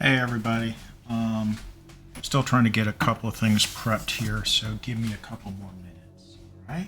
Hey everybody. Still trying to get a couple of things prepped here, so give me a couple more minutes. All right?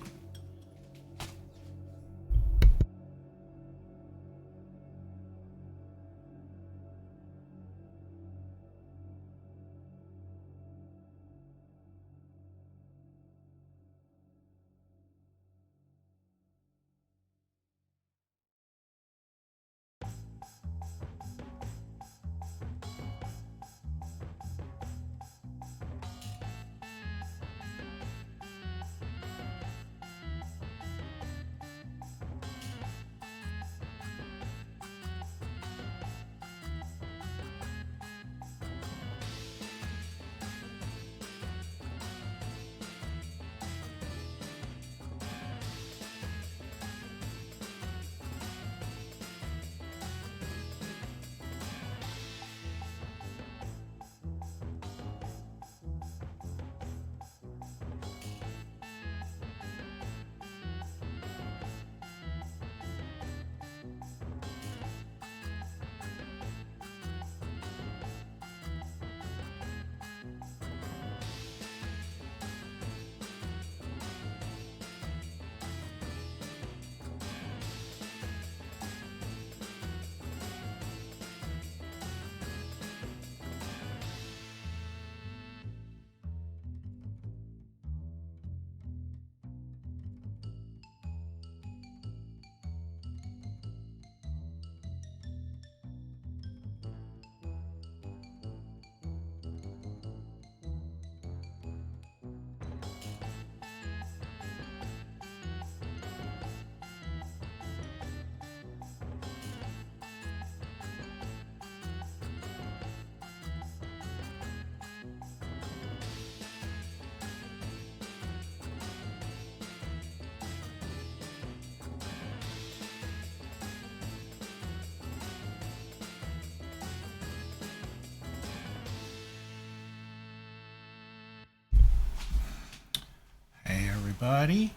Hey everybody.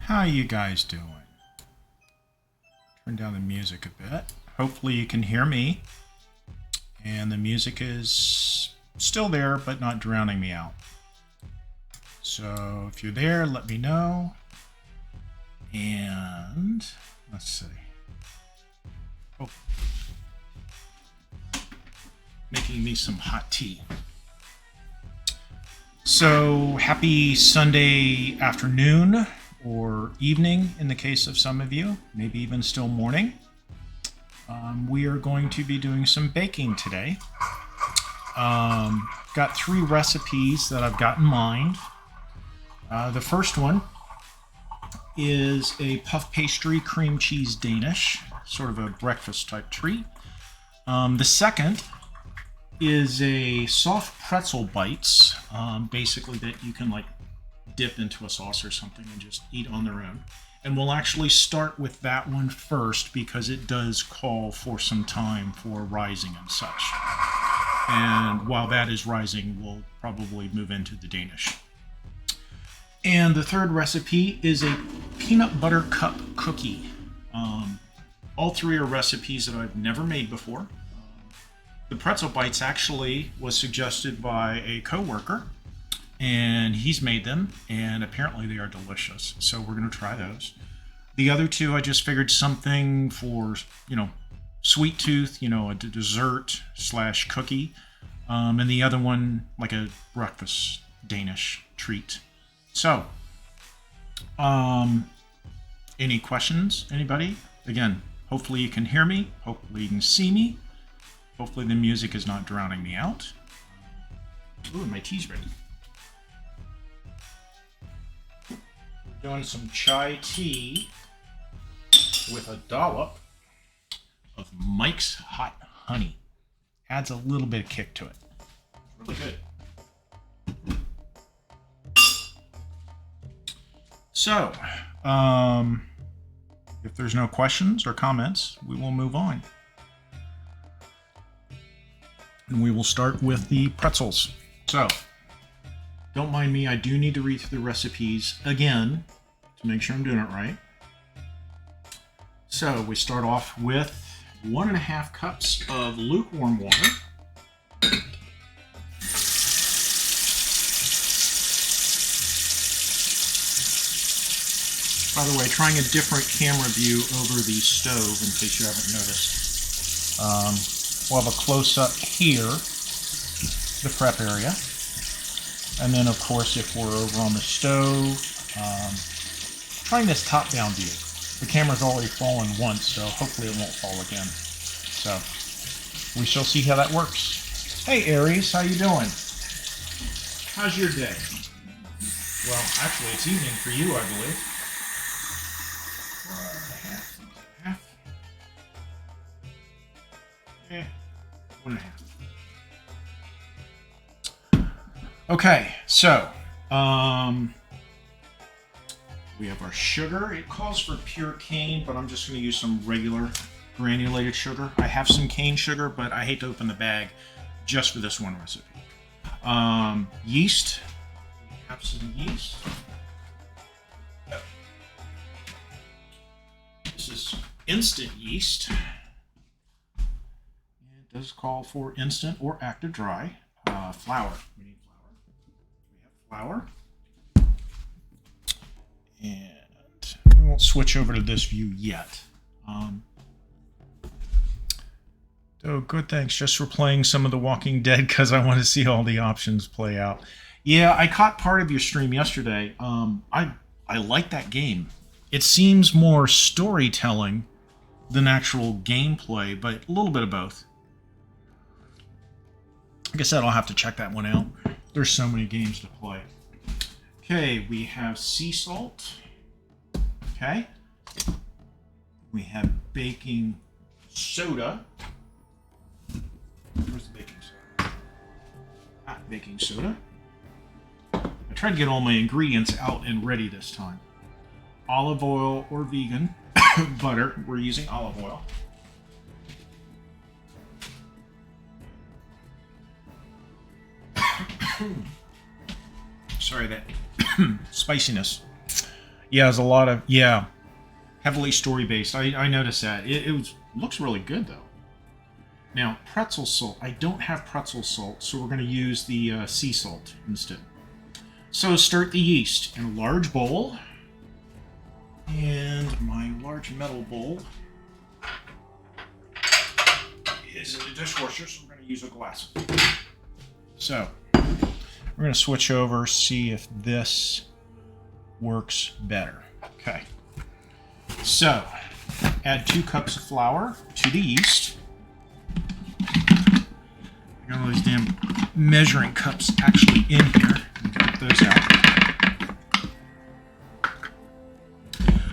How you guys doing? Turn down the music a bit. Hopefully you can hear me. And the music is still there, but not drowning me out. So if you're there, let me know. And let's see. Oh, making me some hot tea. So happy Sunday afternoon or evening in the case of some of you, maybe even still morning. We are going to be doing some baking today. Got 3 recipes that I've got in mind. The first one is a puff pastry cream cheese Danish, sort of a breakfast type treat. The second is a soft pretzel bites, basically that you can like dip into a sauce or something and just eat on their own. And we'll actually start with that one first because it does call for some time for rising and such. And while that is rising, we'll probably move into the Danish. And the third recipe is a peanut butter cup cookie. All 3 are recipes that I've never made before. The pretzel bites actually was suggested by a coworker, and he's made them, and apparently they are delicious. So we're going to try those. The other 2, I just figured something for, sweet tooth, a dessert / cookie, and the other one like a breakfast Danish treat. So, any questions, anybody? Again, hopefully you can hear me. Hopefully you can see me. Hopefully the music is not drowning me out. Ooh, my tea's ready. Doing some chai tea with a dollop of Mike's Hot Honey. Adds a little bit of kick to it. Really good. So, if there's no questions or comments, we will move on. And we will start with the pretzels. So, don't mind me, I do need to read through the recipes again to make sure I'm doing it right. So we start off with 1.5 cups of lukewarm water. By the way, trying a different camera view over the stove in case you haven't noticed. We'll have a close-up here, the prep area. And then, of course, if we're over on the stove, trying this top-down view. The camera's already fallen once, so hopefully it won't fall again. So, we shall see how that works. Hey, Aries, how you doing? How's your day? Well, actually, it's evening for you, I believe. 1.5. Eh, 1.5. Okay, so, we have our sugar. It calls for pure cane, but I'm just going to use some regular granulated sugar. I have some cane sugar, but I hate to open the bag just for this one recipe. Yeast. We have some yeast. This is instant yeast. It does call for instant or active dry. Flour. We need flour. We have flour. And we won't switch over to this view yet. Oh, good, thanks. Just for playing some of The Walking Dead because I want to see all the options play out. Yeah, I caught part of your stream yesterday. I like that game. It seems more storytelling than actual gameplay, but a little bit of both. Like I said, I'll have to check that one out. There's so many games to play. Okay, we have sea salt. Okay. We have baking soda. Where's the baking soda? Baking soda. I tried to get all my ingredients out and ready this time. Olive oil or vegan butter. We're using olive oil. Sorry, that spiciness. Yeah, there's a lot of, heavily story-based. I noticed that. It looks really good, though. Now, pretzel salt. I don't have pretzel salt, so we're going to use the sea salt instead. So start the yeast in a large bowl. And my large metal bowl is in the dishwasher, so we're going to use a glass. So, we're going to switch over, see if this works better. Okay. So, add 2 cups of flour to the yeast. I got all these damn measuring cups actually in here. Get those out.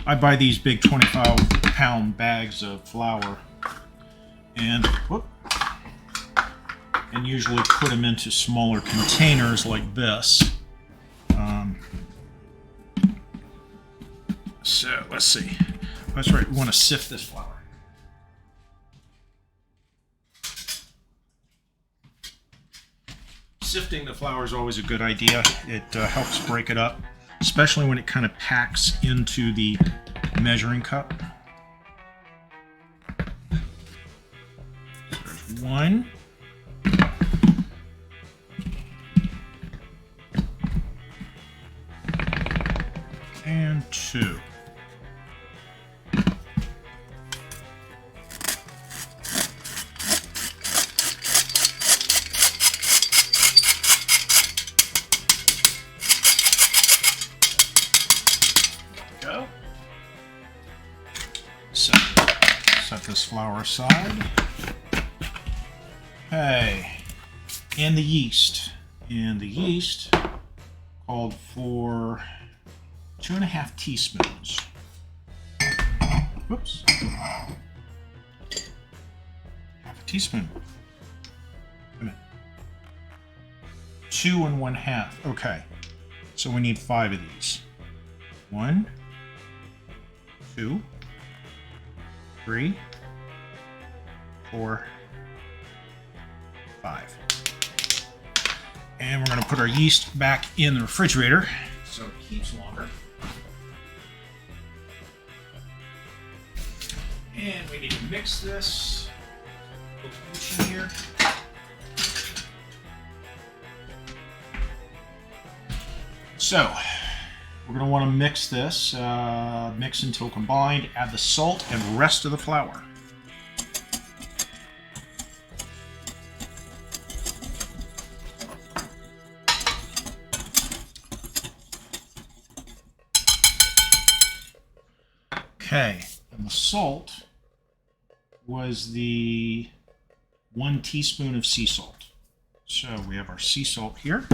I buy these big 25-pound bags of flour and usually put them into smaller containers like this. So let's see. That's right. We want to sift this flour. Sifting the flour is always a good idea. It helps break it up, especially when it kind of packs into the measuring cup. So there's 1. And 2. Go. Set this flour aside. Okay. And the yeast. And the yeast called for 2.5 teaspoons. Whoops. Half a teaspoon. Wait a minute. 2 1/2. Okay. So we need 5 of these. 1, 2, 3, 4, 5. And we're going to put our yeast back in the refrigerator so it keeps longer. And we need to mix this. inch in here. So, we're going to want to mix this, mix until combined, add the salt and rest of the flour. Okay, and the salt was the 1 teaspoon of sea salt. So we have our sea salt here.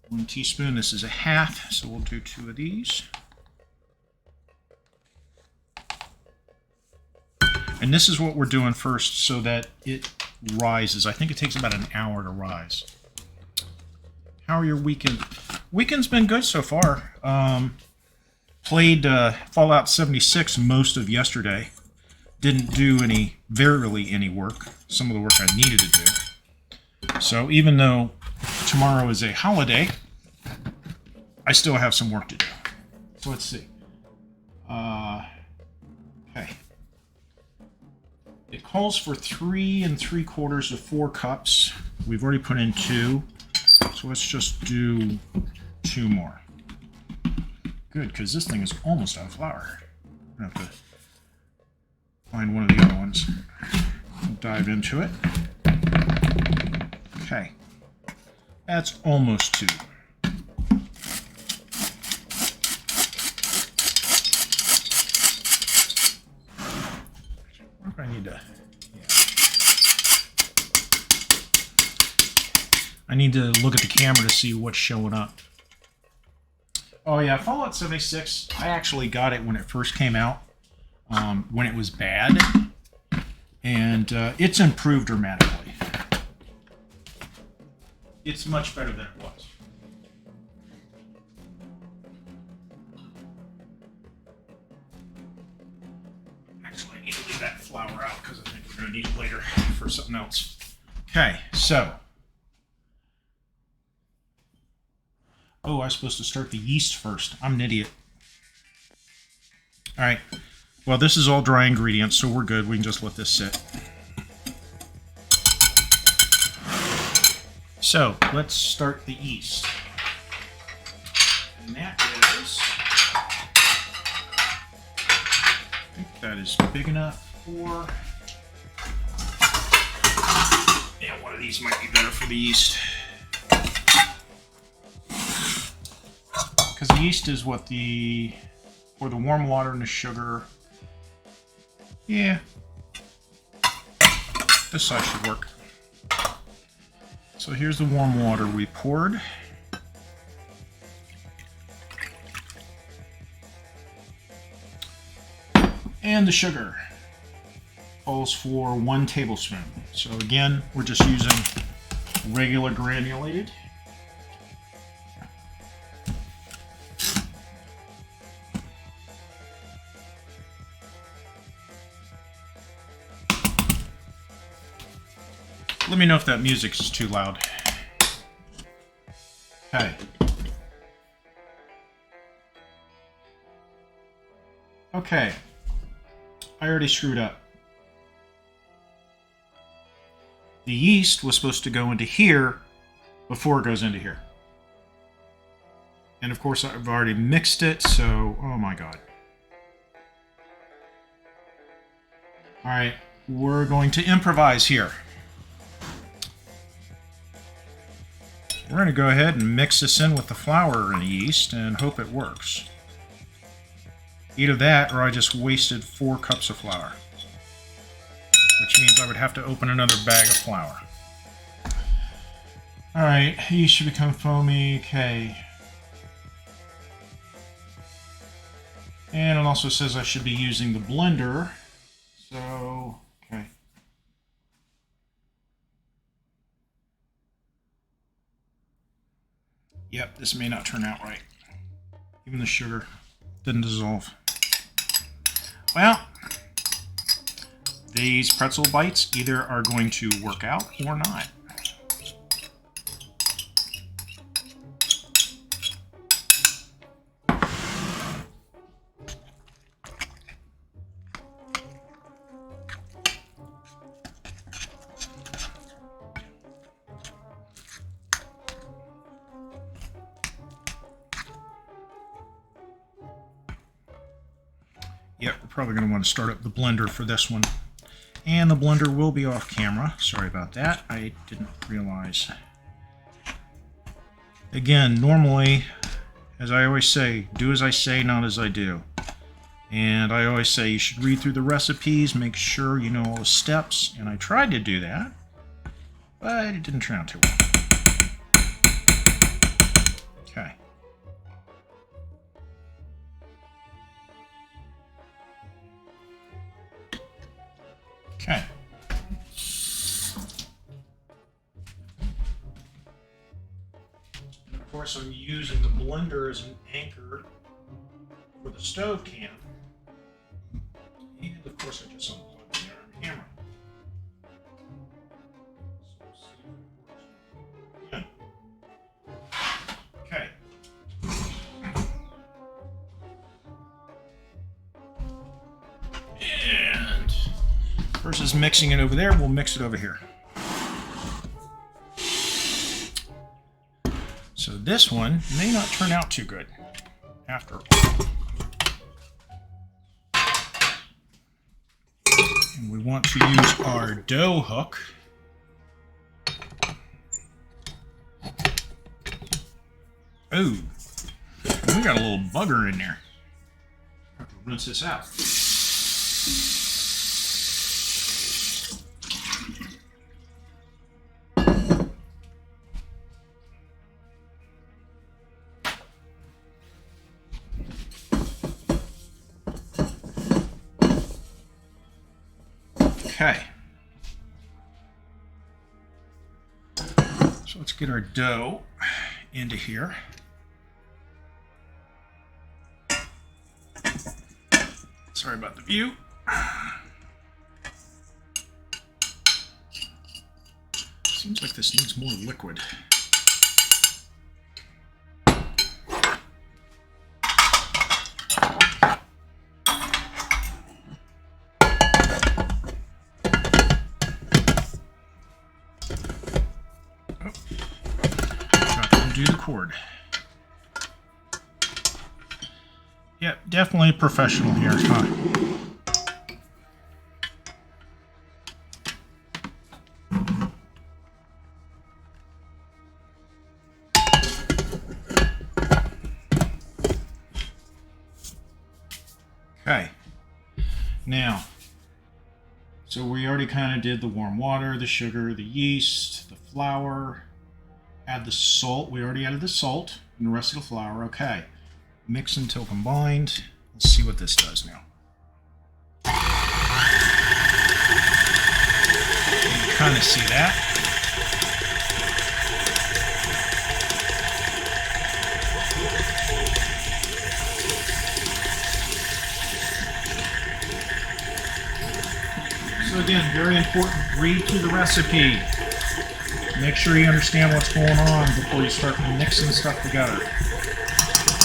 1 teaspoon, this is a half, so we'll do 2 of these. And this is what we're doing first so that it rises. I think it takes about an hour to rise. How are your weekend? Weekend's been good so far. Played Fallout 76 most of yesterday. Didn't do barely any work. Some of the work I needed to do. So even though tomorrow is a holiday, I still have some work to do. So let's see. Okay. It calls for 3 3/4 to 4 cups. We've already put in 2. So let's just do 2 more. Good, because this thing is almost out of flour. I'm going to have to find one of the other ones. We'll dive into it. Okay. That's almost 2. What do I need to... I need to look at the camera to see what's showing up. Oh yeah, Fallout 76, I actually got it when it first came out, when it was bad, and it's improved dramatically. It's much better than it was. Actually, I need to leave that flour out because I think we're going to need it later for something else. Okay, so... Oh, I was supposed to start the yeast first. I'm an idiot. All right. Well, this is all dry ingredients, so we're good. We can just let this sit. So, let's start the yeast. And that is... I think that is big enough for... Yeah, one of these might be better for the yeast. Because the yeast is what for the warm water and the sugar. Yeah. This side should work. So here's the warm water we poured. And the sugar calls for 1 tablespoon. So again, we're just using regular granulated. Let me know if that music is too loud. Okay. Okay. I already screwed up. The yeast was supposed to go into here before it goes into here. And of course I've already mixed it, so oh my god. Alright, we're going to improvise here. We're going to go ahead and mix this in with the flour and the yeast and hope it works. Either that or I just wasted 4 cups of flour. Which means I would have to open another bag of flour. Alright, yeast should become foamy. Okay. And it also says I should be using the blender. So, okay. Yep, this may not turn out right. Even the sugar didn't dissolve. Well, these pretzel bites either are going to work out or not. Yep, we're probably going to want to start up the blender for this one. And the blender will be off camera. Sorry about that. I didn't realize. Again, normally, as I always say, do as I say, not as I do. And I always say you should read through the recipes, make sure you know all the steps. And I tried to do that, but it didn't turn out too well. Okay. Okay. And of course, I'm using the blender as an anchor for the stove can. And of course, I just unplugged the iron hammer. So we'll see if it works. Okay. And versus mixing it over there, we'll mix it over here. So this one may not turn out too good after all. And we want to use our dough hook. Oh, we got a little bugger in there. I have to rinse this out. Okay. So let's get our dough into here. Sorry about the view. Seems like this needs more liquid. Do the cord. Yep, definitely professional here, huh? Okay. Now, so we already kind of did the warm water, the sugar, the yeast, the flour. Add the salt. We already added the salt and the rest of the flour. Okay. Mix until combined. Let's see what this does now. You can kind of see that. So again, very important, read through the recipe. Make sure you understand what's going on before you start mixing stuff together.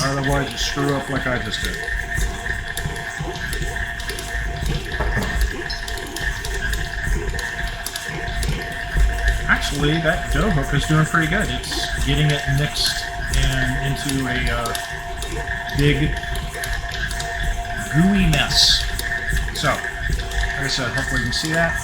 Otherwise, you screw up like I just did. Actually, that dough hook is doing pretty good. It's getting it mixed and into a big, gooey mess. So, like I said, hopefully you can see that.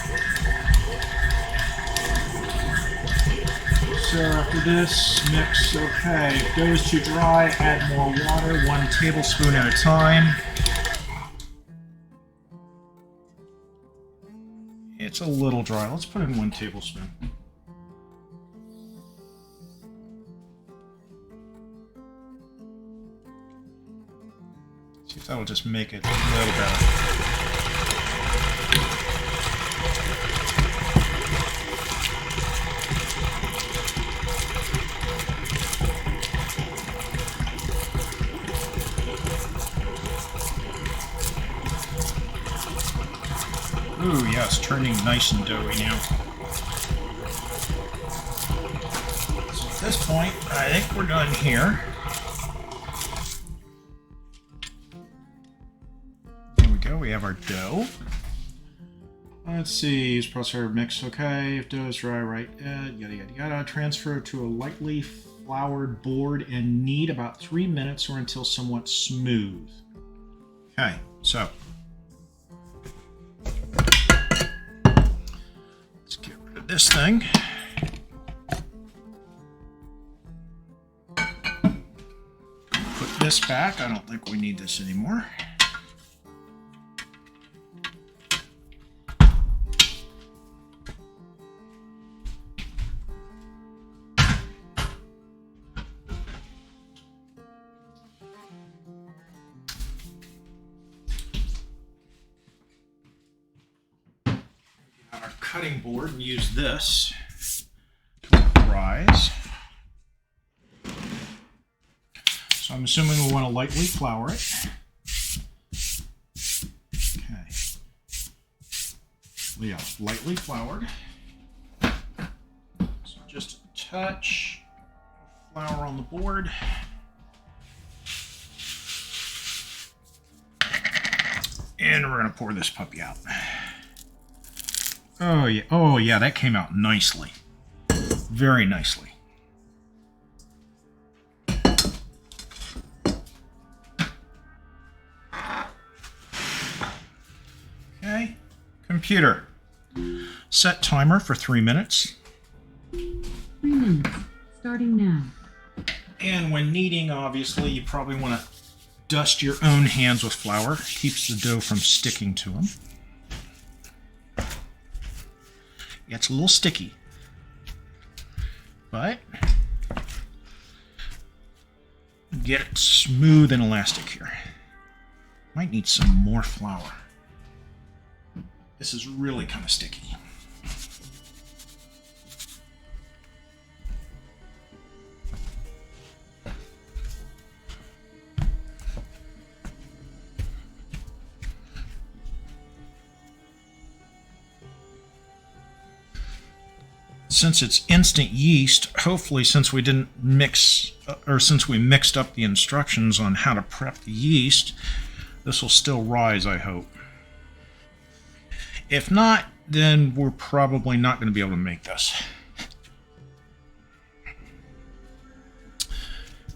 So after this, mix. Okay, if dough is too dry, add more water, 1 tablespoon at a time. It's a little dry. Let's put in 1 tablespoon. See if that will just make it a little better. Ooh, yes, turning nice and doughy now. So at this point, I think we're done here. There we go, we have our dough. Let's see, use processor mix, okay. If dough is dry, right, yada yada yada. Transfer to a lightly floured board and knead about 3 minutes or until somewhat smooth. Okay, so this thing. Put this back. I don't think we need this anymore. Our cutting board and use this to rise. So I'm assuming we want to lightly flour it. Okay. Yeah, lightly floured. So just a touch of flour on the board. And we're going to pour this puppy out. Oh yeah, that came out nicely. Very nicely. Okay, computer. Set timer for 3 minutes. 3 minutes, starting now. And when kneading, obviously, you probably want to dust your own hands with flour. Keeps the dough from sticking to them. It's a little sticky, but get it smooth and elastic here. Might need some more flour. This is really kind of sticky. Since it's instant yeast, hopefully since we didn't mix, or since we mixed up the instructions on how to prep the yeast, this will still rise, I hope. If not, then we're probably not going to be able to make this.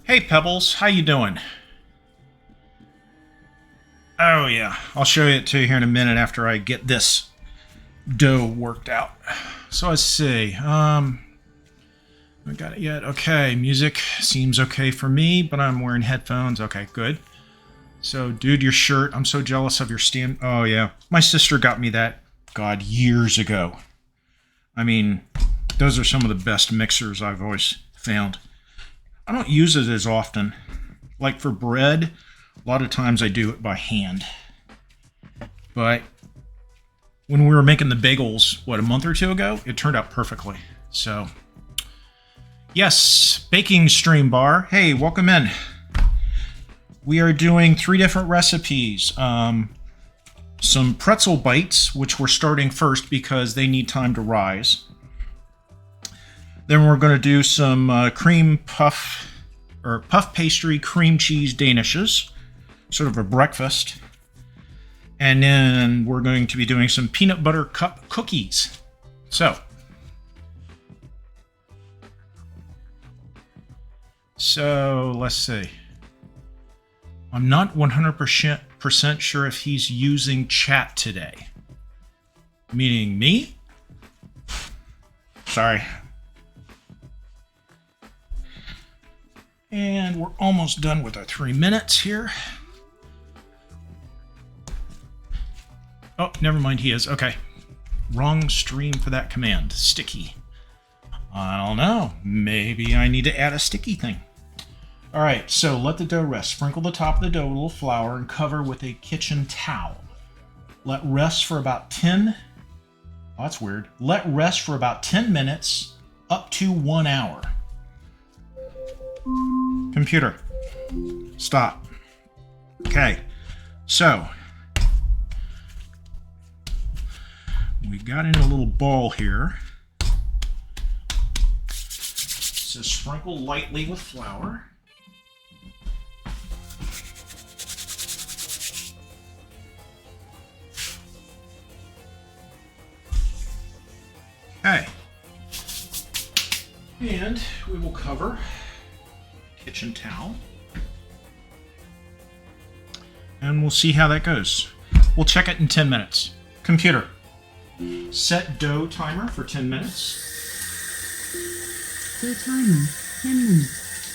Hey Pebbles, how you doing? Oh yeah, I'll show it to you here in a minute after I get this dough worked out. So let's see. I got it yet. Okay, music seems okay for me, but I'm wearing headphones. Okay, good. So, dude, your shirt. I'm so jealous of your stand. Oh yeah, my sister got me that. God, years ago. I mean, those are some of the best mixers I've always found. I don't use it as often. Like for bread, a lot of times I do it by hand. But when we were making the bagels, what, a month or two ago, it turned out perfectly. So, yes, baking stream bar. Hey, welcome in. We are doing 3 different recipes. Some pretzel bites, which we're starting first because they need time to rise. Then we're going to do some cream puff, or puff pastry cream cheese danishes, sort of a breakfast. And then we're going to be doing some peanut butter cup cookies. So let's see. I'm not 100% sure if he's using chat today. Meaning me? Sorry. And we're almost done with our 3 minutes here. Oh, never mind, he is. Okay. Wrong stream for that command. Sticky. I don't know. Maybe I need to add a sticky thing. All right, so let the dough rest. Sprinkle the top of the dough with a little flour and cover with a kitchen towel. Let rest for about 10... Oh, that's weird. Let rest for about 10 minutes, up to 1 hour. Computer, stop. Okay, so we got in a little ball here. So sprinkle lightly with flour. Okay. And we will cover kitchen towel. And we'll see how that goes. We'll check it in 10 minutes. Computer, Set dough timer for 10 minutes. Dough timer, 10 minutes.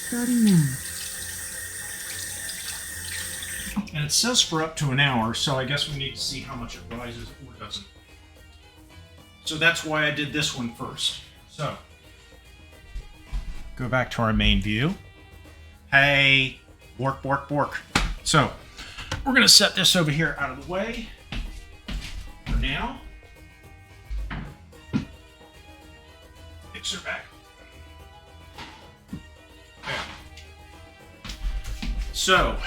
Starting now. And it says for up to an hour, so I guess we need to see how much it rises or doesn't. So that's why I did this one first. So, go back to our main view. Hey, bork, bork, bork. So, we're going to set this over here out of the way for now. Mixer back. Okay. So,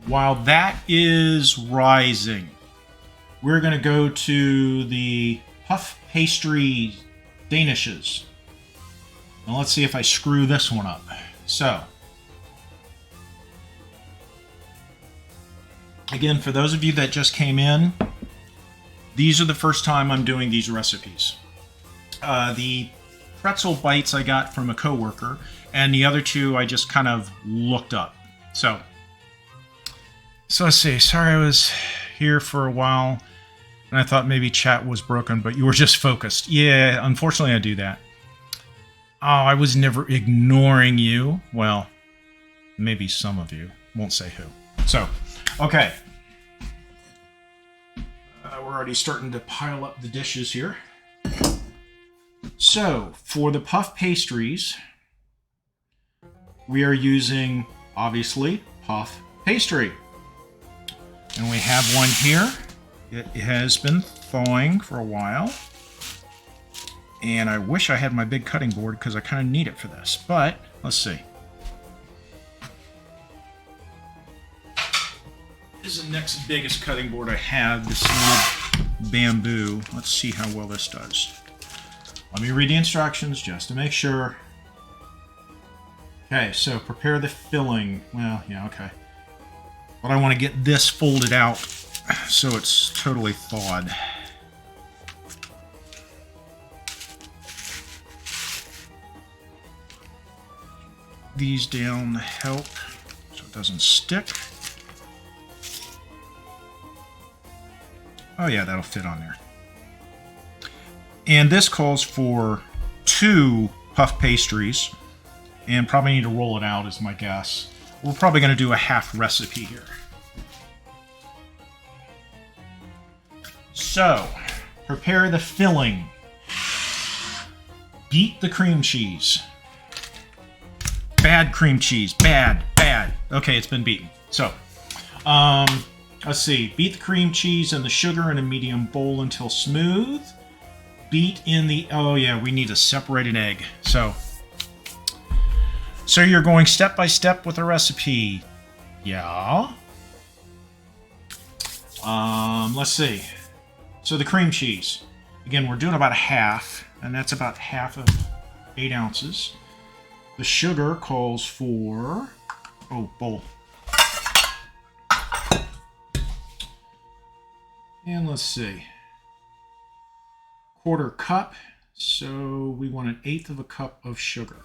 while that is rising, we're going to go to the puff pastry danishes. Now let's see if I screw this one up. So, again, for those of you that just came in, these are the first time I'm doing these recipes. The pretzel bites I got from a coworker, and the other two I just kind of looked up. So let's see. Sorry I was here for a while, and I thought maybe chat was broken, but you were just focused. Yeah, unfortunately I do that. Oh, I was never ignoring you. Well, maybe some of you. Won't say who. So, okay. We're already starting to pile up the dishes here. So, for the puff pastries, we are using, obviously, puff pastry. And we have one here. It has been thawing for a while. And I wish I had my big cutting board because I kind of need it for this. But, let's see. This is the next biggest cutting board I have. This little bamboo. Let's see how well this does. Let me read the instructions just to make sure. Okay, so prepare the filling. Well, yeah, okay. But I want to get this folded out so it's totally thawed. These down to help so it doesn't stick. Oh yeah, that'll fit on there. And this calls for 2 puff pastries, and probably need to roll it out is my guess. We're probably going to do a half recipe here. So, prepare the filling. Beat the cream cheese. Bad cream cheese. Bad. Bad. Okay, it's been beaten. So, let's see. Beat the cream cheese and the sugar in a medium bowl until smooth. Beat in the... Oh, yeah, we need a separated egg. So you're going step by step with the recipe. Yeah. Let's see. So the cream cheese. Again, we're doing about a half, and that's about half of 8 ounces. The sugar calls for... Oh, bowl. And let's see. 1/4 cup. So we want 1/8 of a cup of sugar.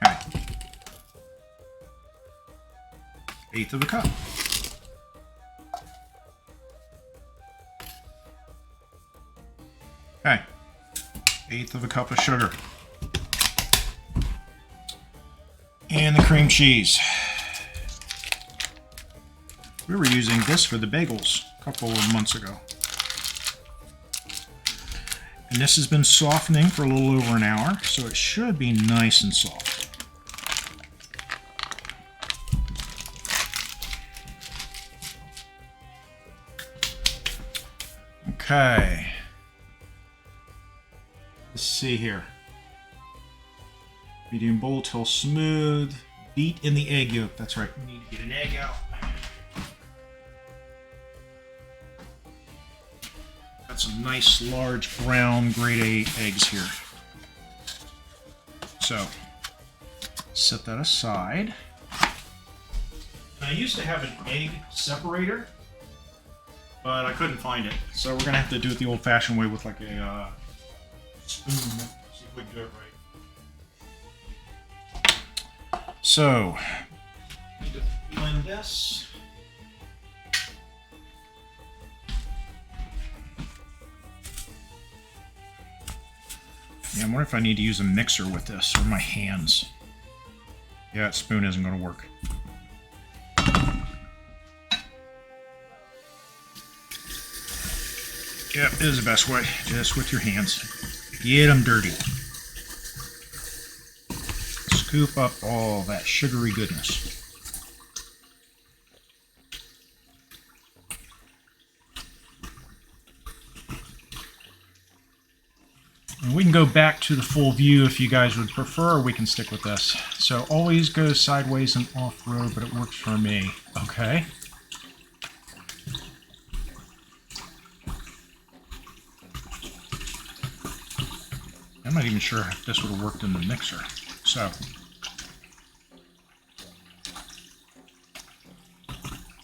Okay. 1/8 of a cup. Okay. 1/8 of a cup of sugar. And the cream cheese. We were using this for the bagels a couple of months ago. And this has been softening for a little over an hour, so it should be nice and soft. Okay. Let's see here. Medium bowl till smooth. Beat in the egg yolk. That's right. We need to get an egg out. Got some nice large brown grade A eggs here. So, set that aside. I used to have an egg separator, but I couldn't find it. So we're going to have to do it the old-fashioned way with like a spoon. See if we can do it right. So, need to blend this. Yeah, I wonder if I need to use a mixer with this or my hands. Yeah, that spoon isn't going to work. Yep, it is the best way. Just with your hands. Get them dirty. Scoop up all that sugary goodness. And we can go back to the full view if you guys would prefer, or we can stick with this. So always go sideways and off-road, but it works for me. Okay. I'm not even sure if this would have worked in the mixer. So,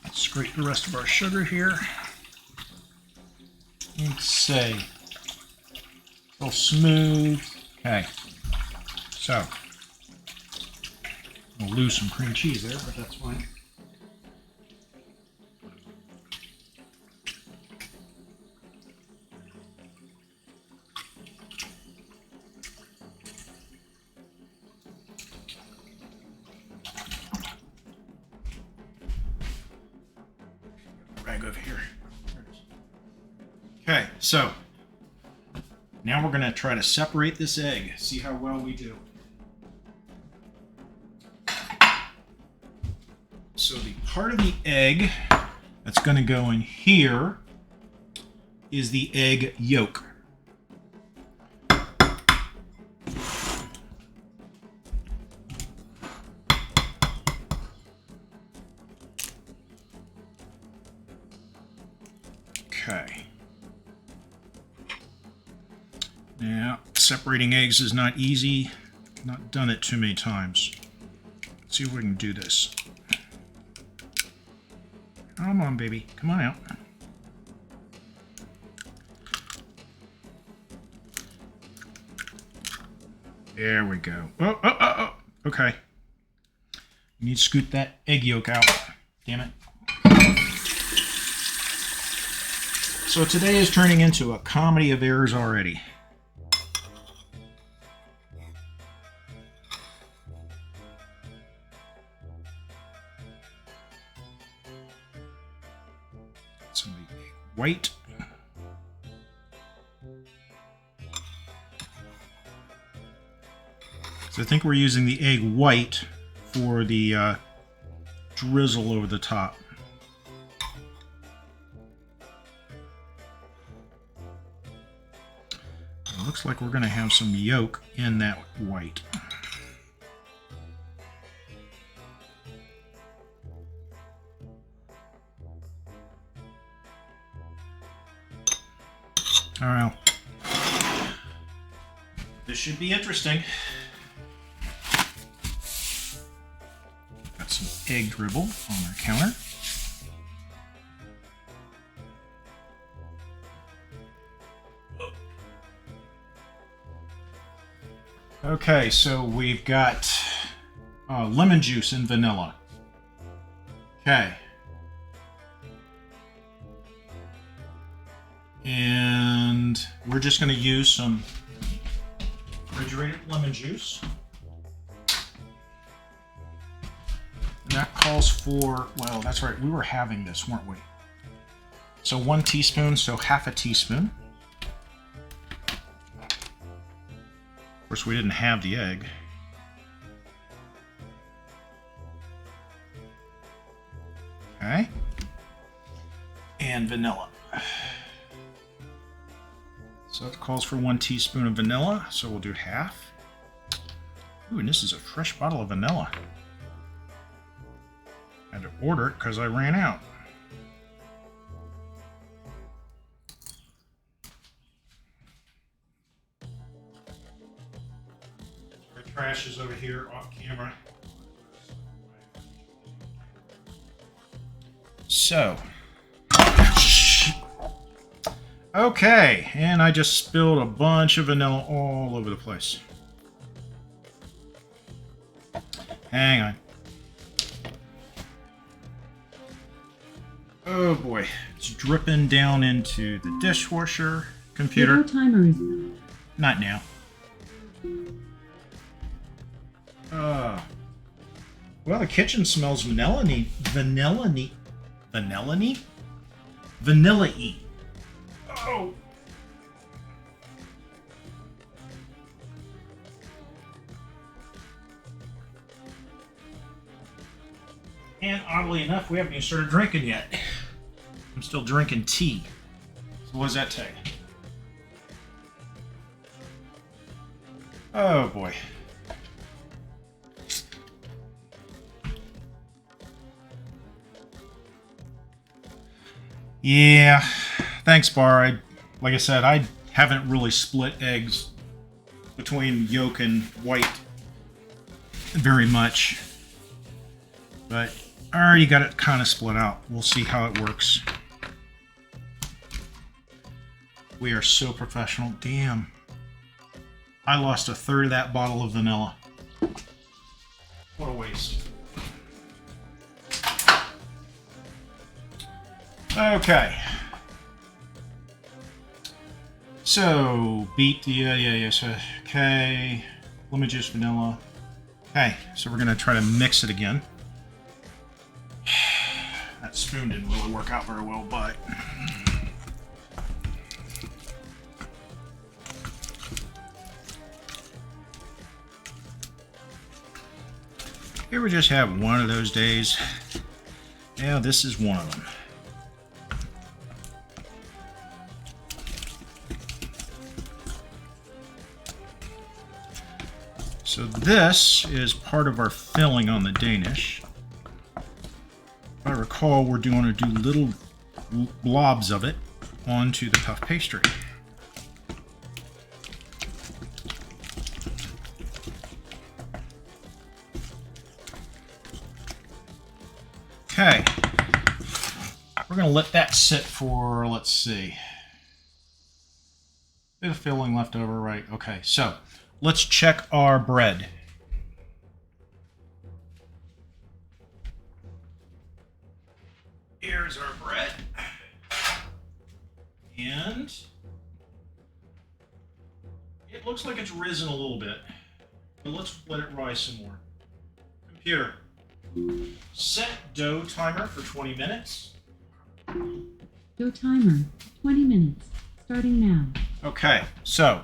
let's scrape the rest of our sugar here. Let's say, a little smooth. Okay, so, we'll lose some cream cheese there, but that's fine. Rag over here. Okay, so now we're going to try to separate this egg, see how well we do. So the part of the egg that's going to go in here is the egg yolk. Okay. Now, separating eggs is not easy. Not done it too many times. Let's see if we can do this. Come on, baby. Come on out. There we go. Oh, oh, oh, oh. Okay. You need to scoot that egg yolk out. Damn it. So today is turning into a comedy of errors already. Some of the egg white. So I think we're using the egg white for the drizzle over the top. It looks like we're going to have some yolk in that white. All right. This should be interesting. Got some egg dribble on our counter. Okay, so we've got lemon juice and vanilla. Okay. And we're just going to use some refrigerated lemon juice. And that calls for, well, that's right, we were having this, weren't we? So 1 teaspoon, so half a teaspoon. Of course, we didn't have the egg. Okay. And vanilla. So it calls for 1 teaspoon of vanilla, so we'll do half. Ooh, and this is a fresh bottle of vanilla. I had to order it because I ran out. Our trash is over here off camera. So, okay, and I just spilled a bunch of vanilla all over the place. Hang on. Oh boy, it's dripping down into the dishwasher. Computer. Video timer is Not now. Well, the kitchen smells vanilla-y. Vanilla-y? Vanilla-y? Vanilla-y. Oh! And oddly enough, we haven't even started drinking yet. I'm still drinking tea. So what does that tell you? Oh boy. Yeah, thanks, Bar. Like I said, I haven't really split eggs between yolk and white very much. But I already got it kind of split out. We'll see how it works. We are so professional. Damn. I lost a third of that bottle of vanilla. What a waste. Okay. So, beat the, yes, okay. Lemon juice, vanilla. Okay, so we're going to try to mix it again. That spoon didn't really work out very well, but... You ever just have one of those days? Yeah, this is one of them. So this is part of our filling on the Danish. If I recall, we're going to do little blobs of it onto the puff pastry. Okay, we're going to let that sit for, let's see, bit of filling left over, right? Okay, so let's check our bread. Here's our bread. And it looks like it's risen a little bit, but let's let it rise some more. Computer. Set dough timer for 20 minutes. dough timer, 20 minutes, starting now. Okay, so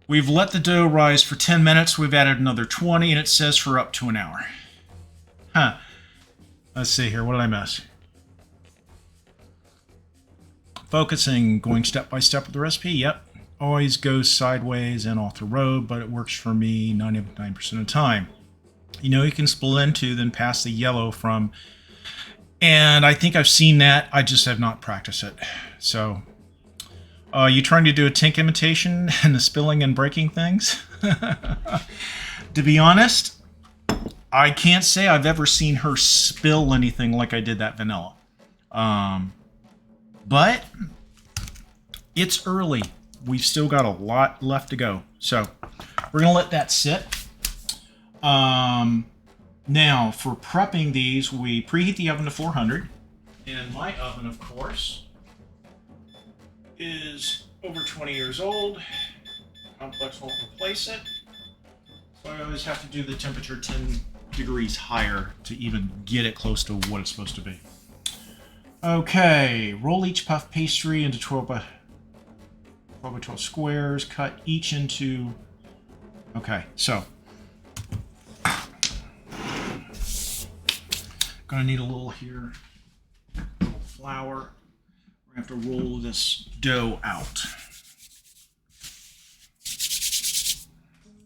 we've let the dough rise for 10 minutes. We've added another 20, and it says for up to an hour. Huh. Let's see here. What did I miss? Focusing, going step by step with the recipe. Yep. Always goes sideways and off the road, but it works for me 99% of the time. You know, you can split into, then pass the yellow from, and I think I've seen that. I just have not practiced it. So, you trying to do a Tink imitation and the spilling and breaking things? To be honest, I can't say I've ever seen her spill anything like I did that vanilla. But it's early. We've still got a lot left to go. So we're going to let that sit. Now, for prepping these, we preheat the oven to 400. And my oven, of course, is over 20 years old. Complex won't replace it. So I always have to do the temperature 10 degrees higher to even get it close to what it's supposed to be. Okay, roll each puff pastry into 12 by 12 squares. Cut each into... Okay, so... Gonna need a little here. A little flour. We're gonna have to roll this dough out.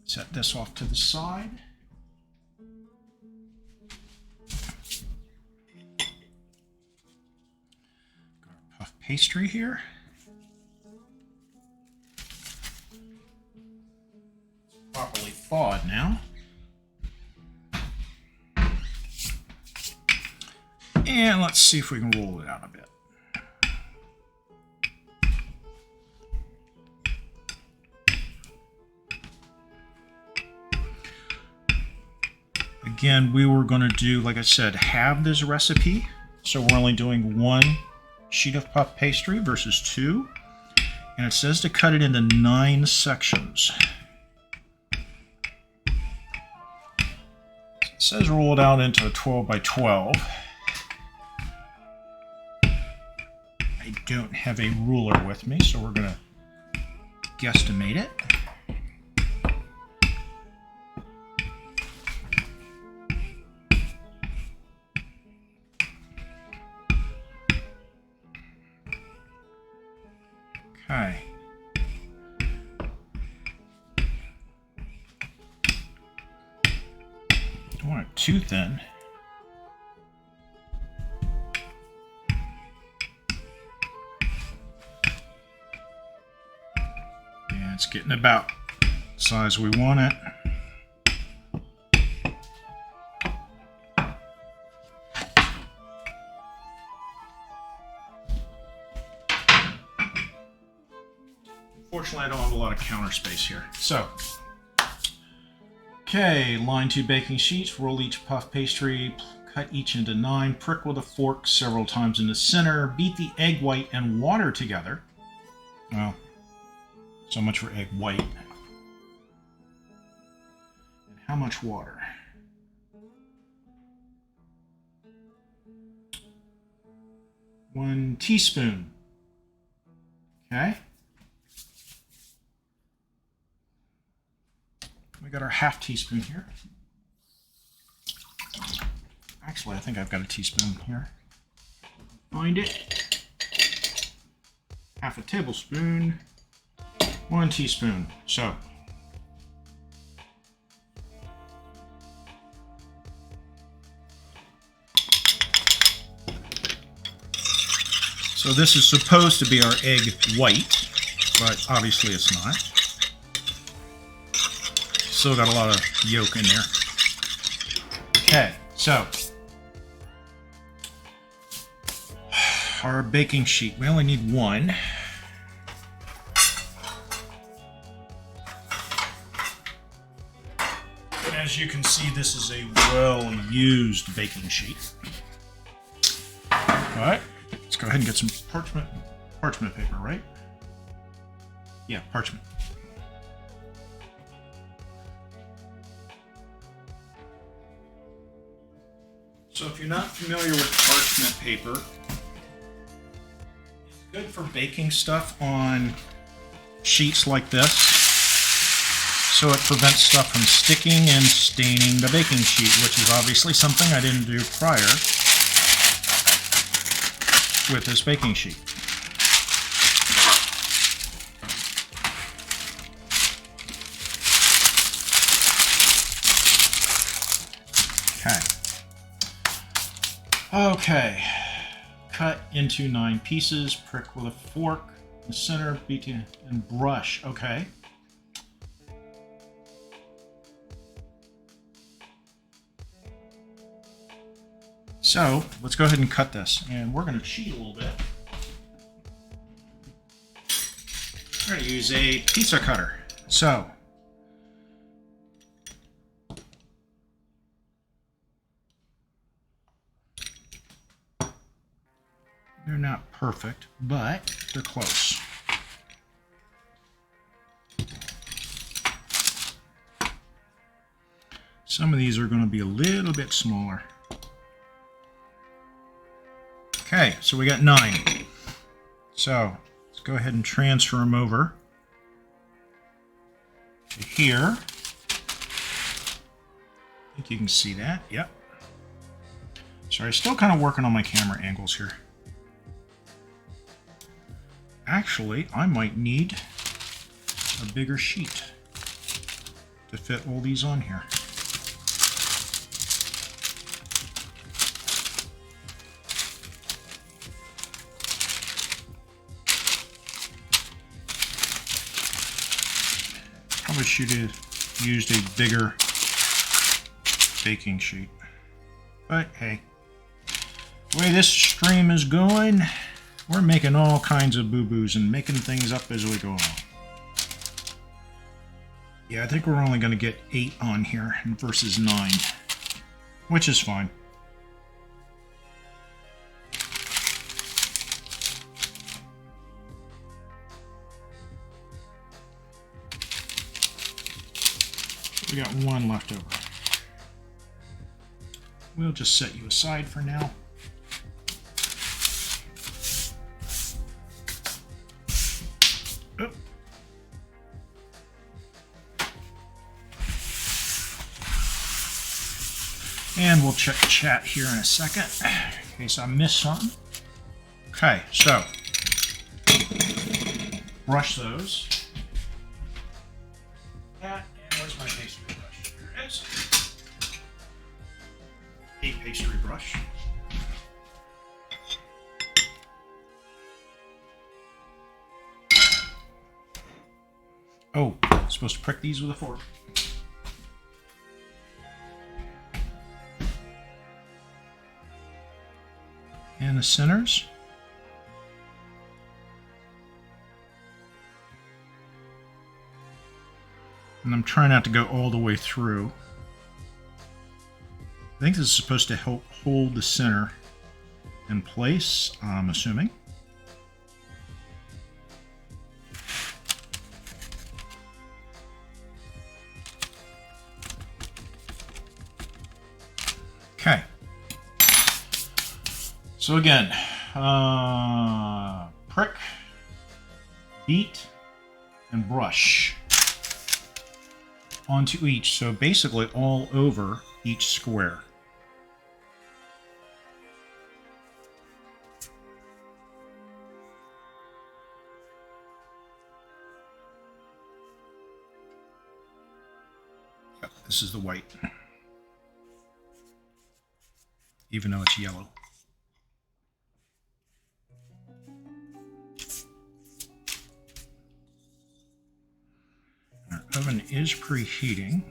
Set this off to the side. Got our puff pastry here. It's properly thawed now. And let's see if we can roll it out a bit. Again, we were going to do, like I said, halve this recipe. So we're only doing 1 sheet of puff pastry versus 2. And it says to cut it into 9 sections. It says roll it out into a 12 by 12. I don't have a ruler with me, so we're going to guesstimate it. Okay. Don't want it too thin. Yeah, it's getting about the size we want it. Unfortunately, I don't have a lot of counter space here. So, okay, line 2 baking sheets, roll each puff pastry, cut each into 9, prick with a fork several times in the center, beat the egg white and water together. Well, so much for egg white. And how much water? One teaspoon. Okay. We got our half teaspoon here. Actually, I think I've got a teaspoon here. Find it. Half a tablespoon. 1 teaspoon. So this is supposed to be our egg white, but obviously it's not. Still got a lot of yolk in there. Okay, so our baking sheet, we only need 1. And as you can see, this is a well-used baking sheet. All right, let's go ahead and get some parchment paper, right? Yeah, parchment. So if you're not familiar with parchment paper, it's good for baking stuff on sheets like this, so it prevents stuff from sticking and staining the baking sheet, which is obviously something I didn't do prior with this baking sheet. Okay, cut into 9 pieces, prick with a fork, in the center, beat and brush. Okay. So let's go ahead and cut this, and we're going to cheat a little bit. We're going to use a pizza cutter. So they're not perfect, but they're close. Some of these are going to be a little bit smaller. Okay, so we got 9. So let's go ahead and transfer them over to here. I think you can see that. Yep. Sorry, still kind of working on my camera angles here. Actually, I might need a bigger sheet to fit all these on here. Probably should have used a bigger baking sheet. But hey, the way this stream is going, we're making all kinds of boo-boos and making things up as we go along. Yeah, I think we're only going to get 8 on here versus 9. which is fine. We got one left over. We'll just set you aside for now. Oh. And we'll check chat here in a second in case I miss something. Okay, so brush those. Where's my pastry brush? Here it is. A pastry brush. Oh, I'm supposed to prick these with a fork. And the centers. And I'm trying not to go all the way through. I think this is supposed to help hold the center in place, I'm assuming. Okay. So again, prick, beat, and brush onto each, so basically all over each square. Yep, this is the white, even though it's yellow. Our oven is preheating.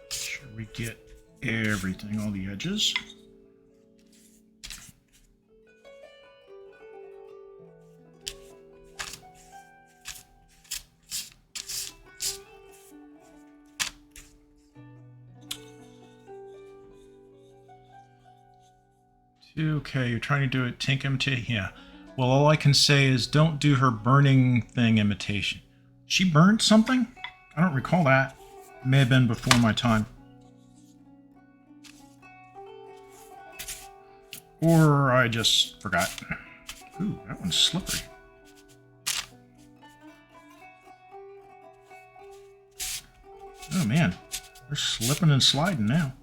Make sure we get everything, all the edges. Okay, you're trying to do it Tinkum. Yeah. Well, all I can say is don't do her burning thing imitation. She burned something? I don't recall that. It may have been before my time. Or I just forgot. Ooh, that one's slippery. Oh man, they're slipping and sliding now.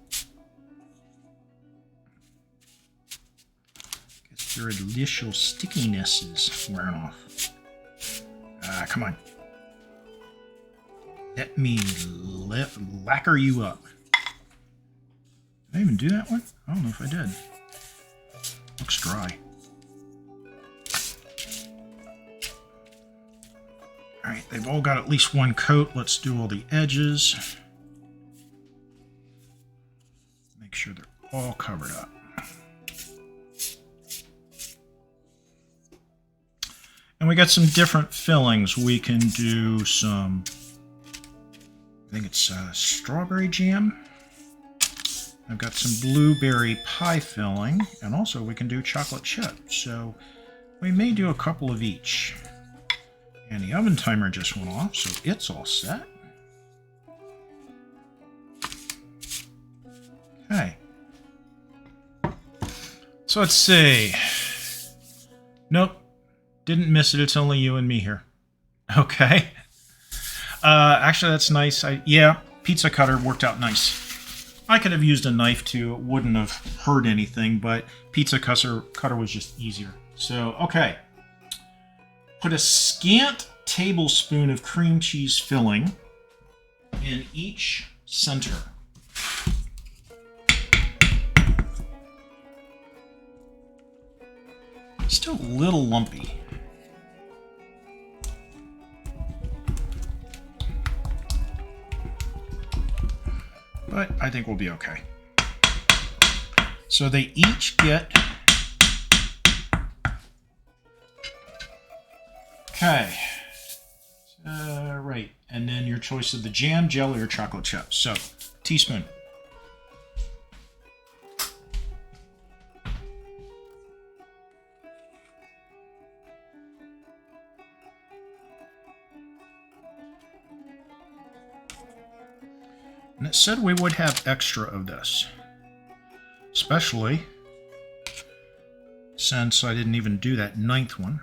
Their initial stickiness is wearing off. Ah, come on. Let me lacquer you up. Did I even do that one? I don't know if I did. Looks dry. Alright, they've all got at least one coat. Let's do all the edges. Make sure they're all covered up. And we got some different fillings. We can do some, I think it's strawberry jam. I've got some blueberry pie filling, and also we can do chocolate chip. So we may do a couple of each. And the oven timer just went off, so it's all set. Okay. So let's see. Nope. Didn't miss it. It's only you and me here. Okay. Actually, that's nice. Yeah, pizza cutter worked out nice. I could have used a knife too. It wouldn't have hurt anything, but pizza cutter was just easier. So, okay. Put a scant tablespoon of cream cheese filling in each center. Still a little lumpy. But I think we'll be okay. So they each get Okay. Right. And then your choice of the jam, jelly, or chocolate chips. So, teaspoon. And it said we would have extra of this. Especially since I didn't even do that 9th one.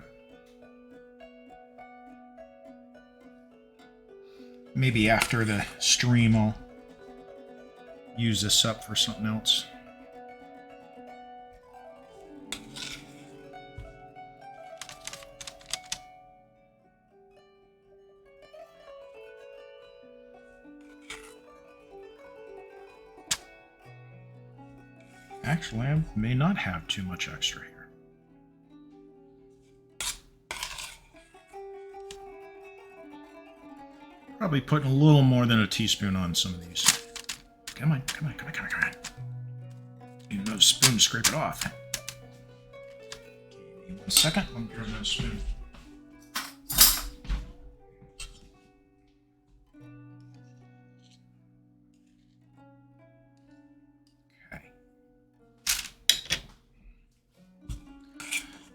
Maybe after the stream I'll use this up for something else. Actually, I may not have too much extra here. Probably putting a little more than a teaspoon on some of these. Come on, come on, come on, come on, come on. Need another spoon to scrape it off. Give me 1 second. Let me grab another spoon. Okay.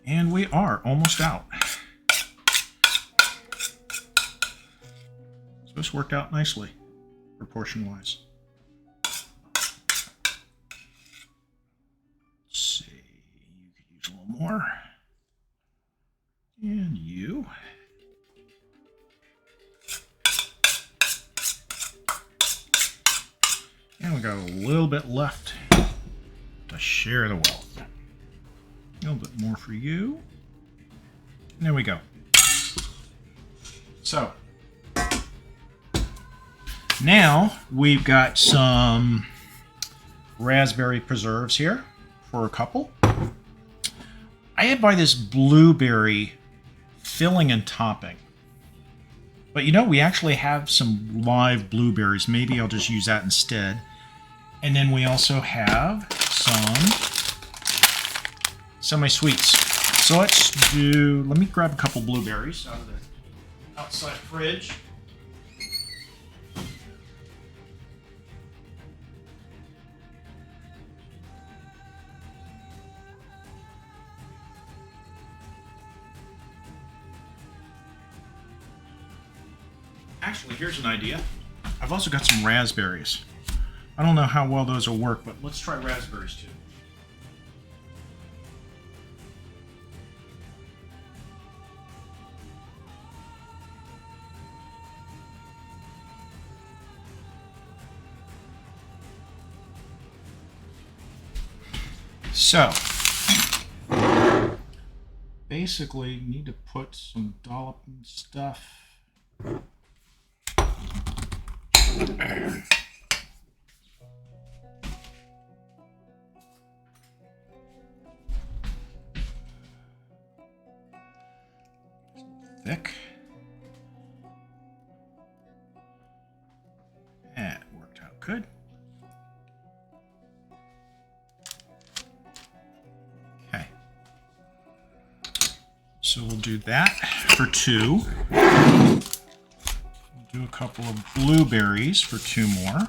And we are almost out. So this worked out nicely, proportion-wise. Let's see, you could use a little more. And you. And we got a little bit left to share the wealth. A little bit more for you. And there we go. So, now we've got some raspberry preserves here for a couple. I had buy this blueberry filling and topping. But you know, we actually have some live blueberries. Maybe I'll just use that instead. And then we also have some semi-sweets. So let's do, let me grab a couple blueberries out of the outside fridge. Actually, here's an idea. I've also got some raspberries. I don't know how well those will work, but let's try raspberries too. So, basically, you need to put some dollop and stuff. Thick. That worked out good. Okay. So we'll do that for 2. We'll do a couple of blueberries for 2 more.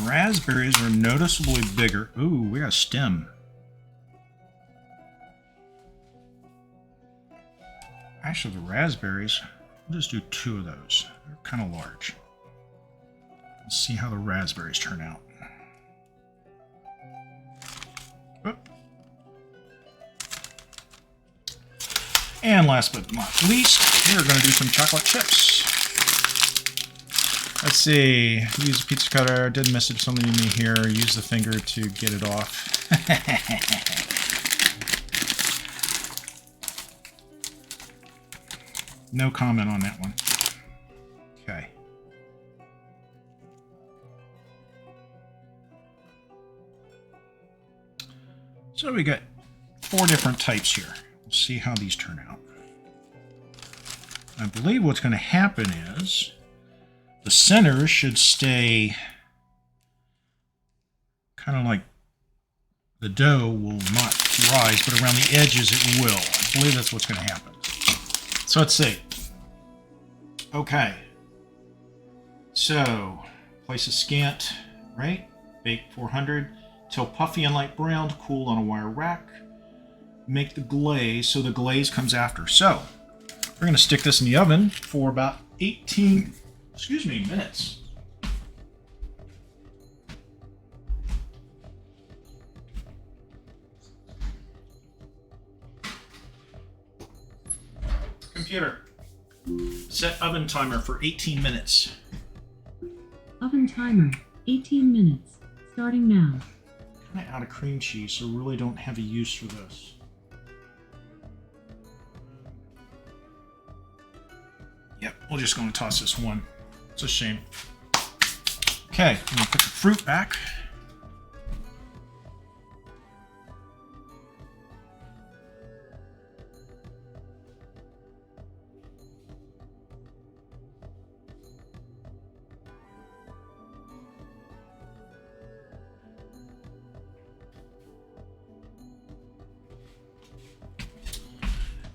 Raspberries are noticeably bigger. Ooh, we got a stem. Actually, the raspberries, we'll just do 2 of those. They're kind of large. Let's see how the raspberries turn out. Oop. And last but not least, we're going to do some chocolate chips. Let's see. Use a pizza cutter. Didn't miss it. Something in me here. Use the finger to get it off. No comment on that one. Okay. So we got 4 different types here. We'll see how these turn out. I believe what's going to happen is the center should stay kind of like the dough will not rise, but around the edges it will. I believe that's what's going to happen. So let's see. Okay. So, place a scant, right? Bake 400 till puffy and light brown, cool on a wire rack. Make the glaze, so the glaze comes after. So, we're going to stick this in the oven for about 18, minutes. Computer, set oven timer for 18 minutes. Oven timer, 18 minutes. Starting now. Kind of out of cream cheese, so really don't have a use for this. Yep, we're just going to toss this one. It's a shame. Okay, I'm going to put the fruit back.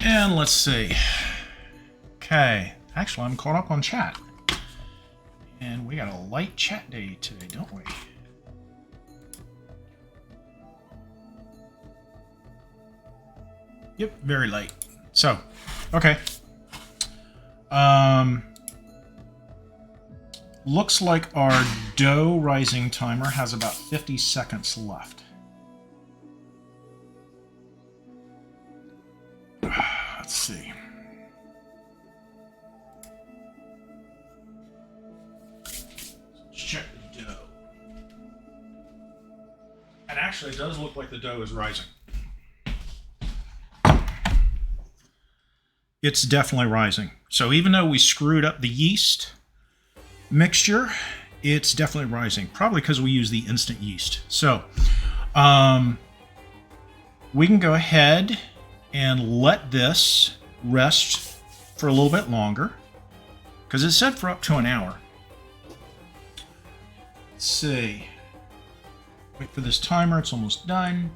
And let's see. Okay. Actually, I'm caught up on chat. And we got a light chat day today, don't we? Yep, very light. So, okay. Looks like our dough rising timer has about 50 seconds left. Let's see. Let's check the dough. And actually, it does look like the dough is rising. It's definitely rising. So even though we screwed up the yeast mixture, it's definitely rising. Probably because we use the instant yeast. So we can go ahead and let this rest for a little bit longer, because it's set for up to an hour. Let's see. Wait for this timer. It's almost done.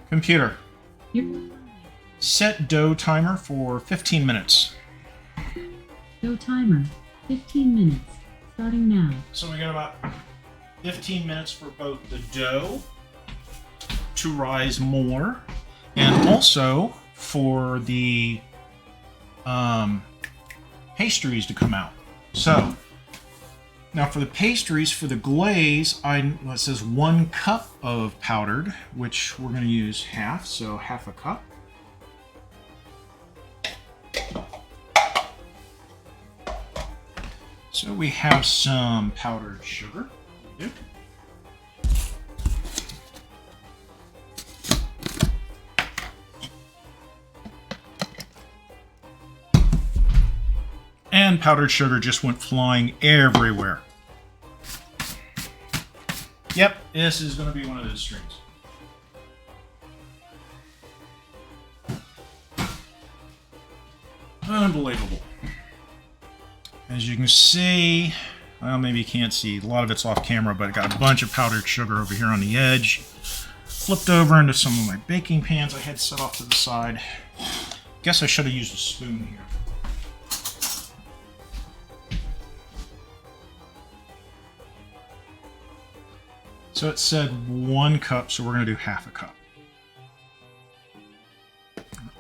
Computer, set dough timer for 15 minutes. Dough timer, 15 minutes. Starting now. So we got about 15 minutes for both the dough to rise more, and also for the pastries to come out. So now for the pastries, for the glaze, it says 1 cup of powdered, which we're going to use half, so half a cup. So we have some powdered sugar. We do. And powdered sugar just went flying everywhere. Yep, this is going to be one of those streams. Unbelievable. As you can see, well, maybe you can't see, a lot of it's off camera, but I got a bunch of powdered sugar over here on the edge. Flipped over into some of my baking pans I had set off to the side. Guess I should have used a spoon here. So it said 1 cup, so we're going to do half a cup.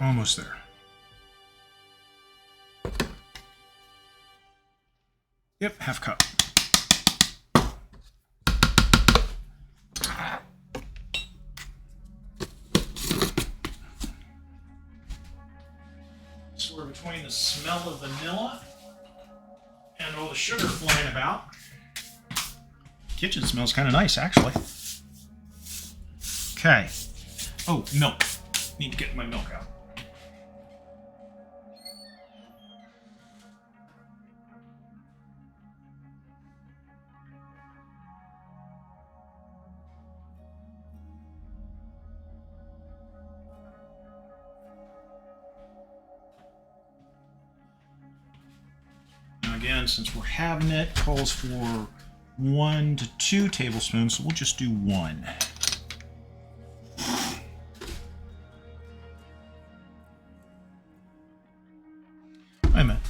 Almost there. Yep, half cup. So we're between the smell of vanilla and all the sugar flying about. Kitchen smells kind of nice, actually. Okay. Oh, milk. Need to get my milk out. again, since we're having it, calls for 1 to 2 tablespoons, so we'll just do 1. Wait a minute.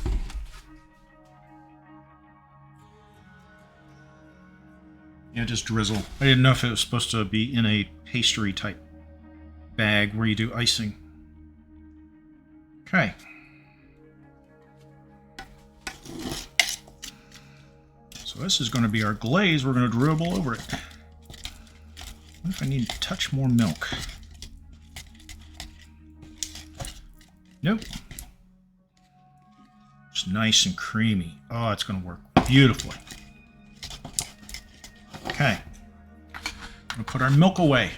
Yeah, just drizzle. I didn't know if it was supposed to be in a pastry type bag where you do icing. Okay. So this is going to be our glaze. We're going to dribble over it. What if I need to touch more milk? Nope. It's nice and creamy. Oh, it's going to work beautifully. Okay. We'll put our milk away.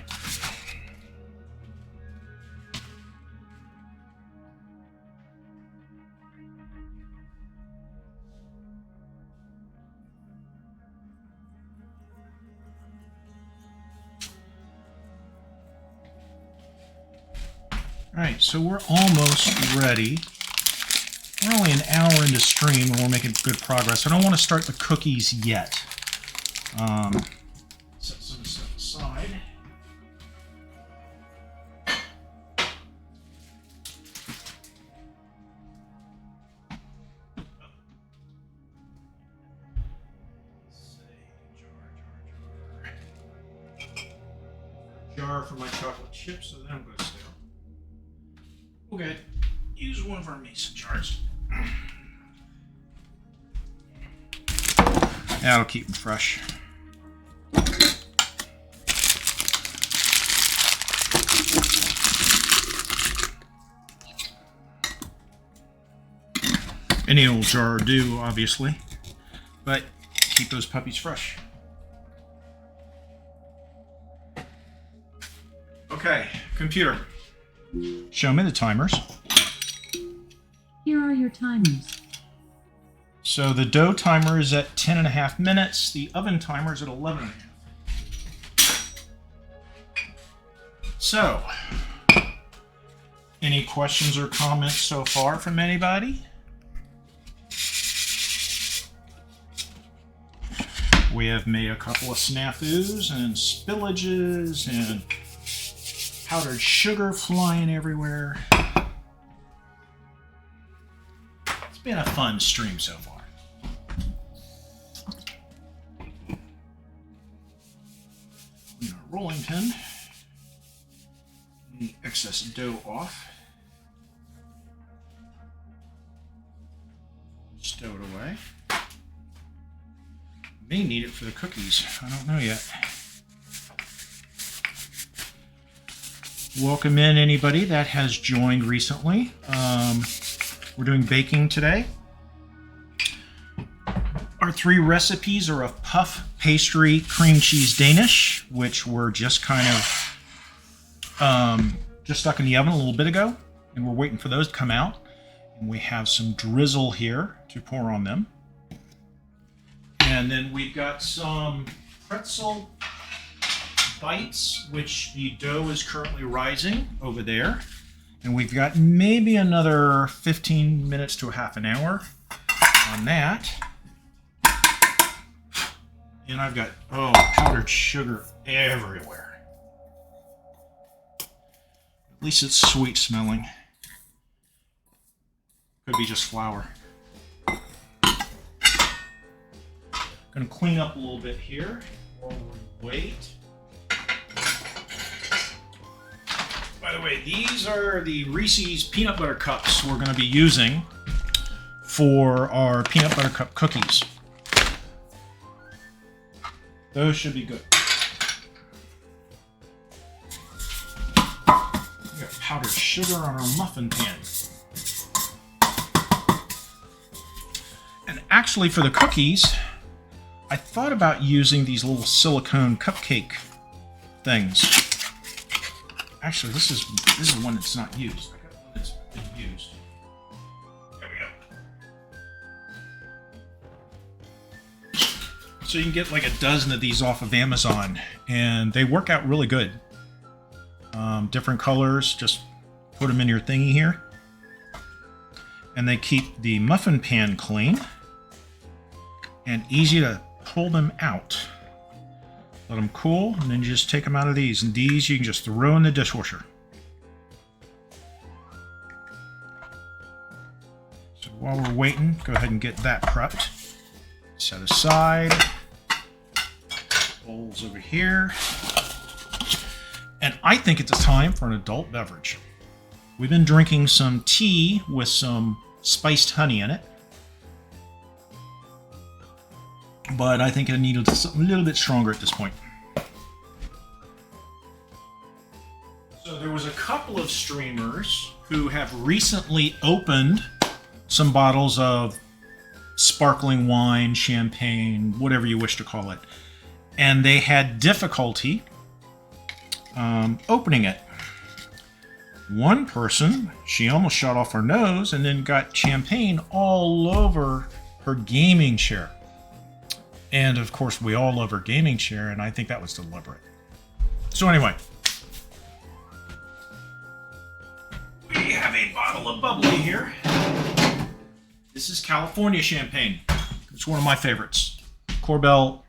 Alright, so we're almost ready. We're only an hour into stream and we're making good progress. I don't want to start the cookies yet. Set some aside. Jar for my chocolate chips, so then I'm going to stay. Okay, use one of our mason jars. That'll keep them fresh. Any old jar will do, obviously, but keep those puppies fresh. Okay, computer. Show me the timers. Here are your timers. So the dough timer is at 10.5 minutes. The oven timer is at 11.5. So, any questions or comments so far from anybody? We have made a couple of snafus and spillages and powdered sugar flying everywhere. It's been a fun stream so far. Our rolling pin. The excess dough off. Stow it away. May need it for the cookies. I don't know yet. Welcome in anybody that has joined recently. We're doing baking today. Our 3 recipes are of puff pastry cream cheese Danish, which were just kind of just stuck in the oven a little bit ago, and we're waiting for those to come out. And we have some drizzle here to pour on them. And then we've got some pretzel bites, which the dough is currently rising over there. And we've got maybe another 15 minutes to a half an hour on that. And I've got, powdered sugar everywhere. At least it's sweet smelling. Could be just flour. Gonna clean up a little bit here while we wait. By the way, these are the Reese's peanut butter cups we're gonna be using for our peanut butter cup cookies. Those should be good. We got powdered sugar on our muffin pan. And actually for the cookies, I thought about using these little silicone cupcake things. Actually, this is one that's not used. I got one that's been used. There we go. So you can get like a dozen of these off of Amazon, and they work out really good. Different colors, just put them in your thingy here. And they keep the muffin pan clean. and easy to pull them out. Let them cool, and then you just take them out of these. And these you can just throw in the dishwasher. So while we're waiting, go ahead and get that prepped. Set aside. Bowls over here. And I think it's time for an adult beverage. We've been drinking some tea with some spiced honey in it. But I think I needed something a little bit stronger at this point. So there was a couple of streamers who have recently opened some bottles of sparkling wine, champagne, whatever you wish to call it. And they had difficulty opening it. One person, she almost shot off her nose and then got champagne all over her gaming chair. And of course, we all love her gaming chair, and I think that was deliberate. So anyway, we have a bottle of bubbly here. This is California champagne. It's one of my favorites. Korbel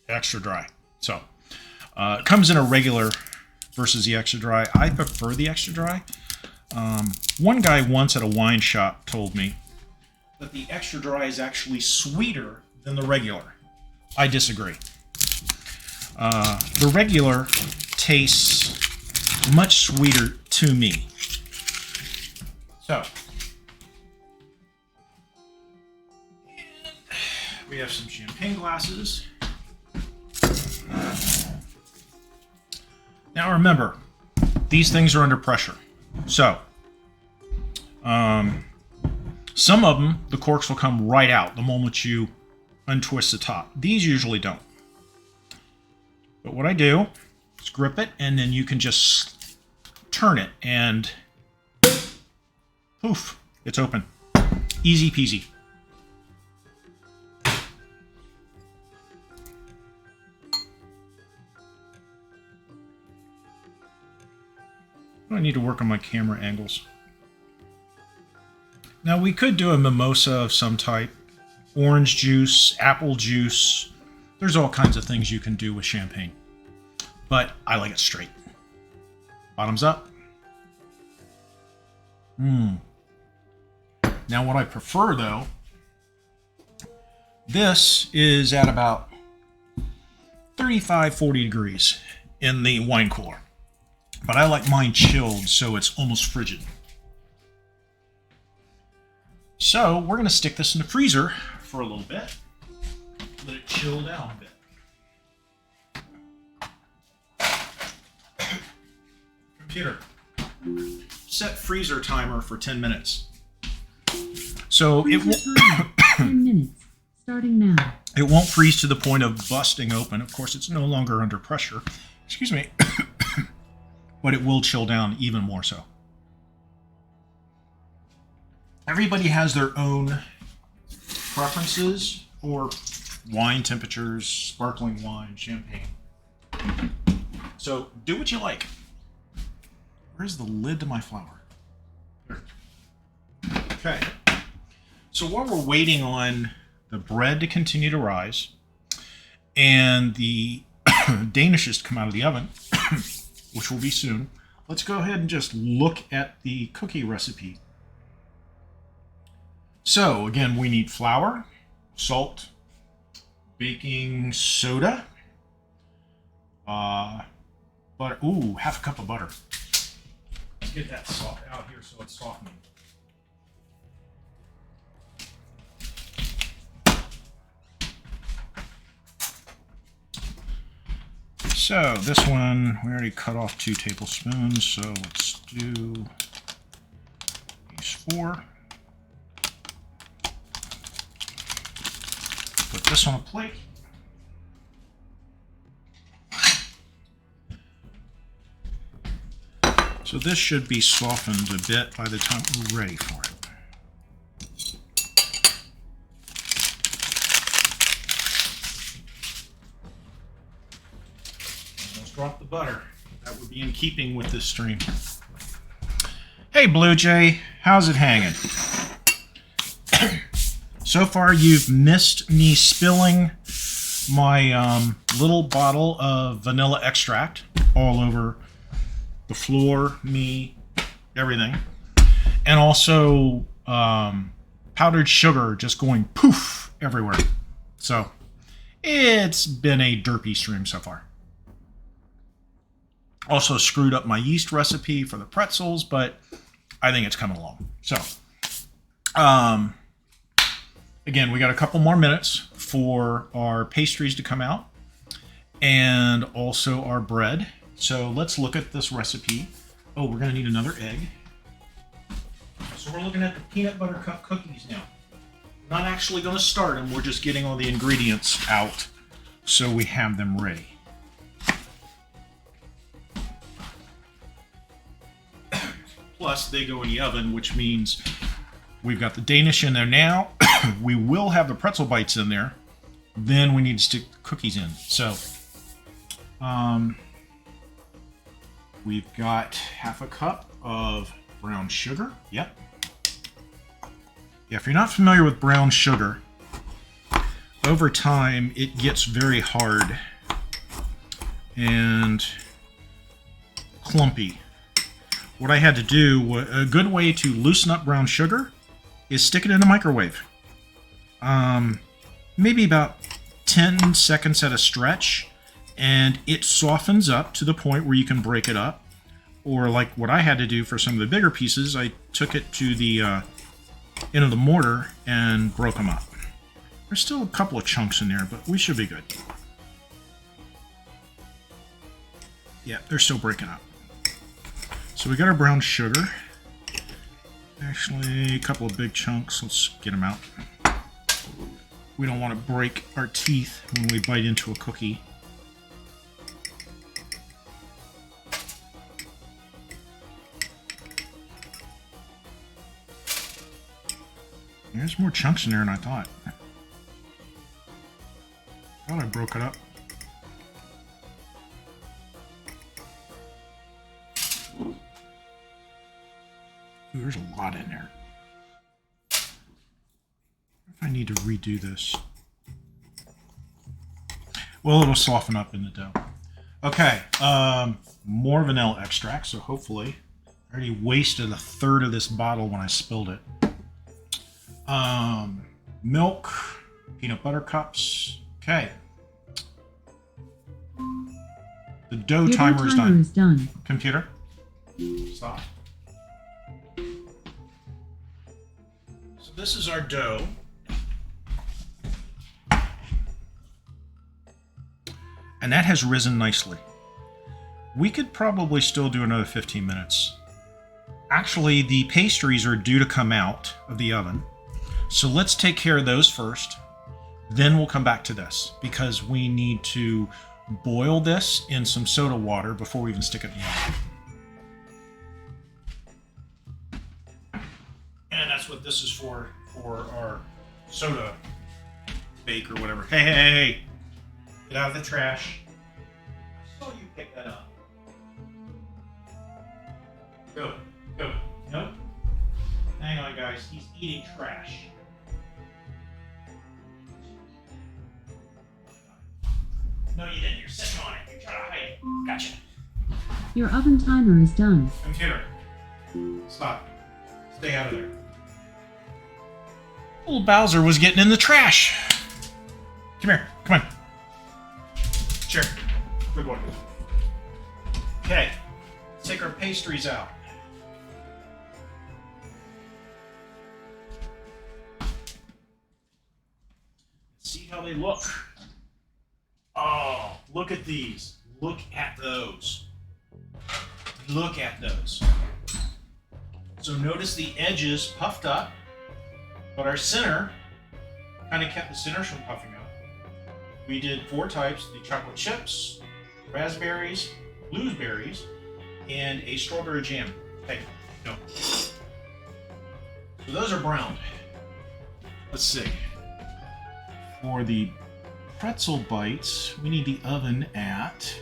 Extra Dry. So, it comes in a regular versus the extra dry. I prefer the extra dry. One guy once at a wine shop told me that the extra dry is actually sweeter than the regular. I disagree. The regular tastes much sweeter to me. So, we have some champagne glasses. Now remember, these things are under pressure. So, some of them, the corks will come right out the moment you untwist the top. These usually don't. But what I do is grip it, and then you can just turn it, and poof, it's open. Easy peasy. I need to work on my camera angles. Now we could do a mimosa of some type. Orange juice, apple juice. There's all kinds of things you can do with champagne. But I like it straight. Bottoms up. Now what I prefer though, this is at about 35-40 degrees in the wine cooler. But I like mine chilled, so it's almost frigid. So we're going to stick this in the freezer for a little bit. Let it chill down a bit. Computer, set freezer timer for 10 minutes. So it won't 10 minutes, starting now. It won't freeze to the point of busting open. Of course, it's no longer under pressure. Excuse me. But it will chill down even more so. Everybody has their own preferences for wine temperatures, sparkling wine, champagne. So do what you like. Where's the lid to my flower? Here. Okay. So while we're waiting on the bread to continue to rise and the danishes to come out of the oven, which will be soon, let's go ahead and just look at the cookie recipe. So again, we need flour, salt, baking soda, butter. Ooh, half a cup of butter. Let's get that salt out here so it's softening. So this one, we already cut off 2 tablespoons, so let's do these 4. Put this on a plate. So this should be softened a bit by the time we're ready for it. Drop the butter. That would be in keeping with this stream. Hey Blue Jay, how's it hanging? So far, you've missed me spilling my little bottle of vanilla extract all over the floor, me, everything. And also powdered sugar just going poof everywhere. So it's been a derpy stream so far. Also screwed up my yeast recipe for the pretzels, but I think it's coming along. So, again, we got a couple more minutes for our pastries to come out and also our bread. So let's look at this recipe. Oh, we're going to need another egg. So we're looking at the peanut butter cup cookies now. Not actually going to start them. We're just getting all the ingredients out so we have them ready. Plus, they go in the oven, which means we've got the Danish in there now. We will have the pretzel bites in there. Then we need to stick the cookies in. So, we've got half a cup of brown sugar. Yep. Yeah, if you're not familiar with brown sugar, over time it gets very hard and clumpy. What I had to do, a good way to loosen up brown sugar is stick it in a microwave. Maybe about 10 seconds at a stretch, and it softens up to the point where you can break it up. Or like what I had to do for some of the bigger pieces, I took it to the end of the mortar and broke them up. There's still a couple of chunks in there, but we should be good. Yeah, they're still breaking up. So we got our brown sugar. Actually, a couple of big chunks. Let's get them out. We don't want to break our teeth when we bite into a cookie. There's more chunks in there than I thought. I thought I broke it up. Ooh, there's a lot in there. I need to redo this. Well, it'll soften up in the dough. Okay, more vanilla extract, so hopefully I already wasted a third of this bottle when I spilled it. Milk, peanut butter cups. Okay. The dough timer is done. Computer, stop. So this is our dough. And that has risen nicely. We could probably still do another 15 minutes. Actually, the pastries are due to come out of the oven. So let's take care of those first. Then we'll come back to this because we need to boil this in some soda water before we even stick it in the oven. And that's what this is for our soda bake or whatever. Hey, hey, hey. Get out of the trash. I saw you pick that up. Go. Nope. Hang on, guys. He's eating trash. No, you didn't. You're sitting on it. You're trying to hide it. Gotcha. Your oven timer is done. Computer. Stop. Stay out of there. Little Bowser was getting in the trash. Come here. Come on. Sure. Good boy. Okay. Let's take our pastries out. See how they look. Oh, look at these. Look at those. Look at those. So notice the edges puffed up, but our center kind of kept the centers from puffing up. We did 4 types: the chocolate chips, raspberries, blueberries, and a strawberry jam. Hey, no. So those are browned. Let's see. For the pretzel bites, we need the oven at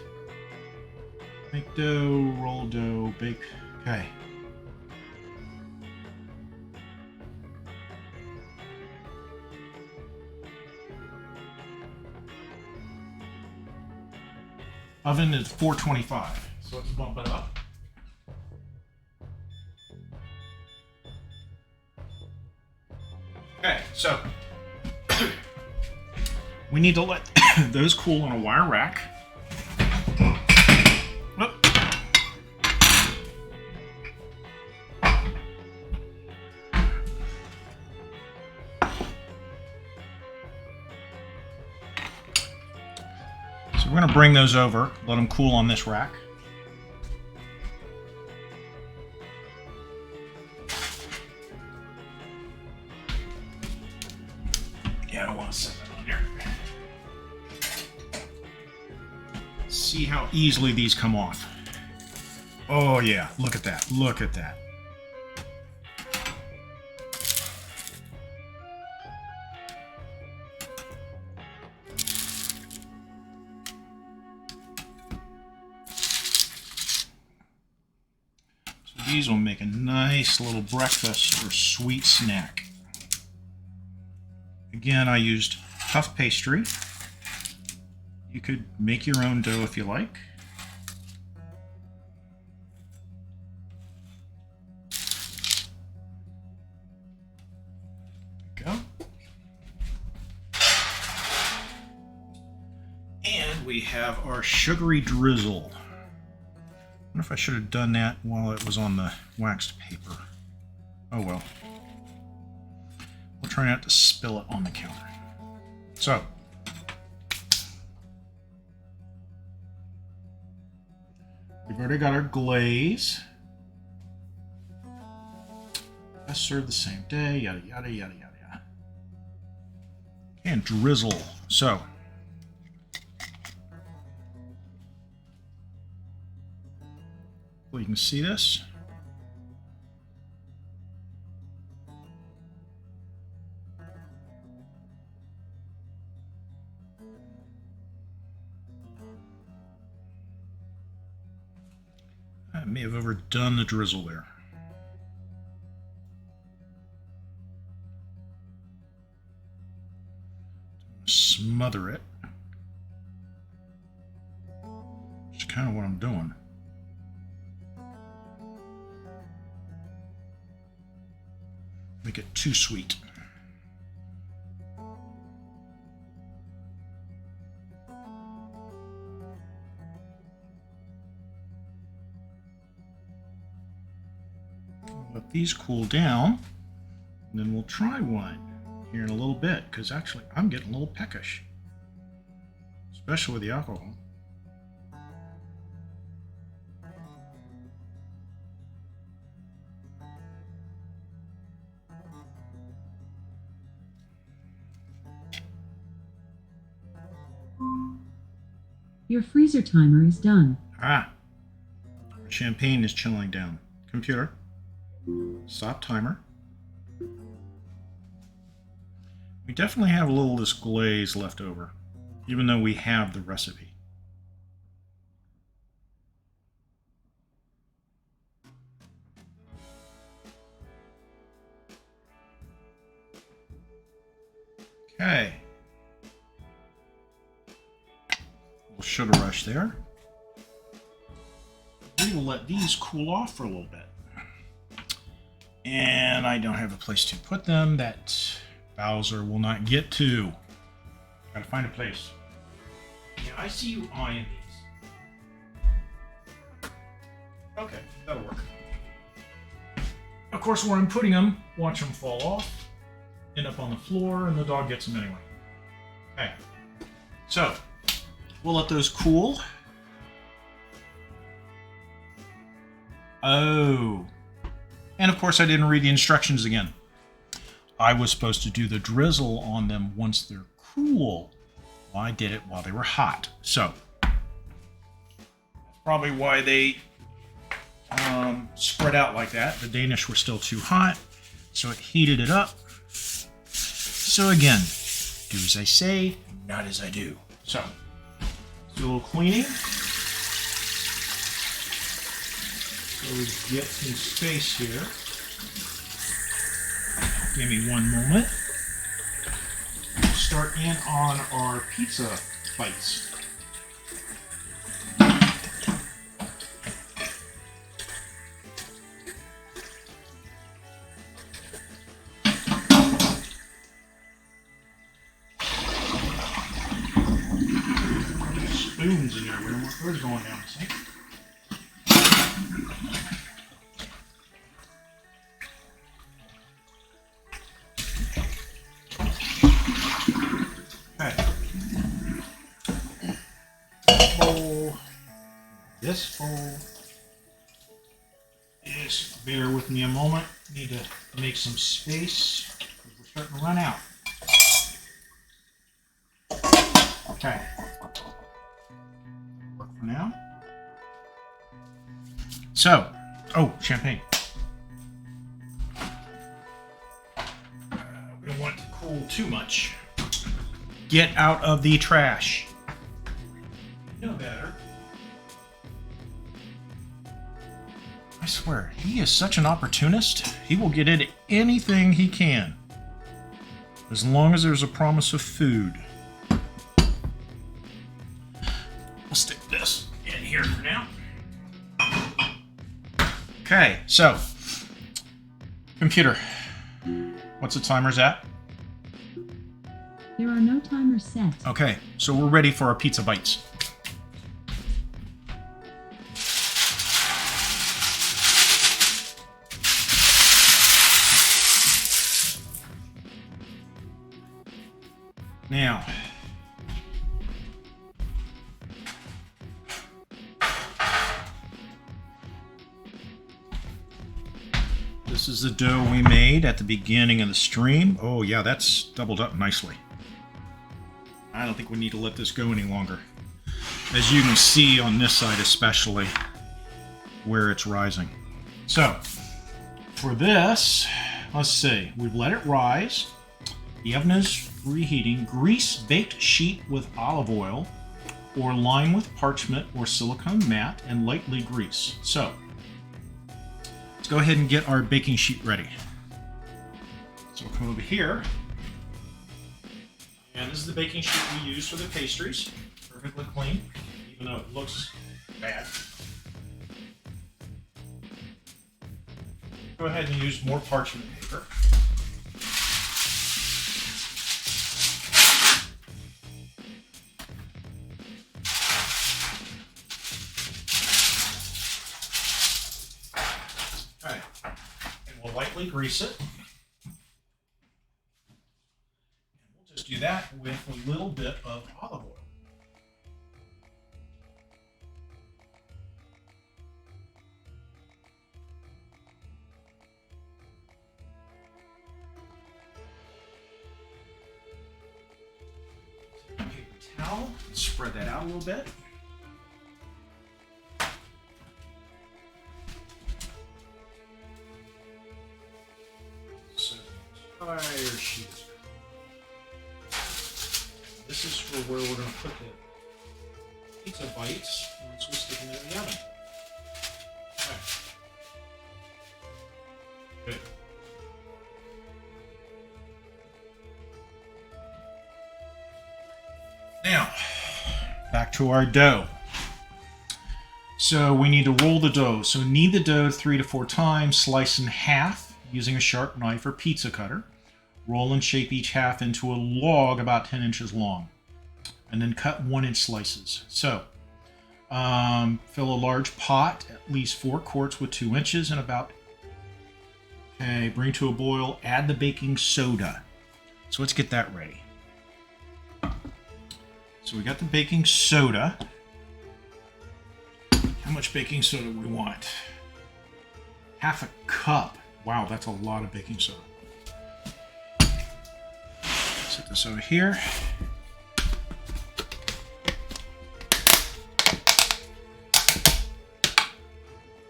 make dough, roll dough, bake. Okay. Oven is 425. So let's bump it up. Okay, so we need to let those cool on a wire rack. Whoop. So we're going to bring those over, let them cool on this rack. Yeah, I don't want to set that on here. See how easily these come off. Oh yeah, look at that. Look at that. So these will make a nice little breakfast or sweet snack. Again, I used puff pastry. You could make your own dough if you like. There we go. And we have our sugary drizzle. I wonder if I should have done that while it was on the waxed paper. Oh well. We'll try not to spill it on the counter. So, we've already got our glaze. Best served the same day, yada, yada, yada, yada, yada. And drizzle. So, well, you can see this. I may have overdone the drizzle there. Smother it. Which is kind of what I'm doing. Make it too sweet. Let these cool down, and then we'll try one here in a little bit, because actually I'm getting a little peckish, especially with the alcohol. Your freezer timer is done. Ah, champagne is chilling down. Computer, stop timer. We definitely have a little of this glaze left over, even though we have the recipe. Okay. Little sugar rush there. We will let these cool off for a little bit. And I don't have a place to put them that Bowser will not get to. Gotta find a place. Yeah, I see you eyeing these. Okay, that'll work. Of course, where I'm putting them, watch them fall off, end up on the floor, and the dog gets them anyway. Okay, so we'll let those cool. Oh. And of course I didn't read the instructions again. I was supposed to do the drizzle on them once they're cool. Well, I did it while they were hot. So, that's probably why they spread out like that. The Danish were still too hot, so it heated it up. So again, do as I say, not as I do. So, let's do a little cleaning. So we get some space here. Give me one moment. We'll start in on our pizza bites. Where's going down the sink? This bowl is, bear with me a moment, need to make some space because we're starting to run out. Okay. Work for now. So, oh, champagne. We don't want it to cool too much. Get out of the trash. You know better. I swear, he is such an opportunist. He will get into anything he can, as long as there's a promise of food. I'll stick this in here for now. Okay, so, computer, what's the timer's at? There are no timers set. Okay, so we're ready for our pizza bites. Now, this is the dough we made at the beginning of the stream. Oh yeah, that's doubled up nicely. I don't think we need to let this go any longer. As you can see on this side especially, where it's rising. So, for this, let's see, we've let it rise. The oven is reheating. Grease baked sheet with olive oil or line with parchment or silicone mat and lightly grease. So, let's go ahead and get our baking sheet ready. So we'll come over here. And this is the baking sheet we use for the pastries. Perfectly clean, even though it looks bad. Go ahead and use more parchment paper. Lightly grease it. And we'll just do that with a little bit of olive oil. Take a paper towel, spread that out a little bit. Entire sheet. This is for where we're going to put the pizza bites once we stick them in the oven. Okay. Good. Now, back to our dough. So we need to roll the dough. So knead the dough 3 to 4 times, slice in half using a sharp knife or pizza cutter. Roll and shape each half into a log about 10 inches long. And then cut 1-inch slices. So, fill a large pot, at least 4 quarts with 2 inches and about... Okay, bring to a boil, add the baking soda. So let's get that ready. So we got the baking soda. How much baking soda do we want? Half a cup. Wow, that's a lot of baking soda. Set this over here.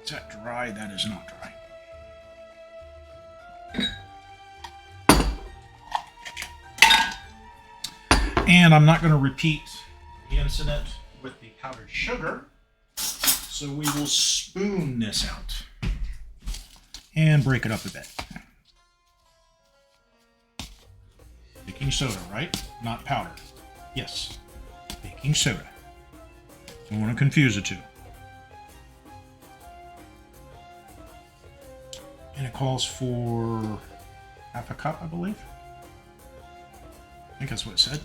Is that dry? That is not dry. And I'm not going to repeat the incident with the powdered sugar, so we will spoon this out and break it up a bit. Baking soda, right? Not powder. Yes, baking soda. Don't want to confuse the two. And it calls for half a cup, I believe. I think that's what it said.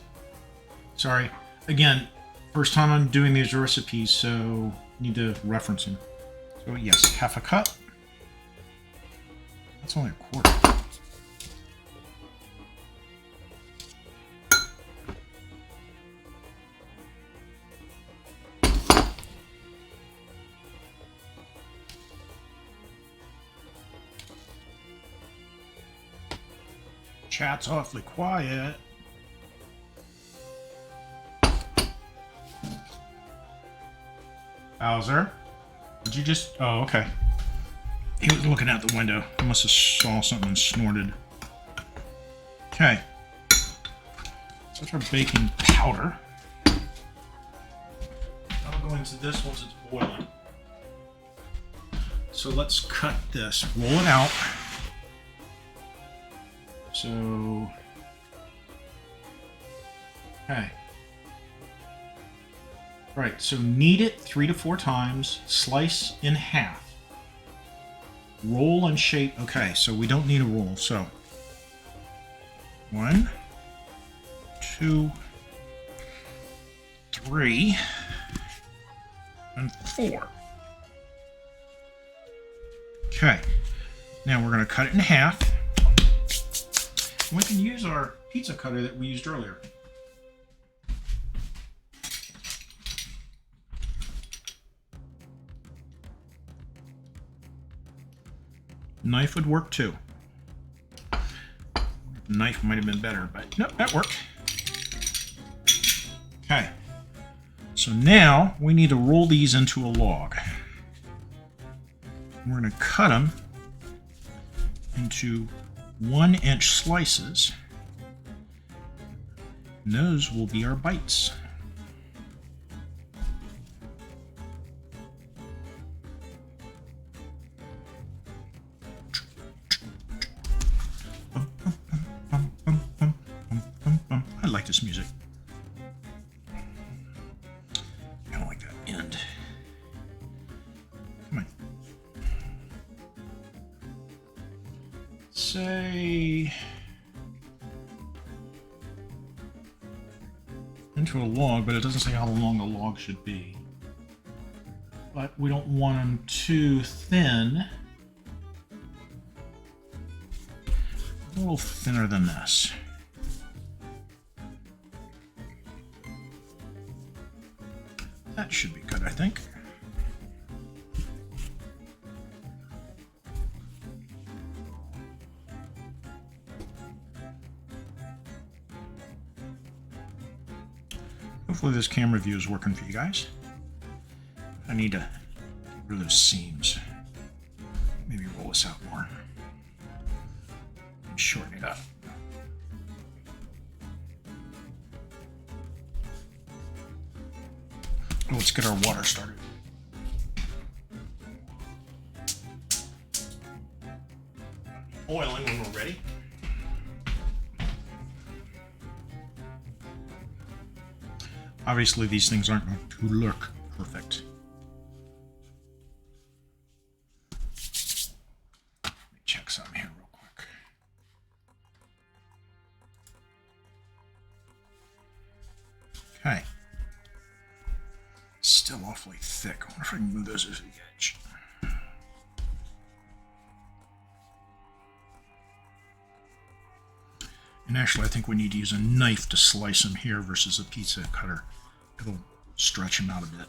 Sorry. Again, First time I'm doing these recipes, so need to reference them. So yes, half a cup. That's only a quarter. Chat's awfully quiet. Bowser, did you just... Oh, okay. He was looking out the window. He must have saw something and snorted. Okay. So that's our baking powder. I'll go into this once it's boiling. So let's cut this. Roll it out. So... Okay. Right, so knead it 3 to 4 times, slice in half. Roll and shape. Okay, so we don't need a roll. So 1, 2, 3, and 4. Okay, now we're going to cut it in half. We can use our pizza cutter that we used earlier. Knife would work too. Knife might have been better, but nope, that worked. Okay. So now we need to roll these into a log. We're going to cut them into 1-inch slices. And those will be our bites. I like this music. I don't like that end. Come on. Say into a log, but it doesn't say how long the log should be. But we don't want them too thin. A little thinner than this. That should be good, I think. Hopefully this camera view is working for you guys. I need to get rid of those seams. Maybe roll this out more. And shorten it up. Let's get our water started. Boiling when we're ready. Obviously, these things aren't going to look perfect. Let me check something here real quick. Okay. Still awfully thick. I wonder if I can move those to the edge. And actually, I think we need to use a knife to slice them here versus a pizza cutter. It'll stretch them out a bit.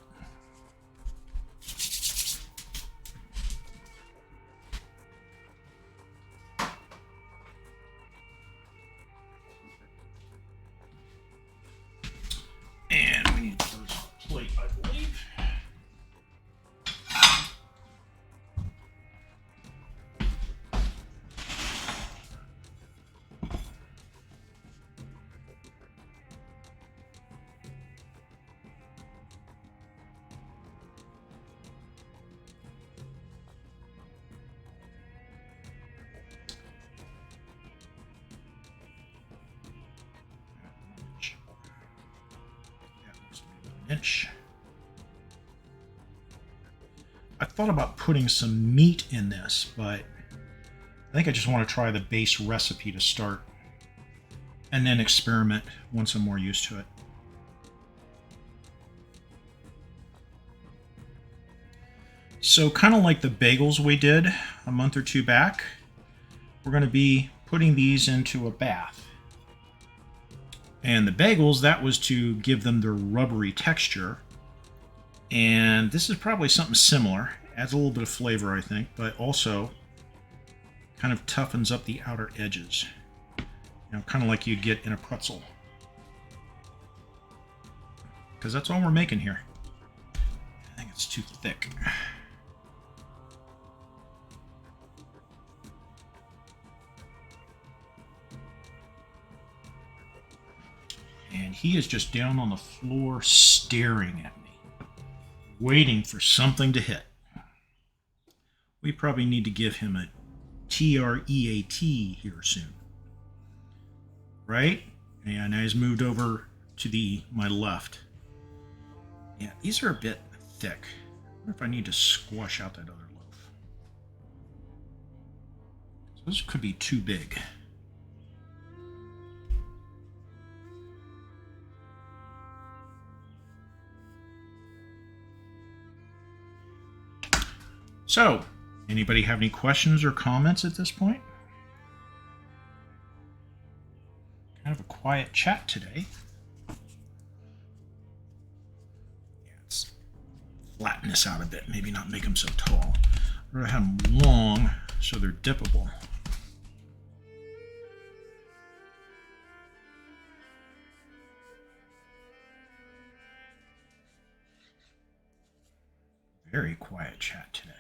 And we need to put this on a plate, I believe. Inch. I thought about putting some meat in this, but I think I just want to try the base recipe to start and then experiment once I'm more used to it. So kind of like the bagels we did a month or two back, we're going to be putting these into a bath. And the bagels, that was to give them their rubbery texture. And this is probably something similar. Adds a little bit of flavor, I think, but also kind of toughens up the outer edges. Kind of like you'd get in a pretzel. Because that's all we're making here. I think it's too thick. And he is just down on the floor staring at me, waiting for something to hit. We probably need to give him a TREAT here soon. Right? And now he's moved over to my left. Yeah, these are a bit thick. I wonder if I need to squash out that other loaf. So this could be too big. So, anybody have any questions or comments at this point? Kind of a quiet chat today. Yeah, let's flatten this out a bit. Maybe not make them so tall. We're going to have them long so they're dippable. Very quiet chat today.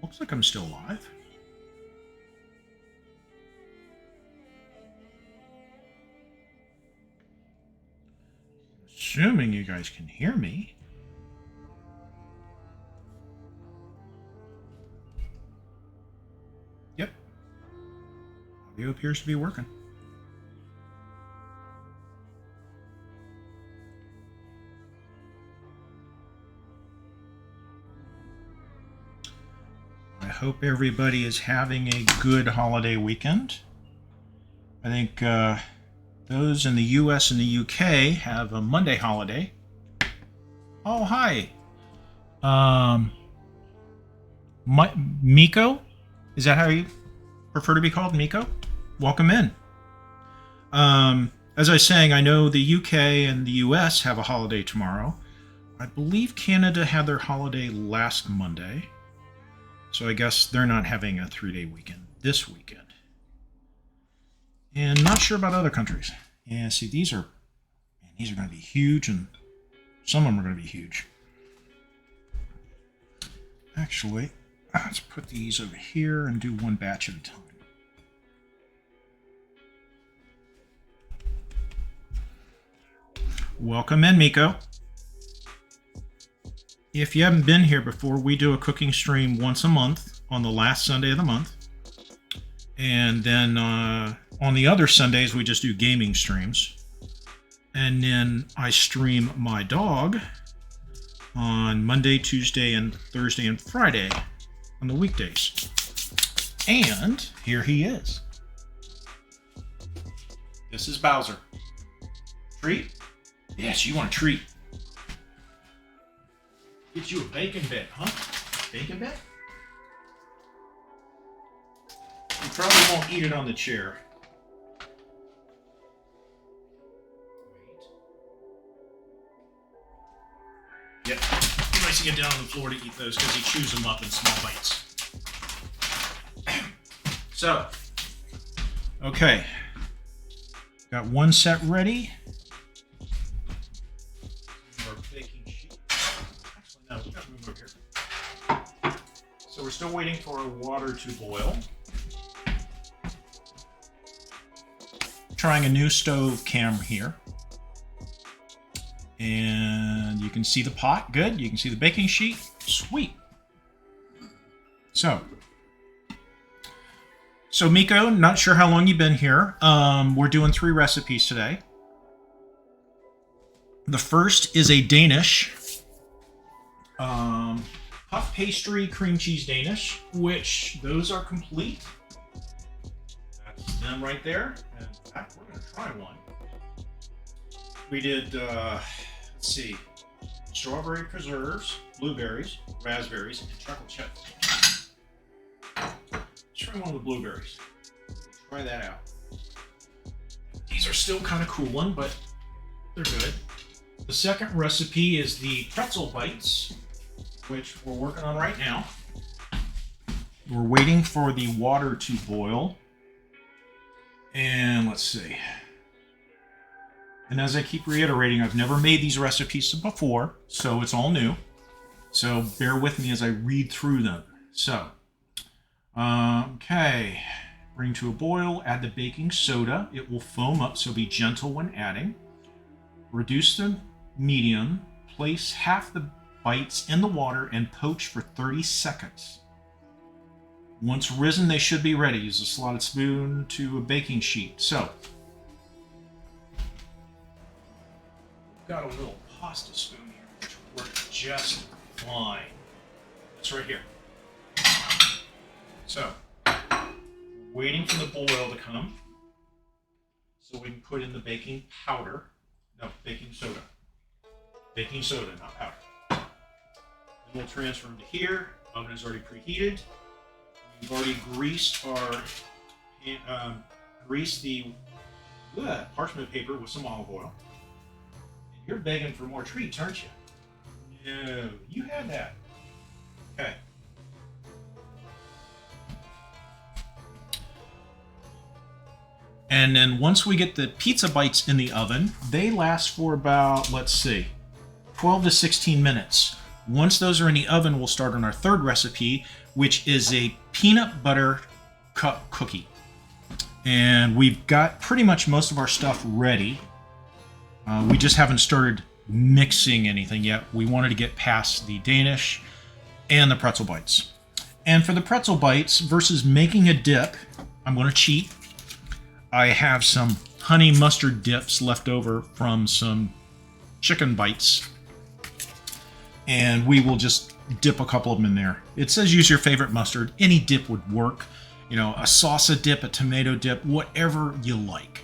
Looks like I'm still live. Assuming you guys can hear me. Yep. Audio appears to be working. I hope everybody is having a good holiday weekend. I think those in the US and the UK have a Monday holiday. Oh, hi. Miko? Is that how you prefer to be called? Miko? Welcome in. As I was saying, I know the UK and the US have a holiday tomorrow. I believe Canada had their holiday last Monday. So I guess they're not having a 3-day weekend this weekend. And not sure about other countries. Yeah, see, these are going to be huge, and some of them are going to be huge. Actually, let's put these over here and do one batch at a time. Welcome in, Miko. If you haven't been here before, we do a cooking stream once a month on the last Sunday of the month. And then on the other Sundays, we just do gaming streams. And then I stream my dog on Monday, Tuesday, and Thursday and Friday on the weekdays. And here he is. This is Bowser. Treat? Yes, you want a treat. Get you a bacon bit, huh? Bacon bit? You probably won't eat it on the chair. Wait. Yep. He likes to get down on the floor to eat those because he chews them up in small bites. So, okay. Got one set ready. Our baking sheet. Actually, no, we got to move over here. So we're still waiting for our water to boil. Trying a new stove cam here. And you can see the pot. Good. You can see the baking sheet. Sweet. So Miko, not sure how long you've been here. We're doing 3 recipes today. The first is a Danish puff pastry cream cheese Danish, which those are complete. That's them right there. And in fact, we're going to try one. We did, let's see, strawberry preserves, blueberries, raspberries, and chocolate chip. Try one of the blueberries. Try that out. These are still kind of cooling, but they're good. The second recipe is the pretzel bites, which we're working on right now. We're waiting for the water to boil. And let's see. And as I keep reiterating, I've never made these recipes before, so it's all new. So bear with me as I read through them. So, okay. Bring to a boil, add the baking soda. It will foam up, so be gentle when adding. Reduce to medium. Place half the bites in the water and poach for 30 seconds. Once risen, they should be ready. Use a slotted spoon to a baking sheet. So, we've got a little pasta spoon here, which works just fine. It's right here. So, waiting for the boil to come so we can put in the baking powder. No, baking soda. Baking soda, not powder. Then we'll transfer them to here. Oven is already preheated. We've already greased our parchment paper with some olive oil. And you're begging for more treats, aren't you? No, you had that. Okay. And then once we get the pizza bites in the oven, they last for about, let's see, 12 to 16 minutes. Once those are in the oven, we'll start on our third recipe, which is a peanut butter cup cookie. And we've got pretty much most of our stuff ready. We just haven't started mixing anything yet. We wanted to get past the Danish and the pretzel bites. And for the pretzel bites, versus making a dip, I'm going to cheat. I have some honey mustard dips left over from some chicken bites. And we will just dip a couple of them in there. It says use your favorite mustard. Any dip would work. You know, a salsa dip, a tomato dip, whatever you like.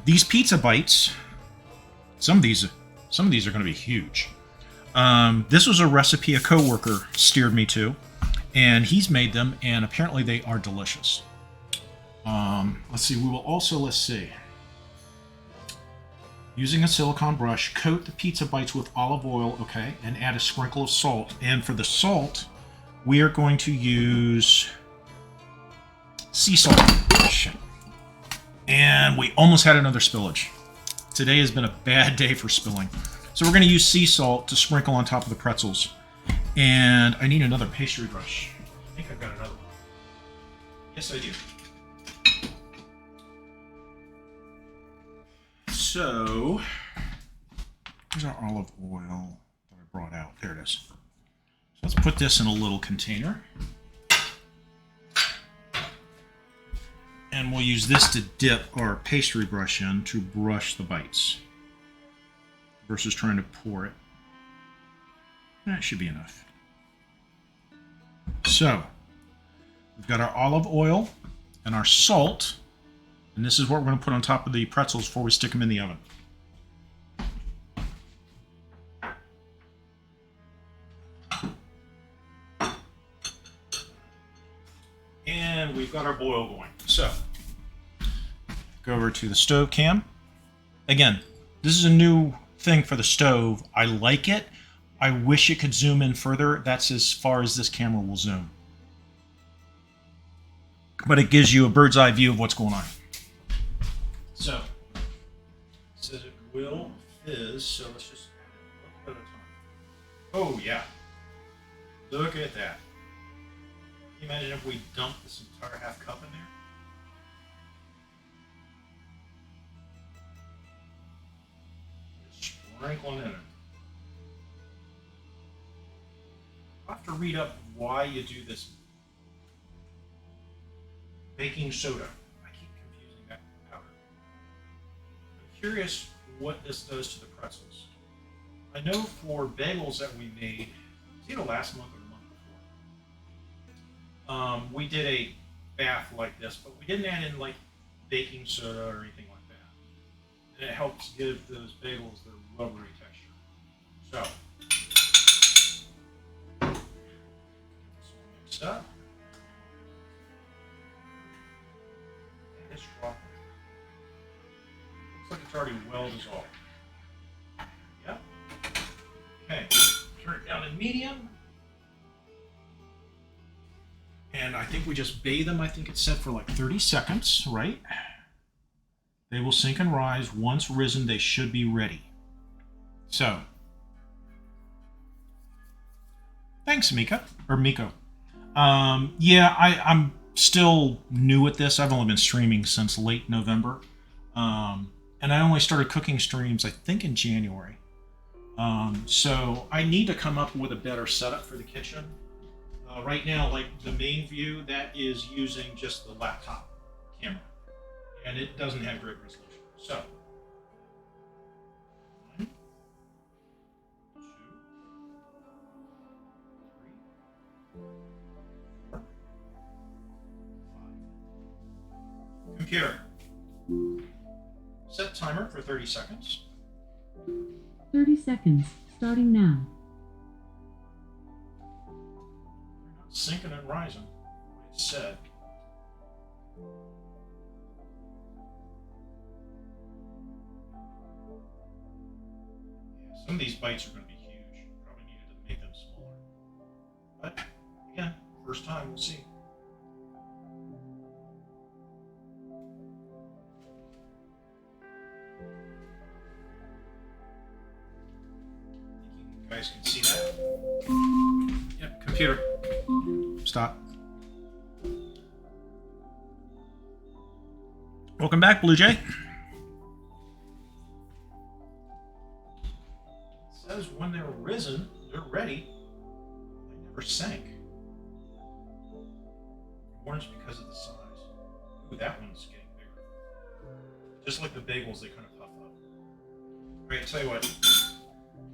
These pizza bites, some of these are going to be huge. This was a recipe a coworker steered me to, and he's made them, and apparently they are delicious. Let's see. We will also, using a silicone brush, coat the pizza bites with olive oil, okay, and add a sprinkle of salt. And for the salt, we are going to use sea salt. Shit. And we almost had another spillage. Today has been a bad day for spilling. So we're going to use sea salt to sprinkle on top of the pretzels. And I need another pastry brush. I think I've got another one. Yes, I do. So, here's our olive oil that I brought out. There it is. So let's put this in a little container. And we'll use this to dip our pastry brush in to brush the bites versus trying to pour it. That should be enough. So, we've got our olive oil and our salt. And this is what we're going to put on top of the pretzels before we stick them in the oven. And we've got our boil going. So, go over to the stove cam. Again, this is a new thing for the stove. I like it. I wish it could zoom in further. That's as far as this camera will zoom. But it gives you a bird's eye view of what's going on. So, it says it will fizz, so let's just add a little bit of time. Oh, yeah. Look at that. Can you imagine if we dumped this entire half cup in there? Just sprinkling in it. I'll have to read up why you do this baking soda. Curious what this does to the pretzels. I know for bagels that we made, it was either last month or the month before, we did a bath like this, but we didn't add in like baking soda or anything like that. And it helps give those bagels their rubbery texture. So, mixed up. It's raw. Looks like it's already well dissolved. Yep. Okay, turn it down to medium. And I think we just bathe them. I think it's set for like 30 seconds, right? They will sink and rise. Once risen, they should be ready. So, thanks, Mika, or Miko. Yeah, I'm still new at this. I've only been streaming since late November. And I only started cooking streams, I think, in January. So I need to come up with a better setup for the kitchen. Right now, like the main view, that is using just the laptop camera. And it doesn't have great resolution. So, 1, 2, 3, 4, 5. Computer. Set timer for 30 seconds. 30 seconds, starting now. They're not sinking and rising, like it said. Some of these bites are going to be huge. Probably needed to make them smaller. But, again, first time, we'll see. Think you guys can see that? Yep, computer. Stop. Welcome back, Blue Jay. Says when they're risen, they're ready. They never sank. Orange because of the size. Ooh, that one's getting bigger. Just like the bagels, they kind of puff up. Alright, tell you what.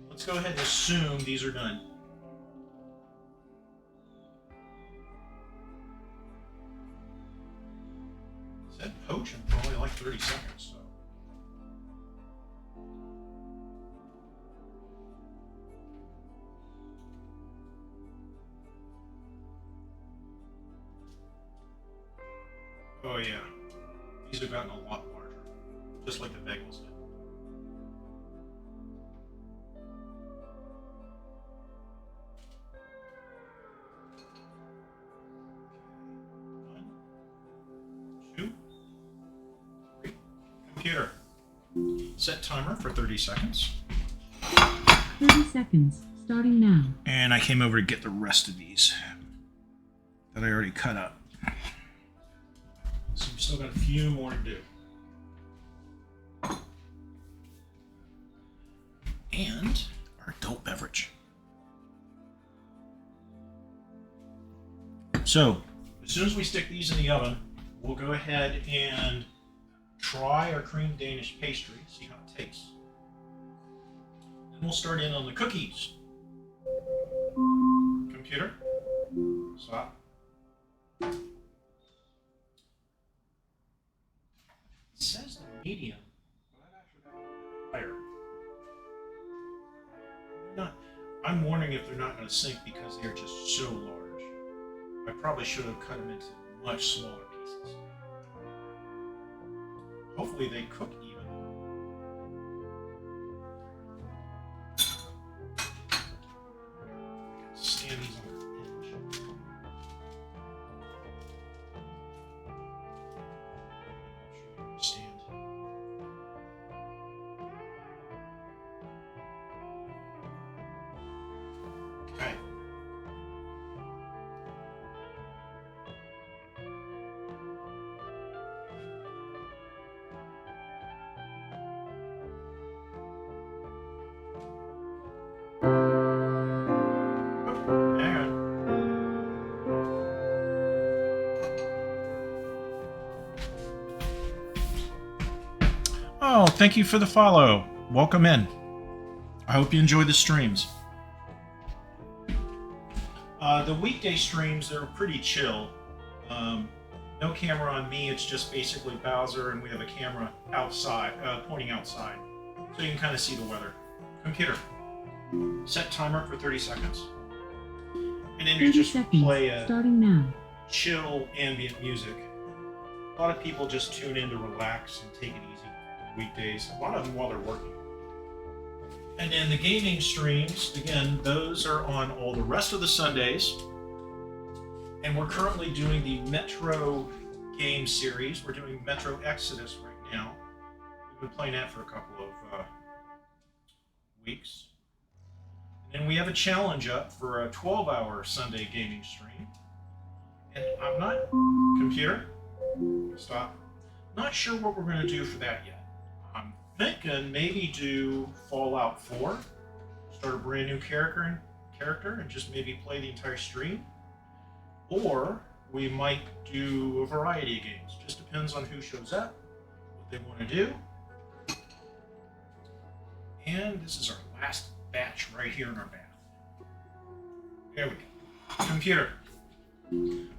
Let's go ahead and assume these are done. It said poaching for only like 30 seconds, so. Oh yeah, these have gotten a lot larger, just like the bagels did. One, two, three. Computer, set timer for 30 seconds. 30 seconds, starting now. And I came over to get the rest of these that I already cut up. So we've still got a few more to do. And our adult beverage. So, as soon as we stick these in the oven, we'll go ahead and try our cream Danish pastry, see how it tastes. Then we'll start in on the cookies. Computer, stop. It says the medium, but I've actually got higher. They're not. I'm wondering if they're not going to sink because they're just so large. I probably should have cut them into much smaller pieces. Hopefully they cook even. I can stand these on the edge. Stand. Okay. Oh, hang on. Oh, thank you for the follow. Welcome in. I hope you enjoy the streams. The weekday streams, they're pretty chill. No camera on me, it's just basically Bowser, and we have a camera outside, pointing outside. So you can kind of see the weather. Computer, Set timer for 30 seconds. And then you 30 just seconds. play a Starting now. chill ambient music. A lot of people just tune in to relax and take it easy weekdays. A lot of them while they're working. And then the gaming streams, again, those are on all the rest of the Sundays. And we're currently doing the Metro game series. We're doing Metro Exodus right now. We've been playing that for a couple of weeks. And then we have a challenge up for a 12-hour Sunday gaming stream. And I'm not, computer, stop. Not sure what we're going to do for that yet. I'm thinking maybe do Fallout 4, start a brand new character and just maybe play the entire stream. Or we might do a variety of games. Just depends on who shows up, what they want to do. And this is our last batch right here in our bath. There we go. Computer,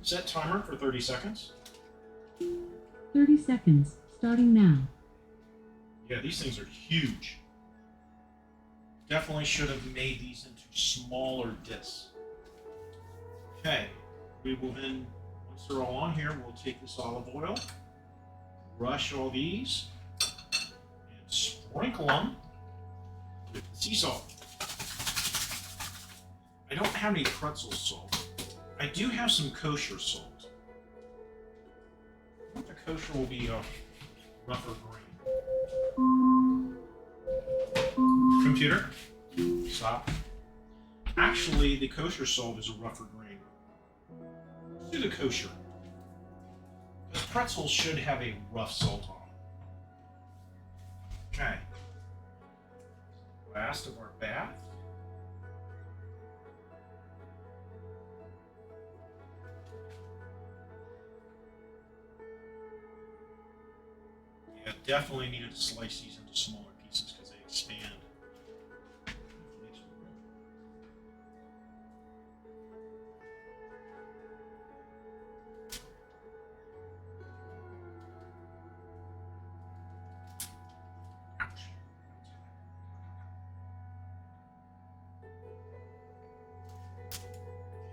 set timer for 30 seconds. 30 seconds. Starting now. Yeah, these things are huge. Definitely should have made these into smaller discs. Okay, we will then, once they're all on here, we'll take this olive oil, brush all these, and sprinkle them with the sea salt. I don't have any pretzel salt. I do have some kosher salt. I think the kosher will be a rougher grain. Computer, stop. Actually, the kosher salt is a rougher grain. Let's do the kosher. Because pretzels should have a rough salt on them. Okay. Last of our bath. Yeah, definitely needed to slice these into smaller pieces because they expand.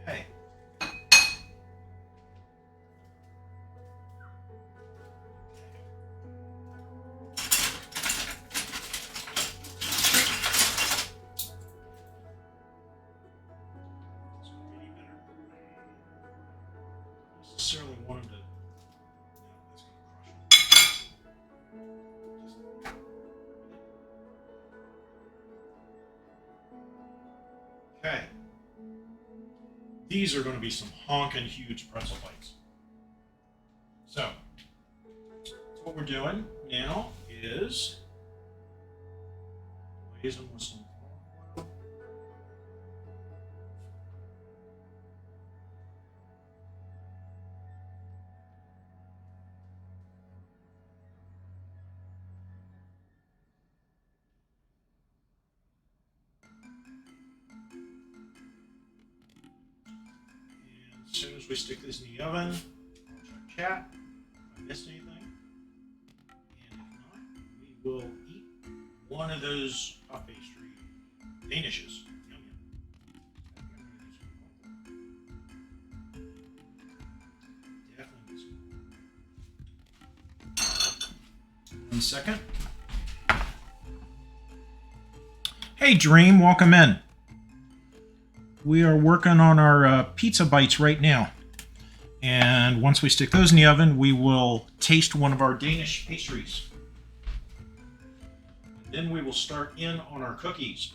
Okay. Necessarily want him to. No, that's gonna crush him. Okay. These are going to be some honking huge pretzel bites. So what we're doing now is glaze them with some olive oil. And as soon as we stick this in the oven, I'll check chat if I missed anything. And if not, we will eat one of those puff pastry danishes. Yum, yum. Definitely this one. 1 second. Hey Dream, welcome in. We are working on our pizza bites right now. And once we stick those in the oven, we will taste one of our Danish pastries. Then we will start in on our cookies.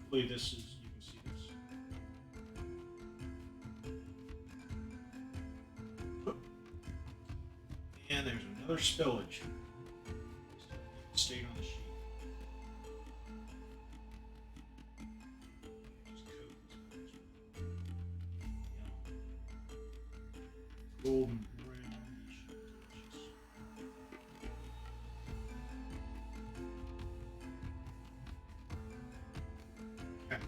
Hopefully this is, you can see this. And there's another spillage. Stayed on the sheet. Just coat this. Golden brown. Okay.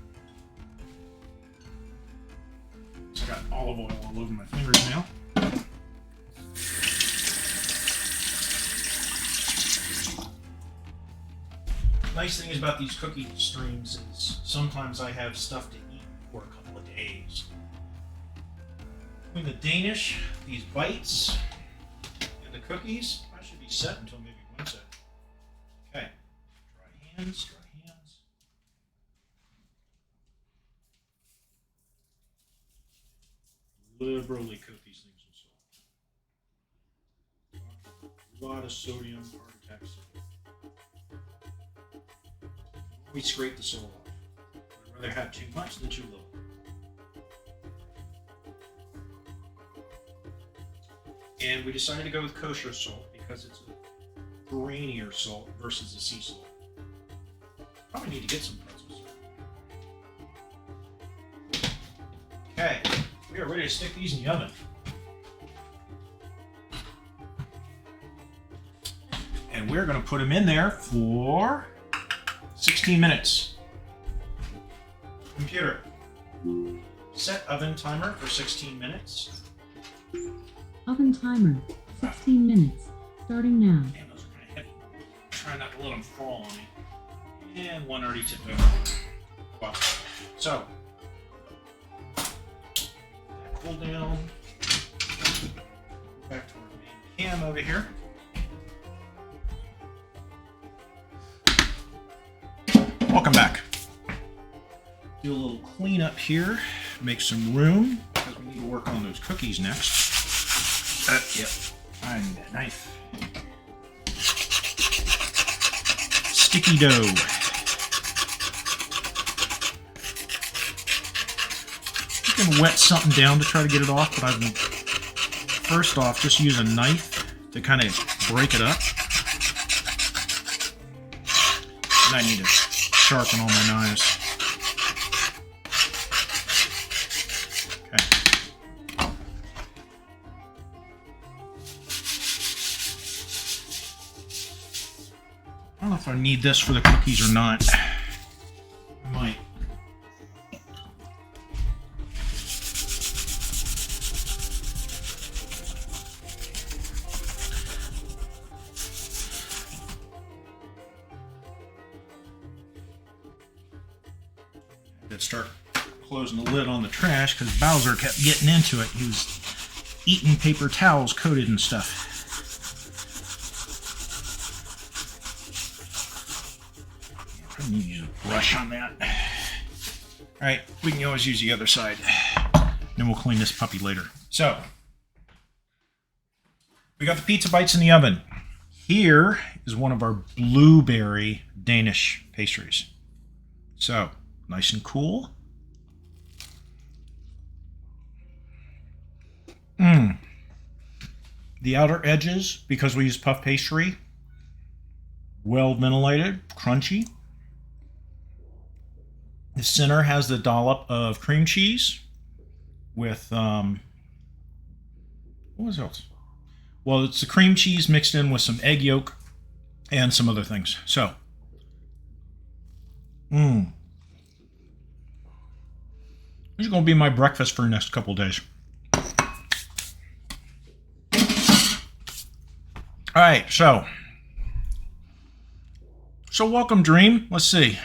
olive oil all over my fingers now. Nice thing is about these cookie streams is sometimes I have stuff to eat for a couple of days. Between the Danish, these bites, and the cookies, I should be set until maybe Wednesday. Okay, dry hands, dry hands. Liberally coat these things in salt. A lot of sodium, heart attacks. We scrape the salt off. I'd rather have too much than too little. And we decided to go with kosher salt because it's a grainier salt versus the sea salt. Probably need to get some pretzels. Okay, we are ready to stick these in the oven. And we're going to put them in there for 16 minutes. Computer, set oven timer for 16 minutes. Oven timer, 16 minutes. Starting now. Damn, those are kind of heavy. Try not to let them fall on me. And one already tipped over. Well, so, cool down. Back to our main cam over here. Welcome back. Do a little cleanup here, make some room, because we need to work on those cookies next. Yep, I need a knife. Sticky dough. You can wet something down to try to get it off, but I've been, first off, just use a knife to kind of break it up. And I need to sharpen all my knives. Okay. I don't know if I need this for the cookies or not. I might. Let's start closing the lid on the trash because Bowser kept getting into it. He was eating paper towels coated in stuff. I need to use a brush on that. Alright, we can always use the other side. Then we'll clean this puppy later. So, we got the pizza bites in the oven. Here is one of our blueberry Danish pastries. So, nice and cool. The outer edges, because we use puff pastry, well ventilated, crunchy. The center has the dollop of cream cheese with, what was else? Well, it's the cream cheese mixed in with some egg yolk and some other things. So, this is going to be my breakfast for the next couple days. All right, so welcome, Dream. Let's see.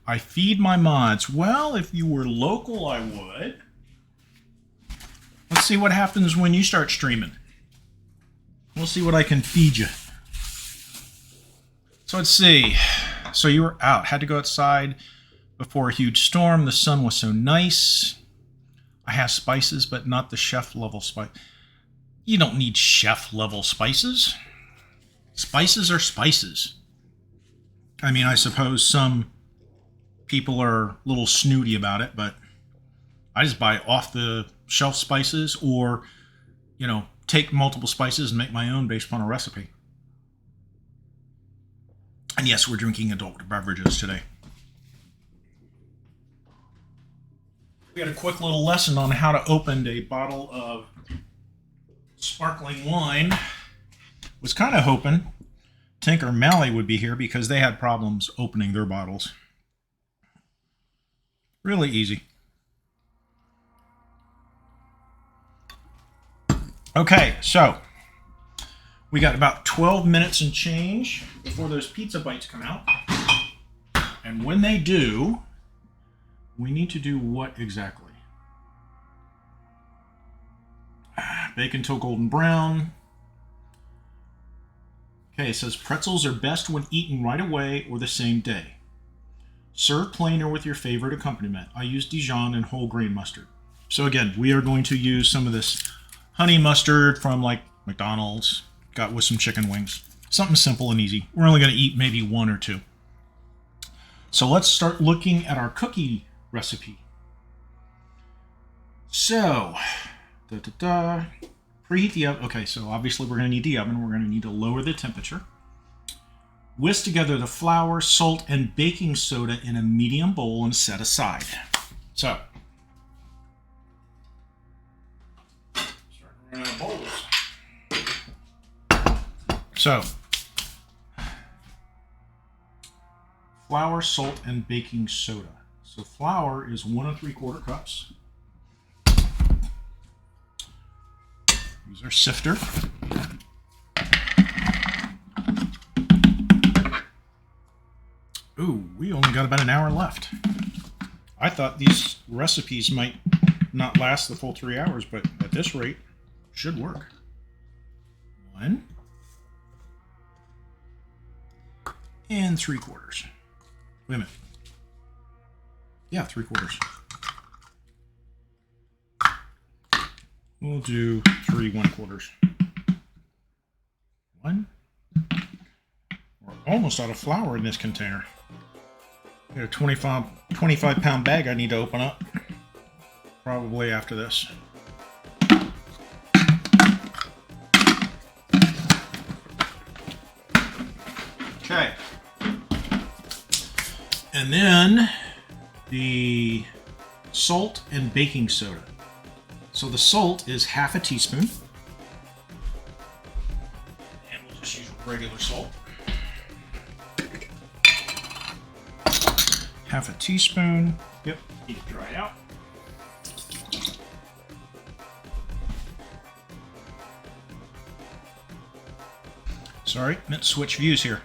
I feed my mods. Well, if you were local, I would. Let's see what happens when you start streaming. We'll see what I can feed you. So let's see. So you were out, had to go outside before a huge storm. The sun was so nice. I have spices, but not the chef level spice. You don't need chef level spices. Spices are spices. I mean, I suppose some people are a little snooty about it, but I just buy off the shelf spices or, you know, take multiple spices and make my own based upon a recipe. And yes, we're drinking adult beverages today. We had a quick little lesson on how to open a bottle of sparkling wine. Was kind of hoping Tinker Mally would be here because they had problems opening their bottles. Really easy. Okay, so we got about 12 minutes and change before those pizza bites come out. And when they do, we need to do what exactly? Bake until golden brown. Okay, it says pretzels are best when eaten right away or the same day. Serve plain or with your favorite accompaniment. I use Dijon and whole grain mustard. So again, we are going to use some of this honey mustard from like McDonald's, got with some chicken wings. Something simple and easy. We're only going to eat maybe one or two. So let's start looking at our cookie recipe. So, preheat the oven. Okay, so obviously we're going to need the oven. We're going to need to lower the temperature. Whisk together the flour, salt, and baking soda in a medium bowl and set aside. So, starting running out of bowls. So, flour, salt, and baking soda. So flour is 1 3/4 cups. Use our sifter. Ooh, we only got about an hour left. I thought these recipes might not last the full 3 hours, but at this rate, should work. 1 3/4. Wait a minute. Yeah, 3/4. We'll do 3 1/4. 1. We're almost out of flour in this container. Got a 25 pound bag I need to open up. Probably after this. Okay. And then the salt and baking soda. So the salt is 1/2 teaspoon. And we'll just use regular salt. 1/2 teaspoon. Yep, need to dry out. Sorry, meant to switch views here.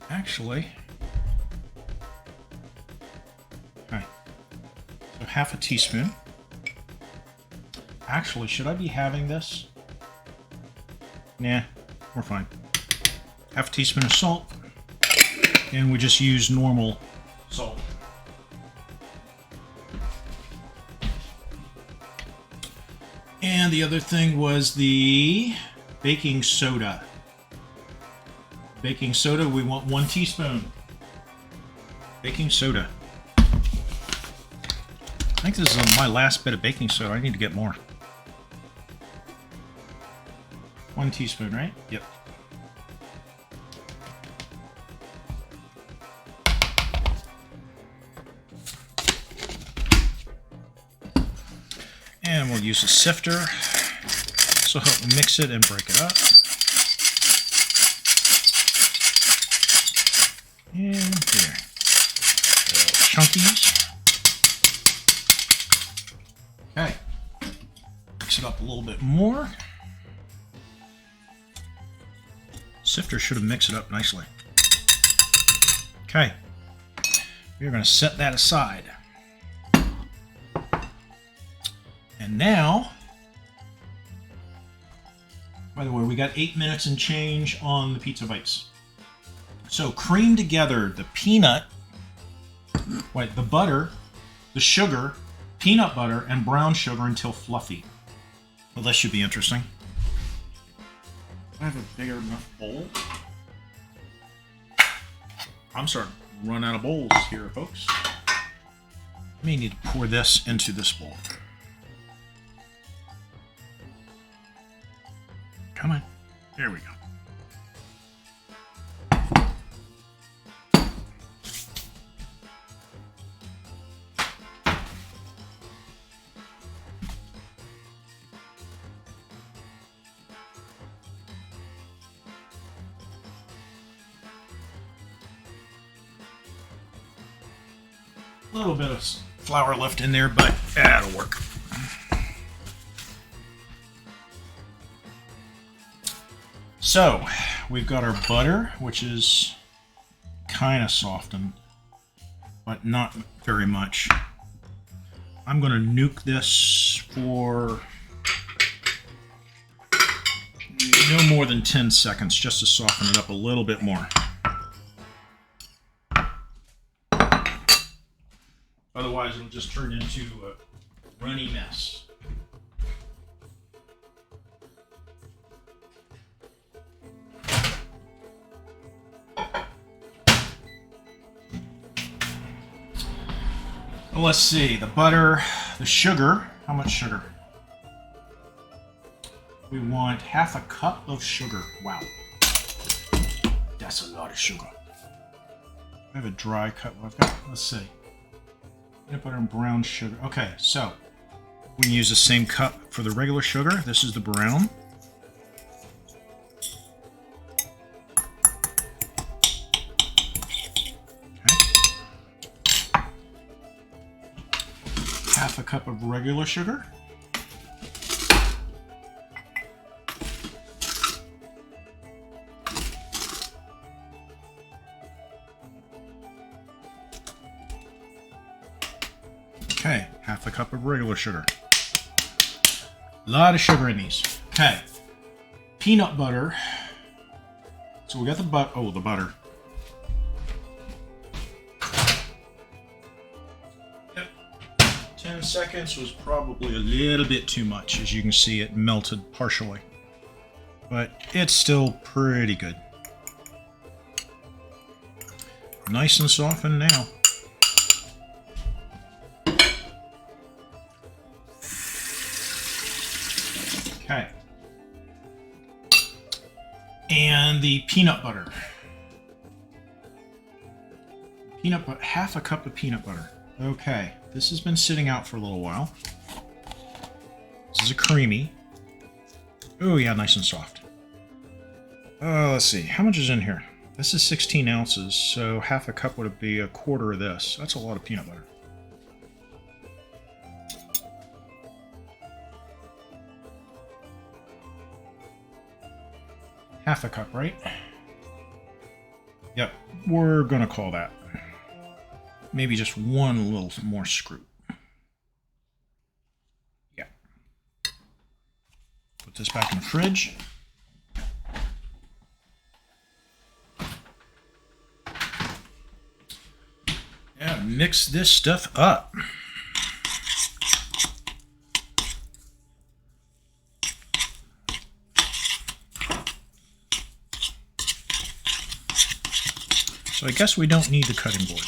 Actually, okay, so 1/2 teaspoon. Actually, should I be having this? Nah, we're fine. 1/2 teaspoon of salt, and we just use normal salt. And the other thing was the baking soda. Baking soda, we want 1 teaspoon. Baking soda. I think this is my last bit of baking soda. I need to get more. 1 teaspoon, right? Yep. And we'll use a sifter. This will help mix it and break it up. And here. Chunkies. Okay. Mix it up a little bit more. Sifter should have mixed it up nicely. Okay. We're going to set that aside. And now, by the way, we got 8 minutes and change on the pizza bites. So cream together the the butter, the sugar, peanut butter, and brown sugar until fluffy. Well, this should be interesting. I have a bigger enough bowl. I'm starting to run out of bowls here, folks. I may need to pour this into this bowl. Come on. There we go. little bit of flour left in there, but that'll work. So, we've got our butter, which is kind of softened, but not very much. I'm going to nuke this for no more than 10 seconds, just to soften it up a little bit more. Otherwise, it'll just turn into a runny mess. Well, let's see, the butter, the sugar. How much sugar? We want half a cup of sugar. Wow. That's a lot of sugar. I have a dry cup left. Let's see. Peanut butter and brown sugar. Okay, so we can use the same cup for the regular sugar. This is the brown. Okay. Half a cup of regular sugar. Okay, half a cup of regular sugar. A lot of sugar in these. Okay, peanut butter. So we got the the butter. Yep. 10 seconds was probably a little bit too much. As you can see, it melted partially. But it's still pretty good. Nice and softened now. Okay. And the peanut butter. Peanut butter, half a cup of peanut butter. Okay, this has been sitting out for a little while. This is a creamy. Oh yeah, nice and soft. Let's see, how much is in here? This is 16 ounces, so half a cup would be a quarter of this. That's a lot of peanut butter. Half a cup, right? Yep, we're gonna call that. Maybe just one little more scoop. Yeah. Put this back in the fridge. Yeah, mix this stuff up. So I guess we don't need the cutting board.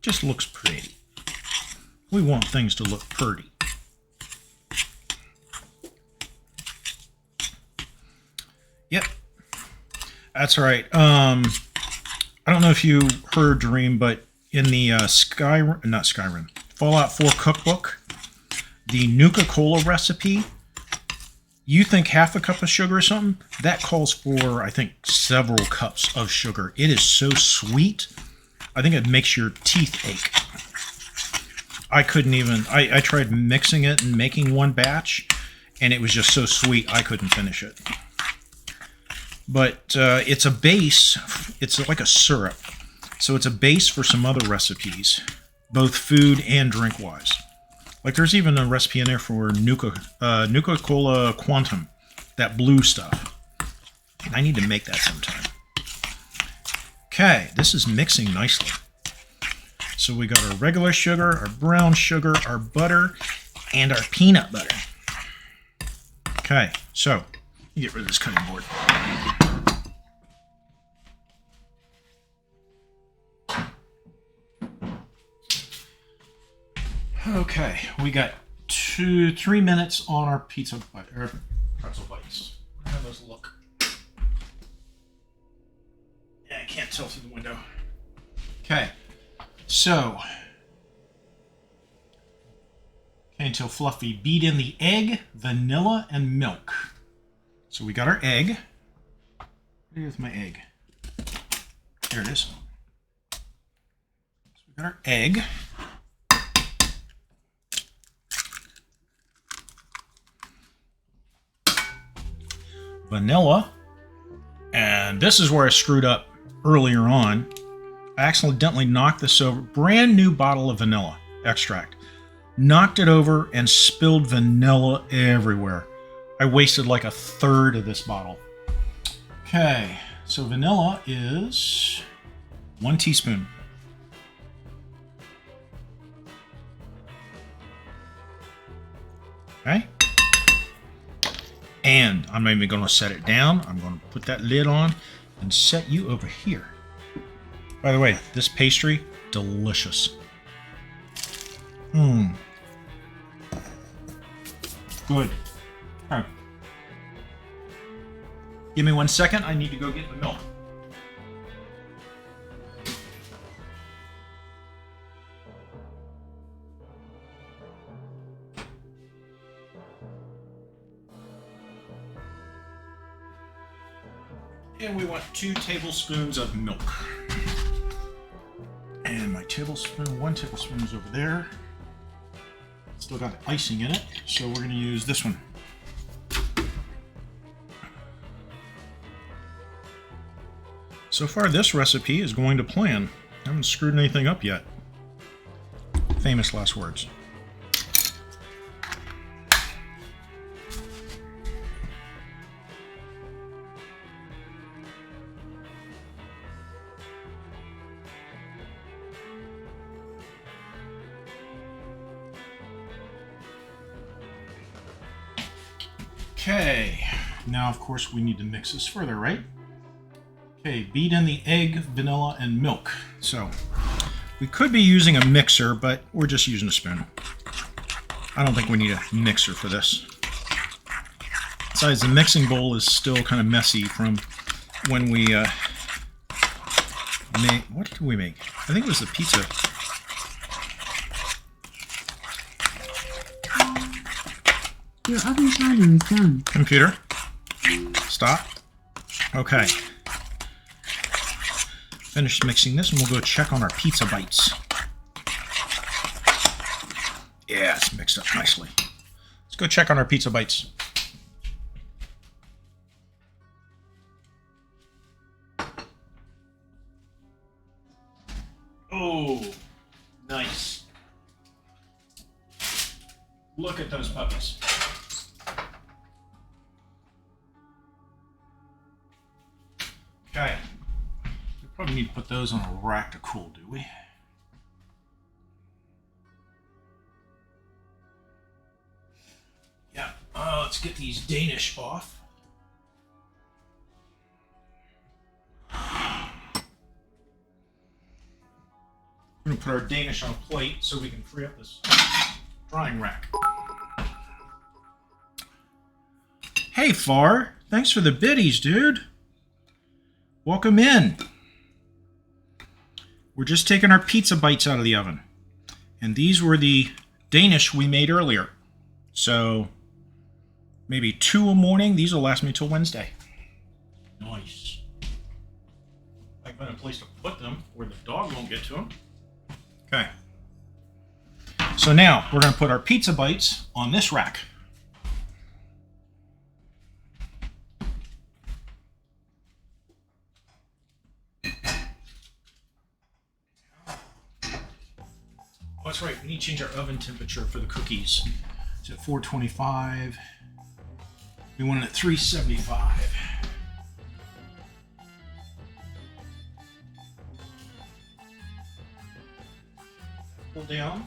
Just looks pretty. We want things to look pretty. Yep. That's right. I don't know if you heard, Dream, but in the Fallout 4 cookbook, the Nuka-Cola recipe, you think half a cup of sugar or something? That calls for, I think, several cups of sugar. It is so sweet, I think it makes your teeth ache. I couldn't even, I tried mixing it and making one batch, and it was just so sweet I couldn't finish it. But it's a base, it's like a syrup. So it's a base for some other recipes, both food and drink-wise. Like there's even a recipe in there for Nuka-Cola Quantum, that blue stuff. I need to make that sometime. Okay, this is mixing nicely. So we got our regular sugar, our brown sugar, our butter, and our peanut butter. Okay, so get rid of this cutting board. Okay, we got 3 minutes on our pretzel bites. How those look? Yeah, I can't tell through the window. Okay, so until fluffy, beat in the egg, vanilla, and milk. So we got our egg. Here's my egg. There it is. Got our egg. Vanilla. And this is where I screwed up earlier on. I accidentally knocked this over. Brand new bottle of vanilla extract. Knocked it over and spilled vanilla everywhere. I wasted like a third of this bottle. Okay, so vanilla is 1 teaspoon. Okay. And I'm not even going to set it down. I'm going to put that lid on and set you over here. By the way, this pastry, delicious. Mmm. Good. Okay. Give me 1 second. I need to go get the milk. And we want 2 tablespoons of milk. And my tablespoon, 1 tablespoon is over there. Still got the icing in it, so we're going to use this one. So far, this recipe is going to plan. I haven't screwed anything up yet. Famous last words. Okay, now of course we need to mix this further, right? Okay, beat in the egg, vanilla, and milk. So, we could be using a mixer, but we're just using a spoon. I don't think we need a mixer for this. Besides, the mixing bowl is still kind of messy from when we made, what did we make? I think it was the pizza. Your oven timer is done. Computer, stop. Okay. Finished mixing this, and we'll go check on our pizza bites. Yeah, it's mixed up nicely. Let's go check on our pizza bites. Oh, nice. Look at those puppies. Okay. We probably need to put those on a rack to cool, do we? Yeah. Let's get these Danish off. We're going to put our Danish on a plate so we can free up this drying rack. Hey, Far. Thanks for the biddies, dude. Welcome in. We're just taking our pizza bites out of the oven. And these were the Danish we made earlier. So, maybe 2 a morning. These will last me till Wednesday. Nice. I can find a place to put them where the dog won't get to them. Okay. So now, we're going to put our pizza bites on this rack. Oh, that's right. We need to change our oven temperature for the cookies. It's at 425. We want it at 375. Pull down.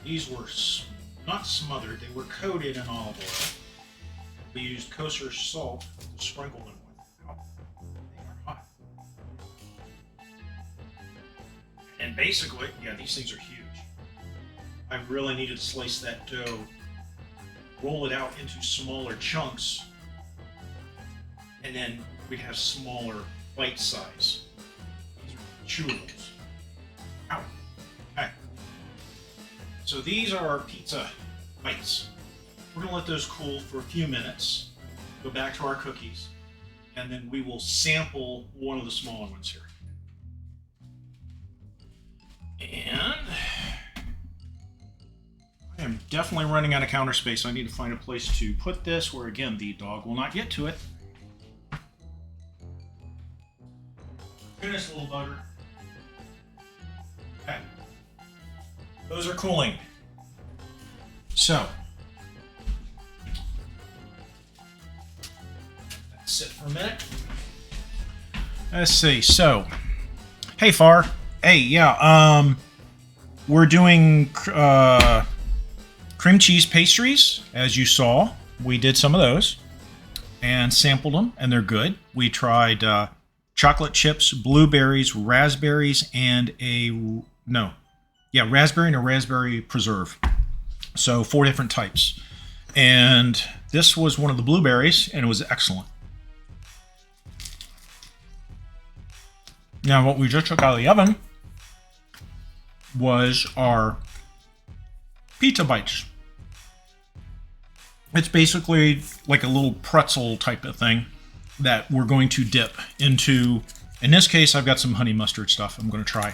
These were not smothered, they were coated in olive oil. We used kosher salt to sprinkle them with. Oh, they are hot. And basically, yeah, these things are huge. I really needed to slice that dough, roll it out into smaller chunks, and then we'd have smaller bite size. These are chewables. Ow. Okay. So these are our pizza bites. We're going to let those cool for a few minutes, go back to our cookies, and then we will sample one of the smaller ones here. And I am definitely running out of counter space. I need to find a place to put this where, again, the dog will not get to it. Goodness, little bugger. Okay. Those are cooling. So, let's sit for a minute. Let's see. So, hey, Far. Hey, yeah. We're doing cream cheese pastries, as you saw. We did some of those and sampled them, and they're good. We tried chocolate chips, blueberries, raspberries, and raspberry and a raspberry preserve. So 4 different types. And this was one of the blueberries, and it was excellent. Now, what we just took out of the oven was our pizza bites. It's basically like a little pretzel type of thing that we're going to dip into. In this case, I've got some honey mustard stuff I'm going to try.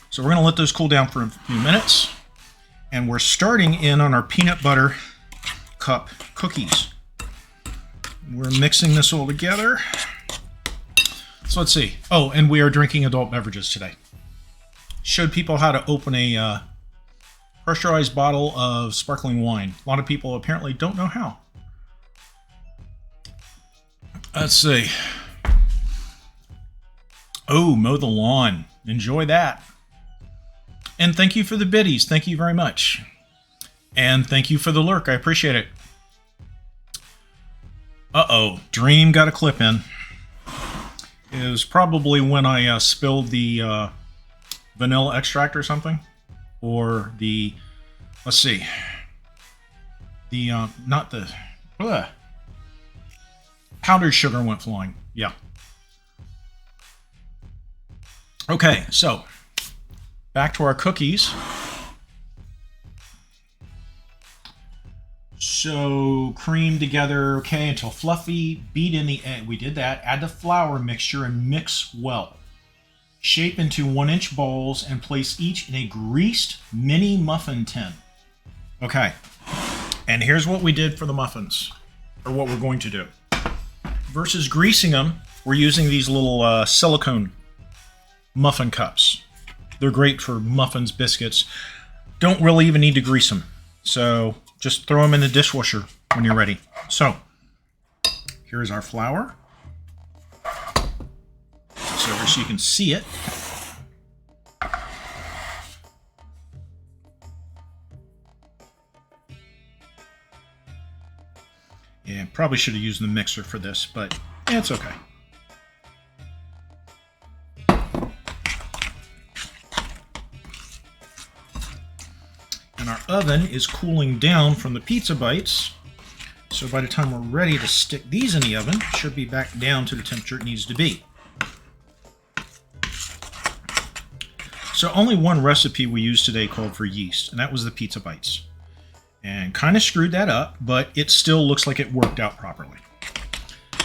So we're going to let those cool down for a few minutes. And we're starting in on our peanut butter cup cookies. We're mixing this all together. So let's see. Oh, and we are drinking adult beverages today. Showed people how to open a pressurized bottle of sparkling wine. A lot of people apparently don't know how. Let's see. Oh, mow the lawn. Enjoy that. And thank you for the biddies. Thank you very much. And thank you for the lurk. I appreciate it. Uh-oh. Dream got a clip in. It was probably when I spilled the vanilla extract or something. Or the... Let's see. The... not the... powdered sugar went flying. Yeah. Okay, so... back to our cookies. So, cream together, okay, until fluffy. Beat in the egg. We did that. Add the flour mixture and mix well. Shape into 1-inch balls and place each in a greased mini muffin tin. Okay. And here's what we did for the muffins. Or what we're going to do. Versus greasing them, we're using these little silicone muffin cups. They're great for muffins, biscuits. Don't really even need to grease them. So just throw them in the dishwasher when you're ready. So here's our flour. So you can see it. Yeah, probably should have used the mixer for this, but it's okay. And our oven is cooling down from the pizza bites. So by the time we're ready to stick these in the oven, it should be back down to the temperature it needs to be. So only one recipe we used today called for yeast, and that was the pizza bites. And kind of screwed that up, but it still looks like it worked out properly.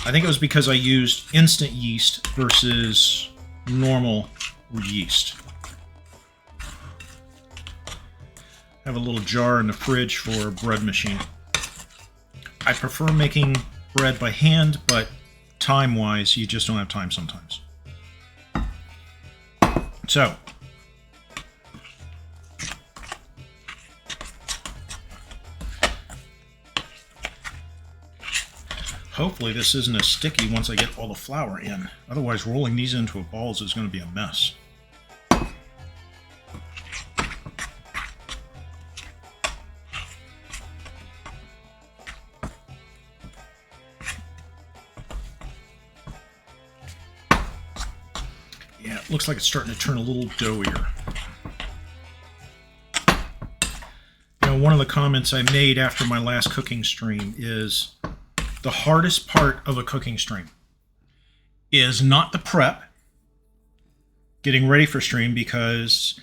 I think it was because I used instant yeast versus normal yeast. I have a little jar in the fridge for a bread machine. I prefer making bread by hand, but time-wise, you just don't have time sometimes. So, hopefully this isn't as sticky once I get all the flour in. Otherwise, rolling these into balls is going to be a mess. Yeah, it looks like it's starting to turn a little doughier. You know, one of the comments I made after my last cooking stream is the hardest part of a cooking stream is not the prep, getting ready for stream, because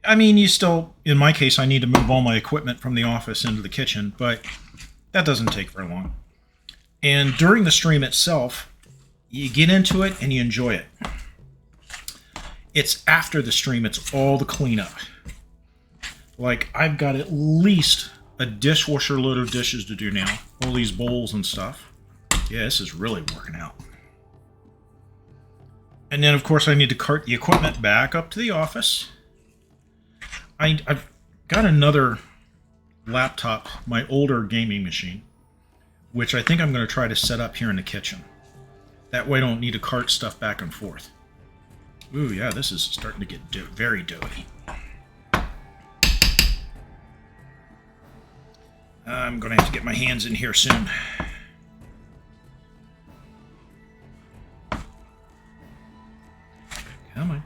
I mean, you still, in my case, I need to move all my equipment from the office into the kitchen, but that doesn't take very long. And during the stream itself, you get into it and you enjoy it. It's after the stream, it's all the cleanup. Like, I've got at least a dishwasher load of dishes to do now. All these bowls and stuff. Yeah, this is really working out. And then, of course, I need to cart the equipment back up to the office. I've got another laptop, my older gaming machine, which I think I'm going to try to set up here in the kitchen. That way I don't need to cart stuff back and forth. Ooh, yeah, this is starting to get very doughy. I'm going to have to get my hands in here soon. Come on.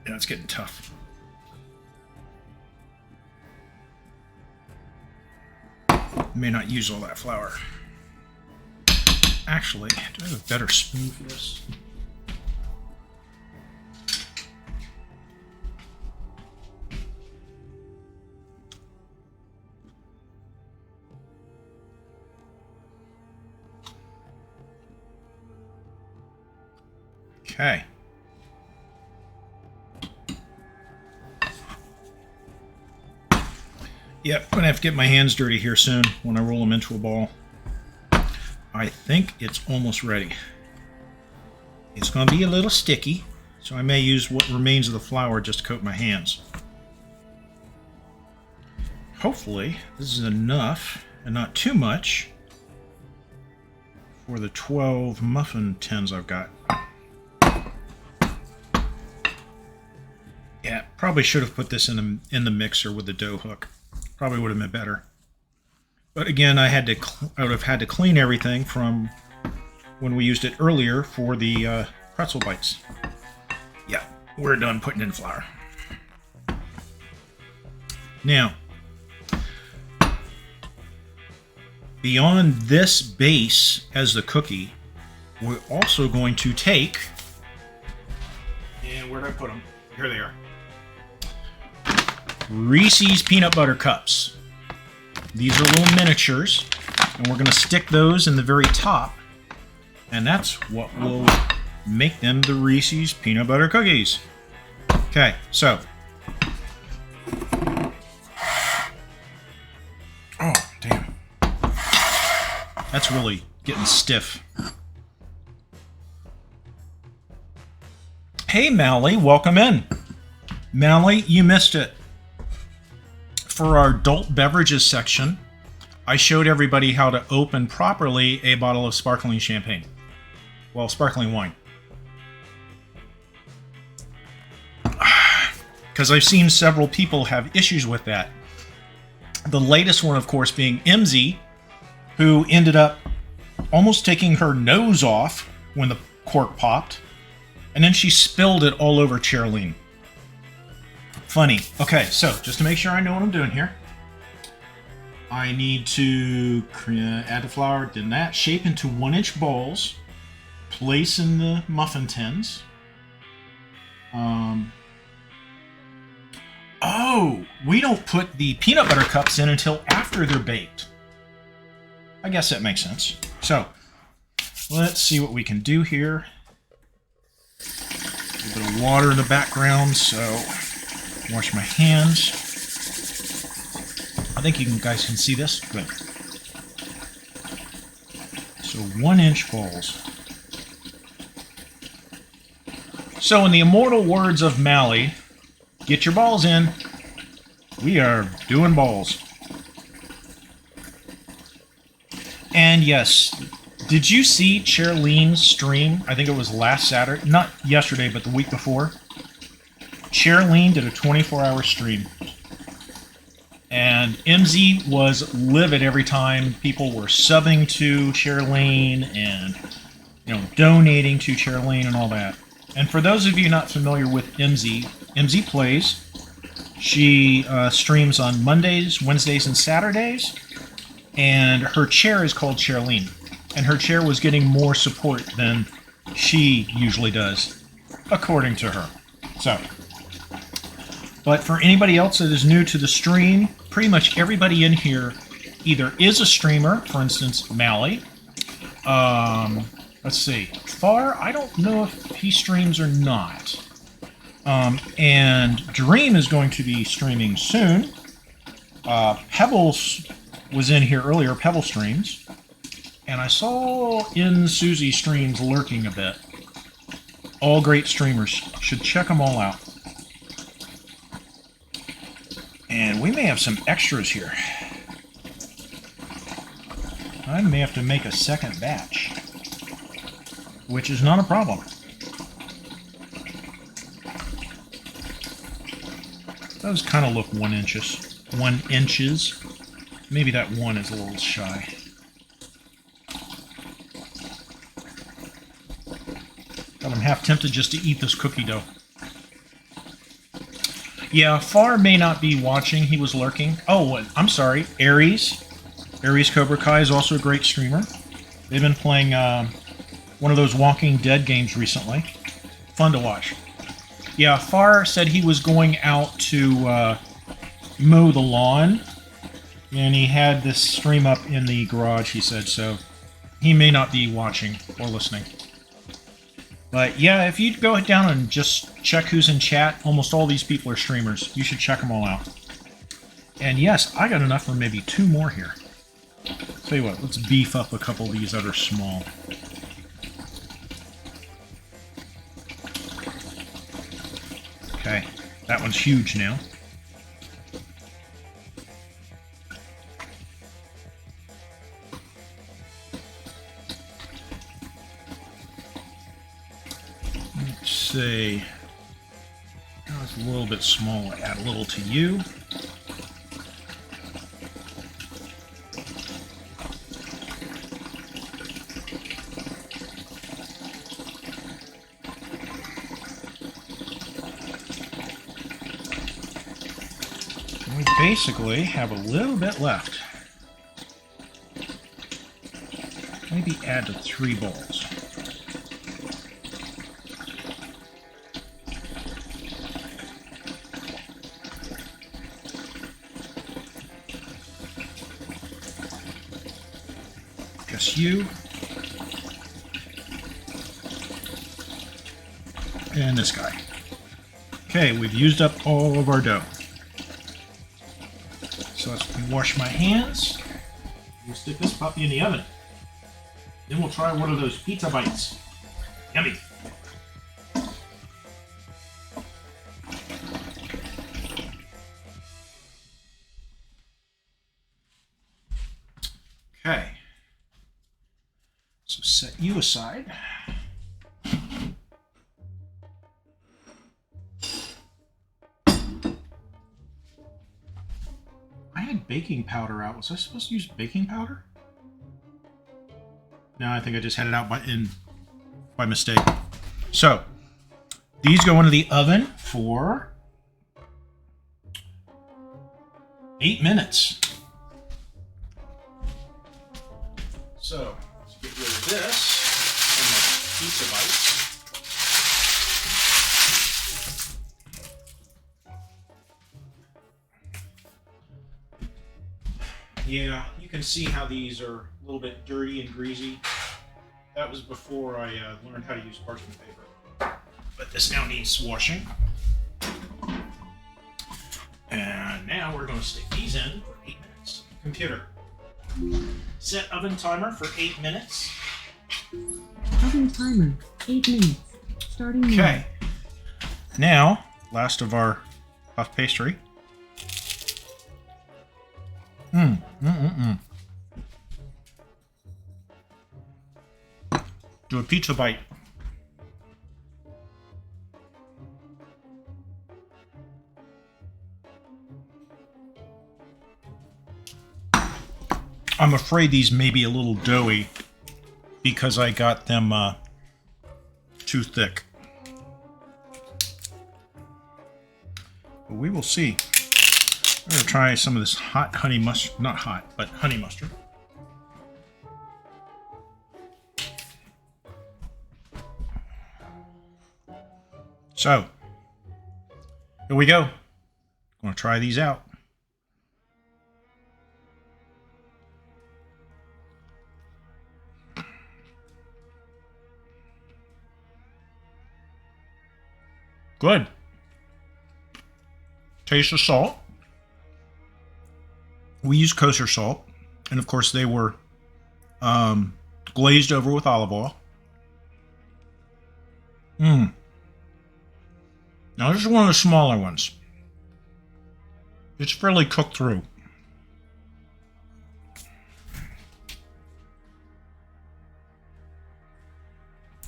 Yeah, it's getting tough. May not use all that flour. Actually, do I have a better spoon for this? Okay. Yep, I'm going to have to get my hands dirty here soon when I roll them into a ball. I think it's almost ready. It's going to be a little sticky, so I may use what remains of the flour just to coat my hands. Hopefully, this is enough, and not too much, for the 12 muffin tins I've got. Yeah, probably should have put this in the mixer with the dough hook. Probably would have been better. But again, I would have had to clean everything from when we used it earlier for the pretzel bites. Yeah, we're done putting in flour. Now, beyond this base as the cookie, we're also going to take, and where did I put them? Here they are. Reese's Peanut Butter Cups. These are little miniatures, and we're going to stick those in the very top, and that's what will make them the Reese's Peanut Butter Cookies. Okay, so. Oh, damn. That's really getting stiff. Hey, Mally, welcome in. Mally, you missed it. For our adult beverages section, I showed everybody how to open properly a bottle of sparkling champagne. Well, sparkling wine. Because I've seen several people have issues with that. The latest one, of course, being MZ, who ended up almost taking her nose off when the cork popped, and then she spilled it all over Cherilyn. Funny. Okay, so just to make sure I know what I'm doing here, I need to add the flour, then that, shape into 1-inch balls, place in the muffin tins. Oh, we don't put the peanut butter cups in until after they're baked. I guess that makes sense. So, let's see what we can do here. A little bit of water in the background, so wash my hands. I think you guys can see this. Good. So 1-inch balls. So in the immortal words of Mally, get your balls in. We are doing balls. And yes, did you see Cherilyn's stream? I think it was last Saturday. Not yesterday, but the week before. Cherilyn did a 24-hour stream. And MZ was livid every time people were subbing to Cherilyn and, donating to Cherilyn and all that. And for those of you not familiar with MZ, MZ Plays. She streams on Mondays, Wednesdays, and Saturdays. And her chair is called Cherilyn. And her chair was getting more support than she usually does. according to her. So, but for anybody else that is new to the stream, pretty much everybody in here either is a streamer, for instance, Mally. Let's see. Far, I don't know if he streams or not. And Dream is going to be streaming soon. Pebbles was in here earlier, Pebble streams. And I saw in Susie streams lurking a bit. All great streamers. Should check them all out. And we may have some extras here. I may have to make a second batch, which is not a problem. Those kind of look 1 inches. 1 inches. Maybe that one is a little shy. But I'm half tempted just to eat this cookie dough. Yeah, Far may not be watching. He was lurking. Oh, I'm sorry. Aries. Aries Cobra Kai is also a great streamer. They've been playing one of those Walking Dead games recently. Fun to watch. Yeah, Far said he was going out to mow the lawn. And he had this stream up in the garage, he said, so he may not be watching or listening. But yeah, if you go down and just check who's in chat, almost all these people are streamers. You should check them all out. And yes, I got enough for maybe 2 more here. Tell you what, let's beef up a couple of these that are small. Okay, that one's huge now. Let's see. That was a little bit small. Add a little to you. We basically have a little bit left. Maybe add to 3 bowls. Guess you. And this guy. Okay, we've used up all of our dough. So let's wash my hands. We'll stick this puppy in the oven. Then we'll try one of those pizza bites. Yummy. Okay. So set you aside. I had baking powder out. Was I supposed to use baking powder? No, I think I just had it out by mistake. So, these go into the oven for 8 minutes. So, let's get rid of this and the pizza bites. Yeah, you can see how these are a little bit dirty and greasy. That was before I learned how to use parchment paper. But this now needs washing. And now we're going to stick these in for 8 minutes. Computer, set oven timer for 8 minutes. Oven timer, 8 minutes. Starting now. Okay. Now, last of our puff pastry. Do a pizza bite. I'm afraid these may be a little doughy because I got them too thick. But we will see. I'm going to try some of this hot honey mustard. Not hot, but honey mustard. So, here we go. Going to try these out. Good. Taste of salt. We use kosher salt. And of course they were glazed over with olive oil. Now this is one of the smaller ones. It's fairly cooked through.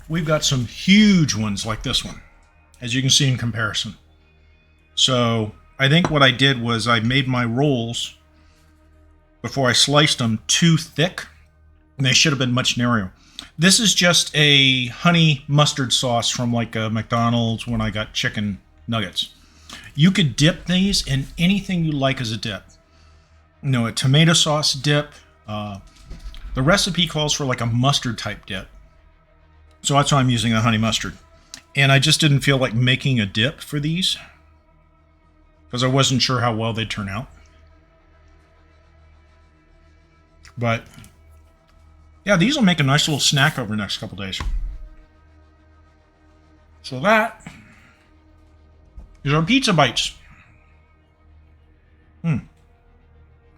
We've got some huge ones like this one, as you can see in comparison. So I think what I did was I made my rolls before I sliced them too thick, and they should have been much narrower. This is just a honey mustard sauce from like a McDonald's when I got chicken nuggets. You could dip these in anything you like as a dip. You know, a tomato sauce dip. The recipe calls for like a mustard type dip. So that's why I'm using a honey mustard. And I just didn't feel like making a dip for these because I wasn't sure how well they'd turn out. But yeah, these will make a nice little snack over the next couple days. So that is our pizza bites.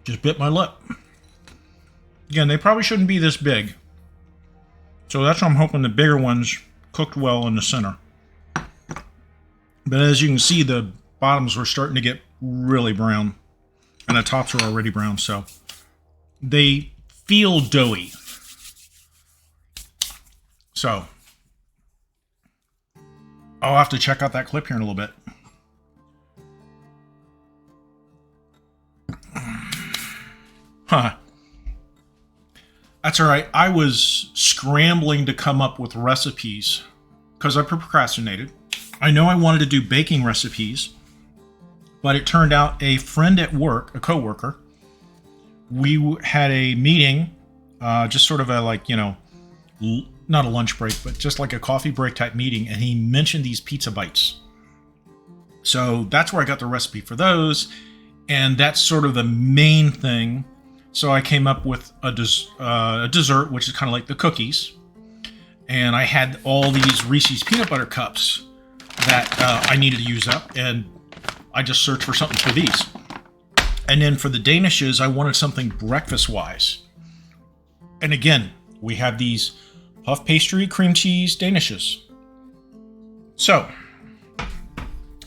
Just bit my lip. Again, they probably shouldn't be this big. So that's why I'm hoping the bigger ones cooked well in the center. But as you can see, the bottoms were starting to get really brown. And the tops were already brown, so they feel doughy. So I'll have to check out that clip here in a little bit. Huh. That's all right. I was scrambling to come up with recipes because I procrastinated. I know I wanted to do baking recipes, but it turned out a friend at work, a coworker, we had a meeting, just sort of a like, you know, not a lunch break, but just like a coffee break type meeting, and he mentioned these pizza bites. So that's where I got the recipe for those, and that's sort of the main thing. So I came up with a dessert, which is kind of like the cookies, and I had all these Reese's peanut butter cups that I needed to use up, and I just searched for something for these. And then for the Danishes, I wanted something breakfast-wise. And again, we have these puff pastry cream cheese Danishes. So,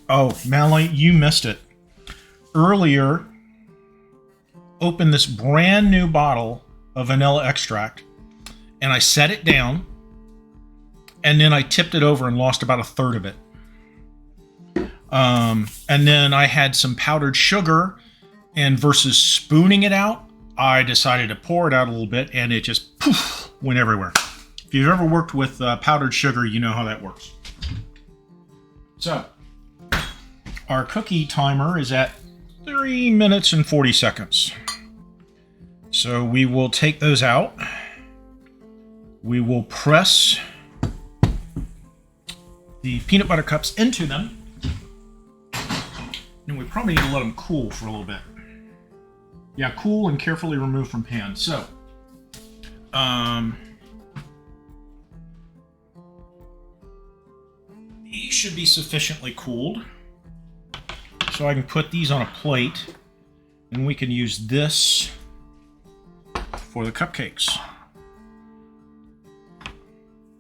oh, Mallory, you missed it. Earlier, opened this brand new bottle of vanilla extract, and I set it down, and then I tipped it over and lost about a third of it. And then I had some powdered sugar, and versus spooning it out, I decided to pour it out a little bit, and it just poof, went everywhere. If you've ever worked with powdered sugar, you know how that works. So, our cookie timer is at 3 minutes and 40 seconds. So we will take those out. We will press the peanut butter cups into them. And we probably need to let them cool for a little bit. Yeah, cool and carefully remove from pan. So, these should be sufficiently cooled. So I can put these on a plate, and we can use this for the cupcakes.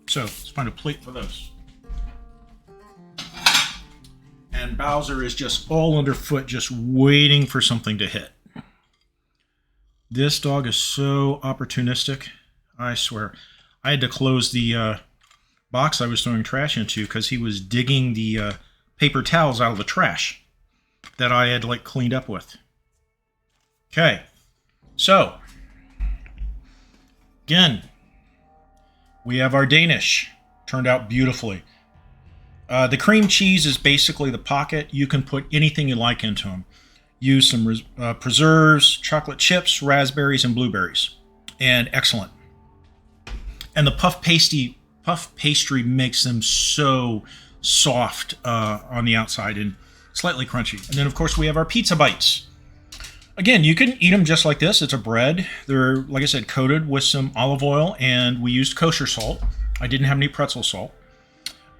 So let's find a plate for those. And Bowser is just all underfoot, just waiting for something to hit. This dog is so opportunistic, I swear. I had to close the box I was throwing trash into because he was digging the paper towels out of the trash that I had like cleaned up with. Okay, so again, we have our Danish. Turned out beautifully. The cream cheese is basically the pocket. You can put anything you like into them. Use some preserves, chocolate chips, raspberries, and blueberries. And excellent. And the puff pastry makes them so soft on the outside and slightly crunchy. And then, of course, we have our pizza bites. Again, you can eat them just like this. It's a bread. They're, like I said, coated with some olive oil, and we used kosher salt. I didn't have any pretzel salt.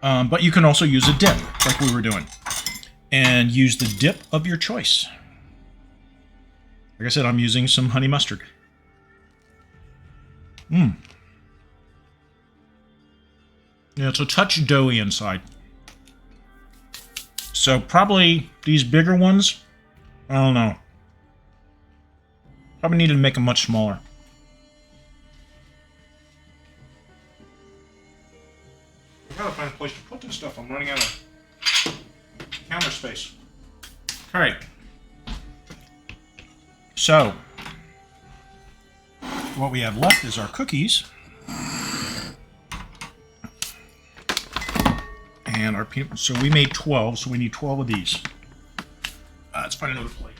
But you can also use a dip, like we were doing. And use the dip of your choice. Like I said, I'm using some honey mustard. Yeah, it's a touch doughy inside. So probably these bigger ones, I don't know. Probably need to make them much smaller. I gotta find a place to put this stuff. I'm running out of counter space. Alright. So, what we have left is our cookies. And our peanut butter. So we made 12, so we need 12 of these. Let's find another plate.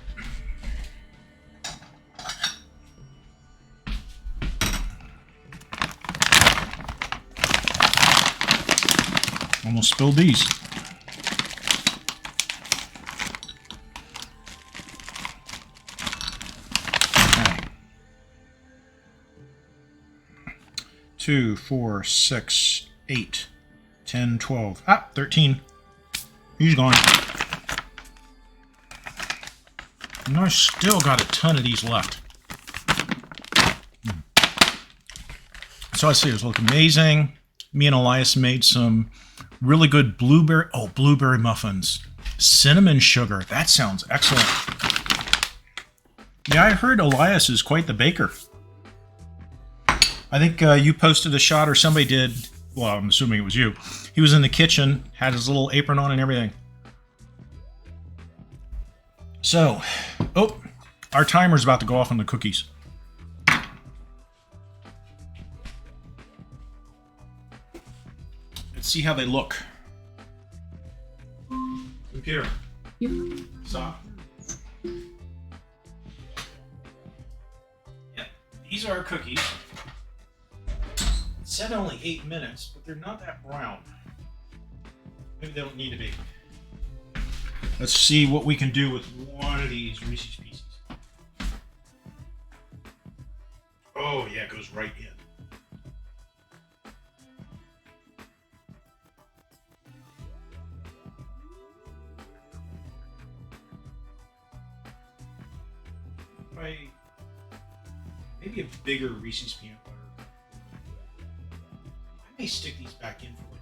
Almost spilled these. Okay. 2, 4, 6, 8, 10, 12. 13. He's gone. And I still got a ton of these left. So I see it look amazing. Me and Elias made some really good blueberry muffins. Cinnamon sugar. That sounds excellent. Yeah, I heard Elias is quite the baker. I think you posted a shot, or somebody did. Well, I'm assuming it was you. He was in the kitchen, had his little apron on and everything. So, our timer's about to go off on the cookies. Let's see how they look. Computer, stop. Yeah, these are our cookies. It said only 8 minutes, but they're not that brown. Maybe they don't need to be. Let's see what we can do with one of these Reese's Pieces. Oh yeah, it goes right in. Maybe a bigger Reese's peanut butter. I may stick these back in for like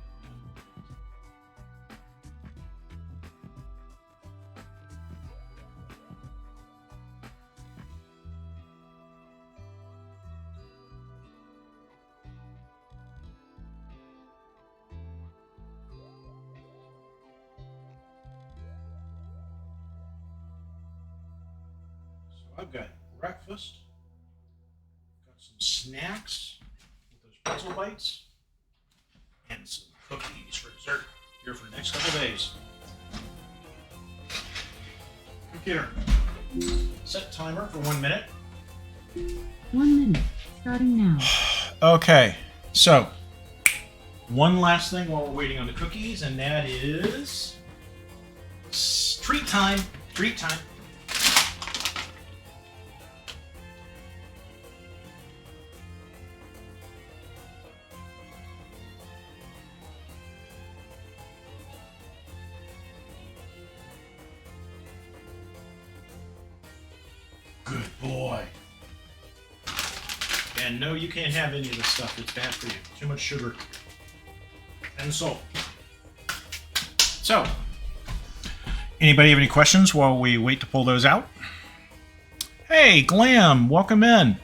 So I've got breakfast. Got some snacks with those pretzel bites and some cookies for dessert here for the next couple of days. Computer, set timer for 1 minute. 1 minute, starting now. Okay, so one last thing while we're waiting on the cookies, and that is treat time. Treat time. Good boy. And no, you can't have any of this stuff. It's bad for you. Too much sugar and salt. So, anybody have any questions while we wait to pull those out? Hey, Glam, welcome in.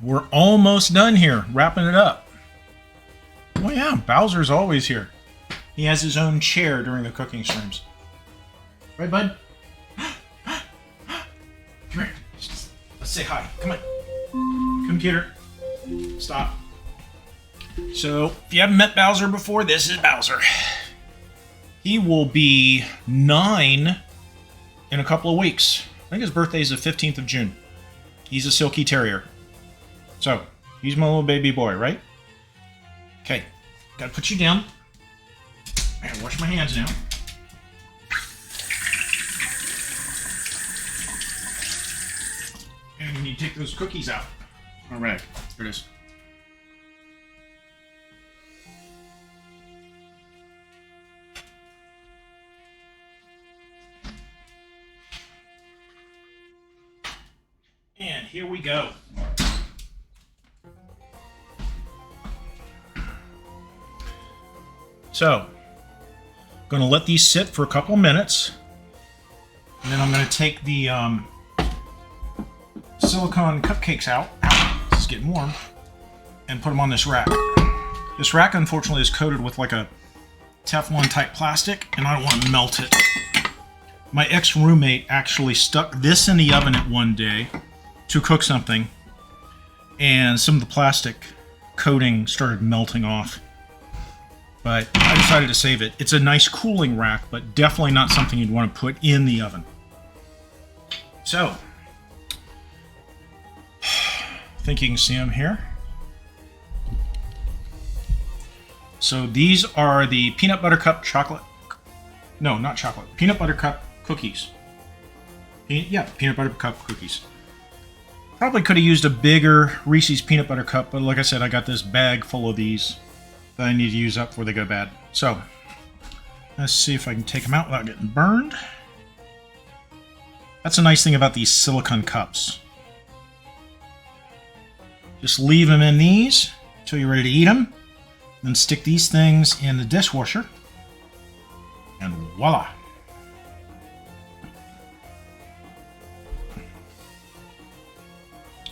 We're almost done here, wrapping it up. Oh yeah, Bowser's always here. He has his own chair during the cooking streams. Right, bud? Come here. Let's say hi. Come on. Computer. Stop. So, if you haven't met Bowser before, this is Bowser. He will be 9 in a couple of weeks. I think his birthday is the 15th of June. He's a Silky Terrier. So, he's my little baby boy, right? Okay, gotta put you down. I gotta wash my hands now. And we need to take those cookies out. All right, here it is. And here we go. So, going to let these sit for a couple minutes, and then I'm going to take the silicone cupcakes out. It's getting warm, and put them on this rack. This rack, unfortunately, is coated with like a Teflon type plastic, and I don't want to melt it. My ex-roommate actually stuck this in the oven at one day to cook something, and some of the plastic coating started melting off. But I decided to save it. It's a nice cooling rack, but definitely not something you'd want to put in the oven. So, I think you can see them here. So these are the peanut butter cup chocolate. No, not chocolate. Peanut butter cup cookies. Peanut butter cup cookies. Probably could have used a bigger Reese's peanut butter cup, but like I said, I got this bag full of these that I need to use up before they go bad. So, let's see if I can take them out without getting burned. That's a nice thing about these silicone cups. Just leave them in these until you're ready to eat them. Then stick these things in the dishwasher. And voila!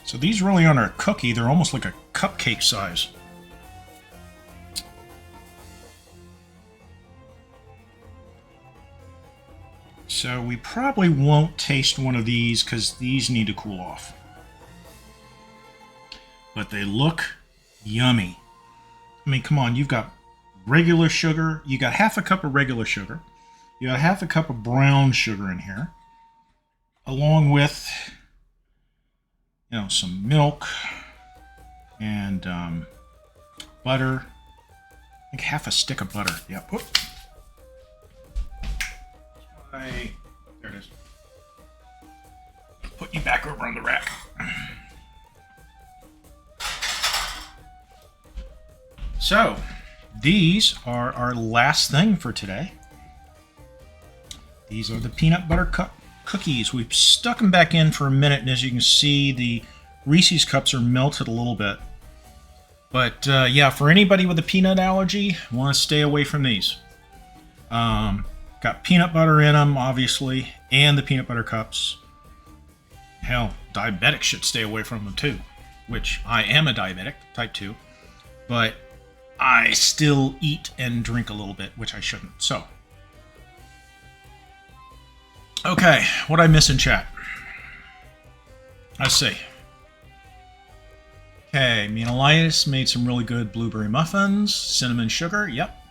So these really aren't a cookie, they're almost like a cupcake size. So we probably won't taste one of these because these need to cool off. But they look yummy. I mean, come on, you've got regular sugar, you got half a cup of regular sugar, you got half a cup of brown sugar in here, along with, you know, some milk and butter. I think half a stick of butter. Yep. Whoop. There it is. Put you back over on the rack. So, these are our last thing for today. These are the peanut butter cup cookies. We've stuck them back in for a minute, and as you can see, the Reese's cups are melted a little bit. But yeah, for anybody with a peanut allergy, want to stay away from these. Got peanut butter in them, obviously, and the peanut butter cups. Hell, diabetics should stay away from them too, which I am a diabetic, type 2, but I still eat and drink a little bit, which I shouldn't. So, okay, what'd I miss in chat? Let's see. Okay, me and Elias made some really good blueberry muffins, cinnamon sugar, yep.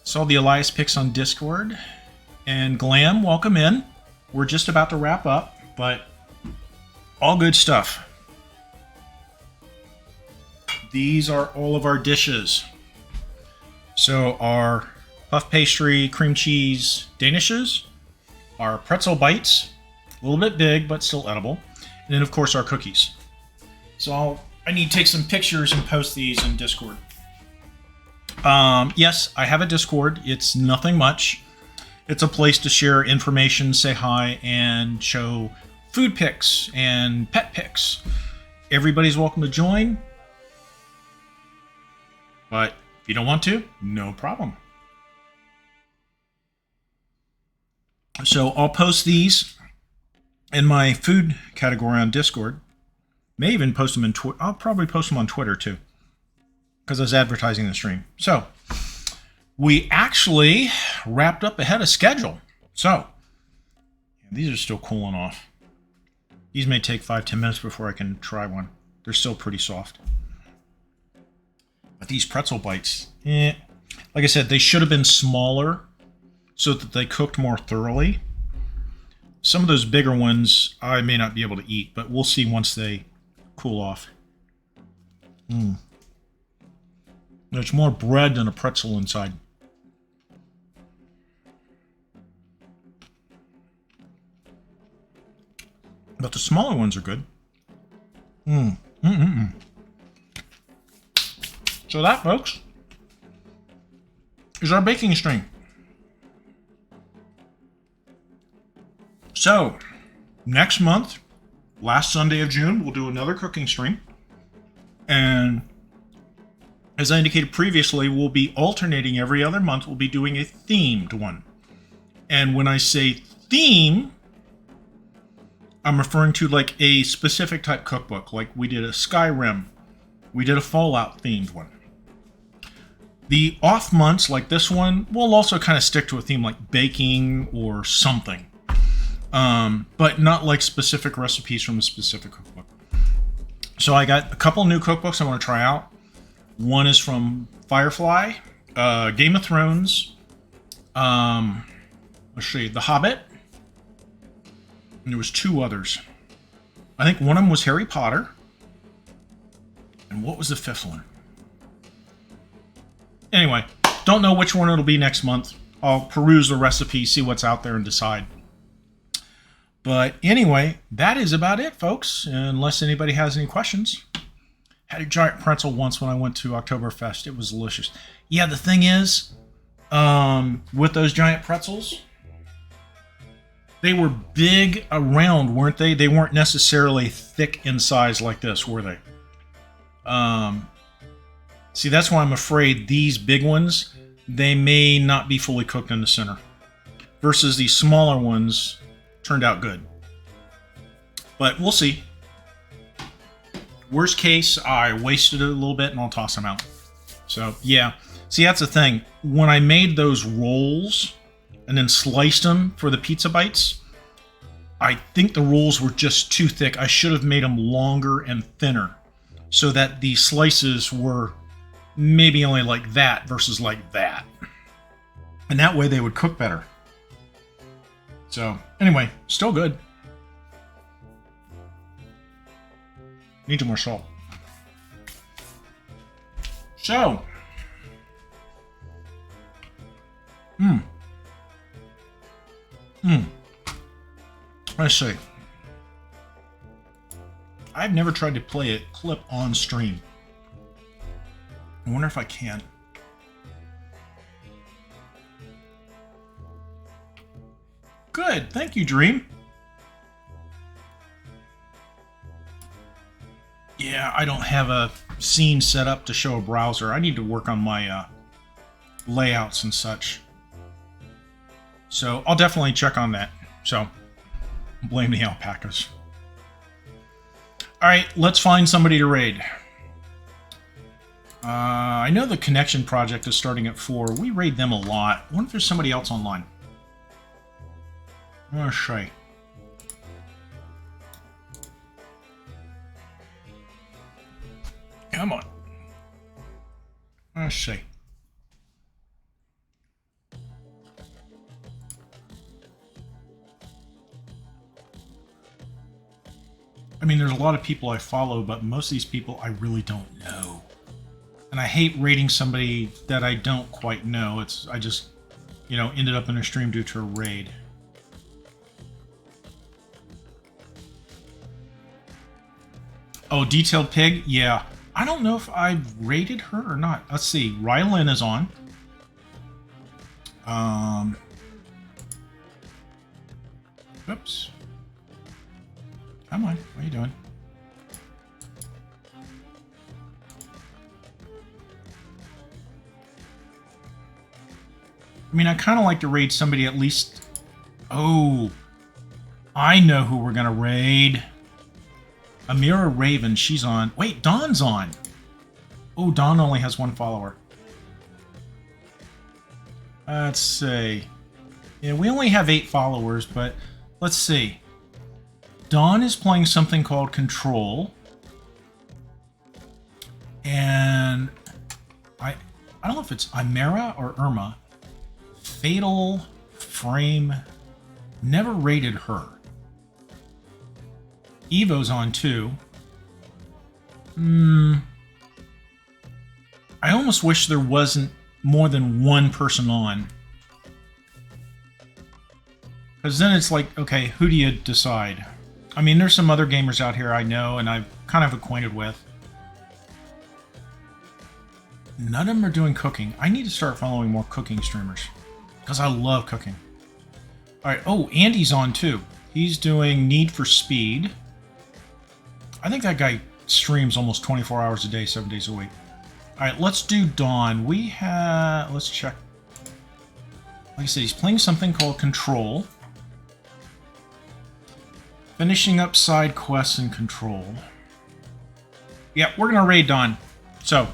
Saw the Elias pics on Discord. And Glam, welcome in. We're just about to wrap up, but all good stuff. These are all of our dishes. So our puff pastry, cream cheese danishes, our pretzel bites, a little bit big, but still edible. And then, of course, our cookies. So I need to take some pictures and post these in Discord. Yes, I have a Discord. It's nothing much. It's a place to share information, say hi, and show food pics and pet pics. Everybody's welcome to join. But if you don't want to, no problem. So I'll post these in my food category on Discord. May even post them in Twitter. I'll probably post them on Twitter too, because I was advertising the stream. So we actually wrapped up ahead of schedule. So these are still cooling off. These may take 5-10 minutes before I can try one. They're still pretty soft. But these pretzel bites, like I said, they should have been smaller so that they cooked more thoroughly. Some of those bigger ones I may not be able to eat, but we'll see once they cool off. There's more bread than a pretzel inside. But the smaller ones are good. So that, folks, is our baking stream. So, next month, last Sunday of June, we'll do another cooking stream. And as I indicated previously, we'll be alternating every other month. We'll be doing a themed one. And when I say theme, I'm referring to like a specific type cookbook. Like we did a Skyrim. We did a Fallout themed one. The off months, like this one, will also kind of stick to a theme like baking or something. But not like specific recipes from a specific cookbook. So I got a couple new cookbooks I want to try out. One is from Firefly, Game of Thrones, let's see, The Hobbit, and there was two others. I think one of them was Harry Potter. And what was the fifth one? Anyway, don't know which one it'll be next month. I'll peruse the recipe, see what's out there, and decide. But anyway, that is about it, folks, unless anybody has any questions. Had a giant pretzel once when I went to Oktoberfest. It was delicious. Yeah, the thing is, with those giant pretzels, they were big around, weren't they? They weren't necessarily thick in size like this, were they? See, that's why I'm afraid these big ones, they may not be fully cooked in the center. Versus these smaller ones turned out good. But we'll see. Worst case, I wasted it a little bit and I'll toss them out. So, yeah. See, that's the thing. When I made those rolls and then sliced them for the pizza bites, I think the rolls were just too thick. I should have made them longer and thinner so that the slices were maybe only like that versus like that. And that way they would cook better. So, anyway, still good. Needs more salt. So, let's see. I've never tried to play a clip on stream. I wonder if I can. Good, thank you, Dream. Yeah, I don't have a scene set up to show a browser. I need to work on my layouts and such. So I'll definitely check on that. So blame the alpacas. All right, let's find somebody to raid. I know the Connection Project is starting at 4. We raid them a lot. I wonder if there's somebody else online. I'm gonna try. Come on. Let's see. I mean, there's a lot of people I follow, but most of these people I really don't know. And I hate raiding somebody that I don't quite know. I just, ended up in a stream due to a raid. Oh, Detailed Pig? Yeah. I don't know if I've rated her or not. Let's see. Rylan is on. Oops. Come on. What are you doing? I mean, I kind of like to raid somebody at least... Oh. I know who we're going to raid. Amira Raven, she's on. Wait, Dawn's on. Oh, Dawn only has 1 follower. Let's see. Yeah, we only have 8 followers, but let's see. Dawn is playing something called Control. And I don't know if it's Amira or Irma. Fatal Frame. Never rated her. Evo's on too. I almost wish there wasn't more than one person on. Because then it's like, okay, who do you decide? I mean, there's some other gamers out here I know and I'm kind of acquainted with. None of them are doing cooking. I need to start following more cooking streamers. Because I love cooking. Alright, oh, Andy's on too. He's doing Need for Speed. I think that guy streams almost 24 hours a day, 7 days a week. Alright, let's do Dawn. We have... Let's check. Like I said, he's playing something called Control. Finishing up side quests in Control. Yeah, we're going to raid Dawn. So...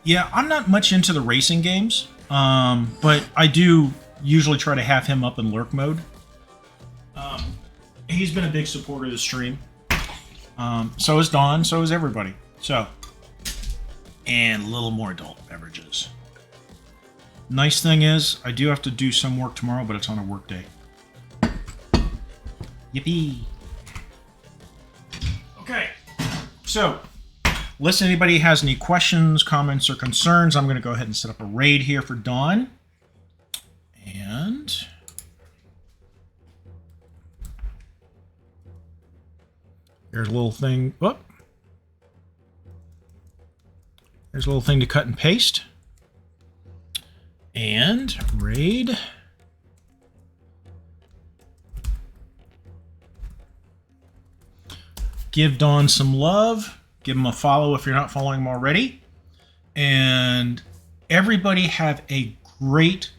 Yeah, I'm not much into the racing games. But I do usually try to have him up in lurk mode. He's been a big supporter of the stream. So is Dawn, so is everybody. So, and a little more adult beverages. Nice thing is, I do have to do some work tomorrow, but it's on a work day. Yippee! Okay, so, unless anybody has any questions, comments, or concerns, I'm going to go ahead and set up a raid here for Dawn. And... There's a little thing. Whoop. There's a little thing to cut and paste. And raid. Give Dawn some love. Give him a follow if you're not following him already. And everybody have a great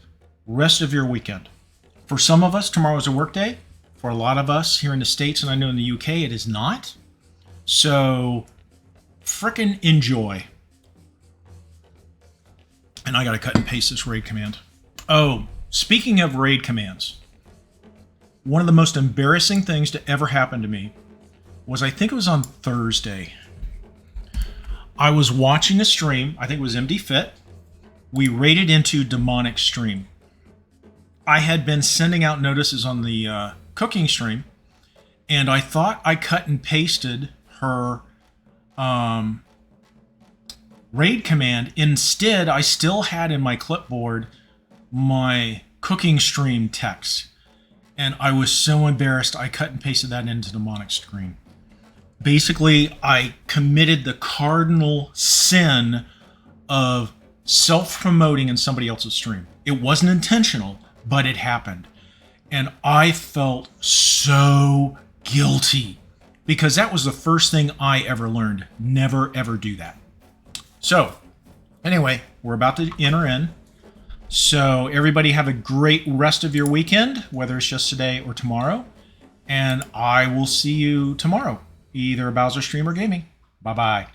rest of your weekend. For some of us, tomorrow is a work day. For a lot of us here in the States, and I know in the UK, it is not. So, frickin' enjoy. And I gotta cut and paste this raid command. Oh, speaking of raid commands, one of the most embarrassing things to ever happen to me was, I think it was on Thursday. I was watching a stream, I think it was MD Fit. We raided into Demonic Stream. I had been sending out notices on the cooking stream, and I thought I cut and pasted her raid command. Instead, I still had in my clipboard my cooking stream text, and I was so embarrassed I cut and pasted that into Demonic Stream. Basically, I committed the cardinal sin of self-promoting in somebody else's stream. It wasn't intentional, but it happened. And I felt so guilty because that was the first thing I ever learned. Never, ever do that. So, anyway, we're about to enter in. So, everybody have a great rest of your weekend, whether it's just today or tomorrow. And I will see you tomorrow, either Bowser Stream or Gaming. Bye-bye.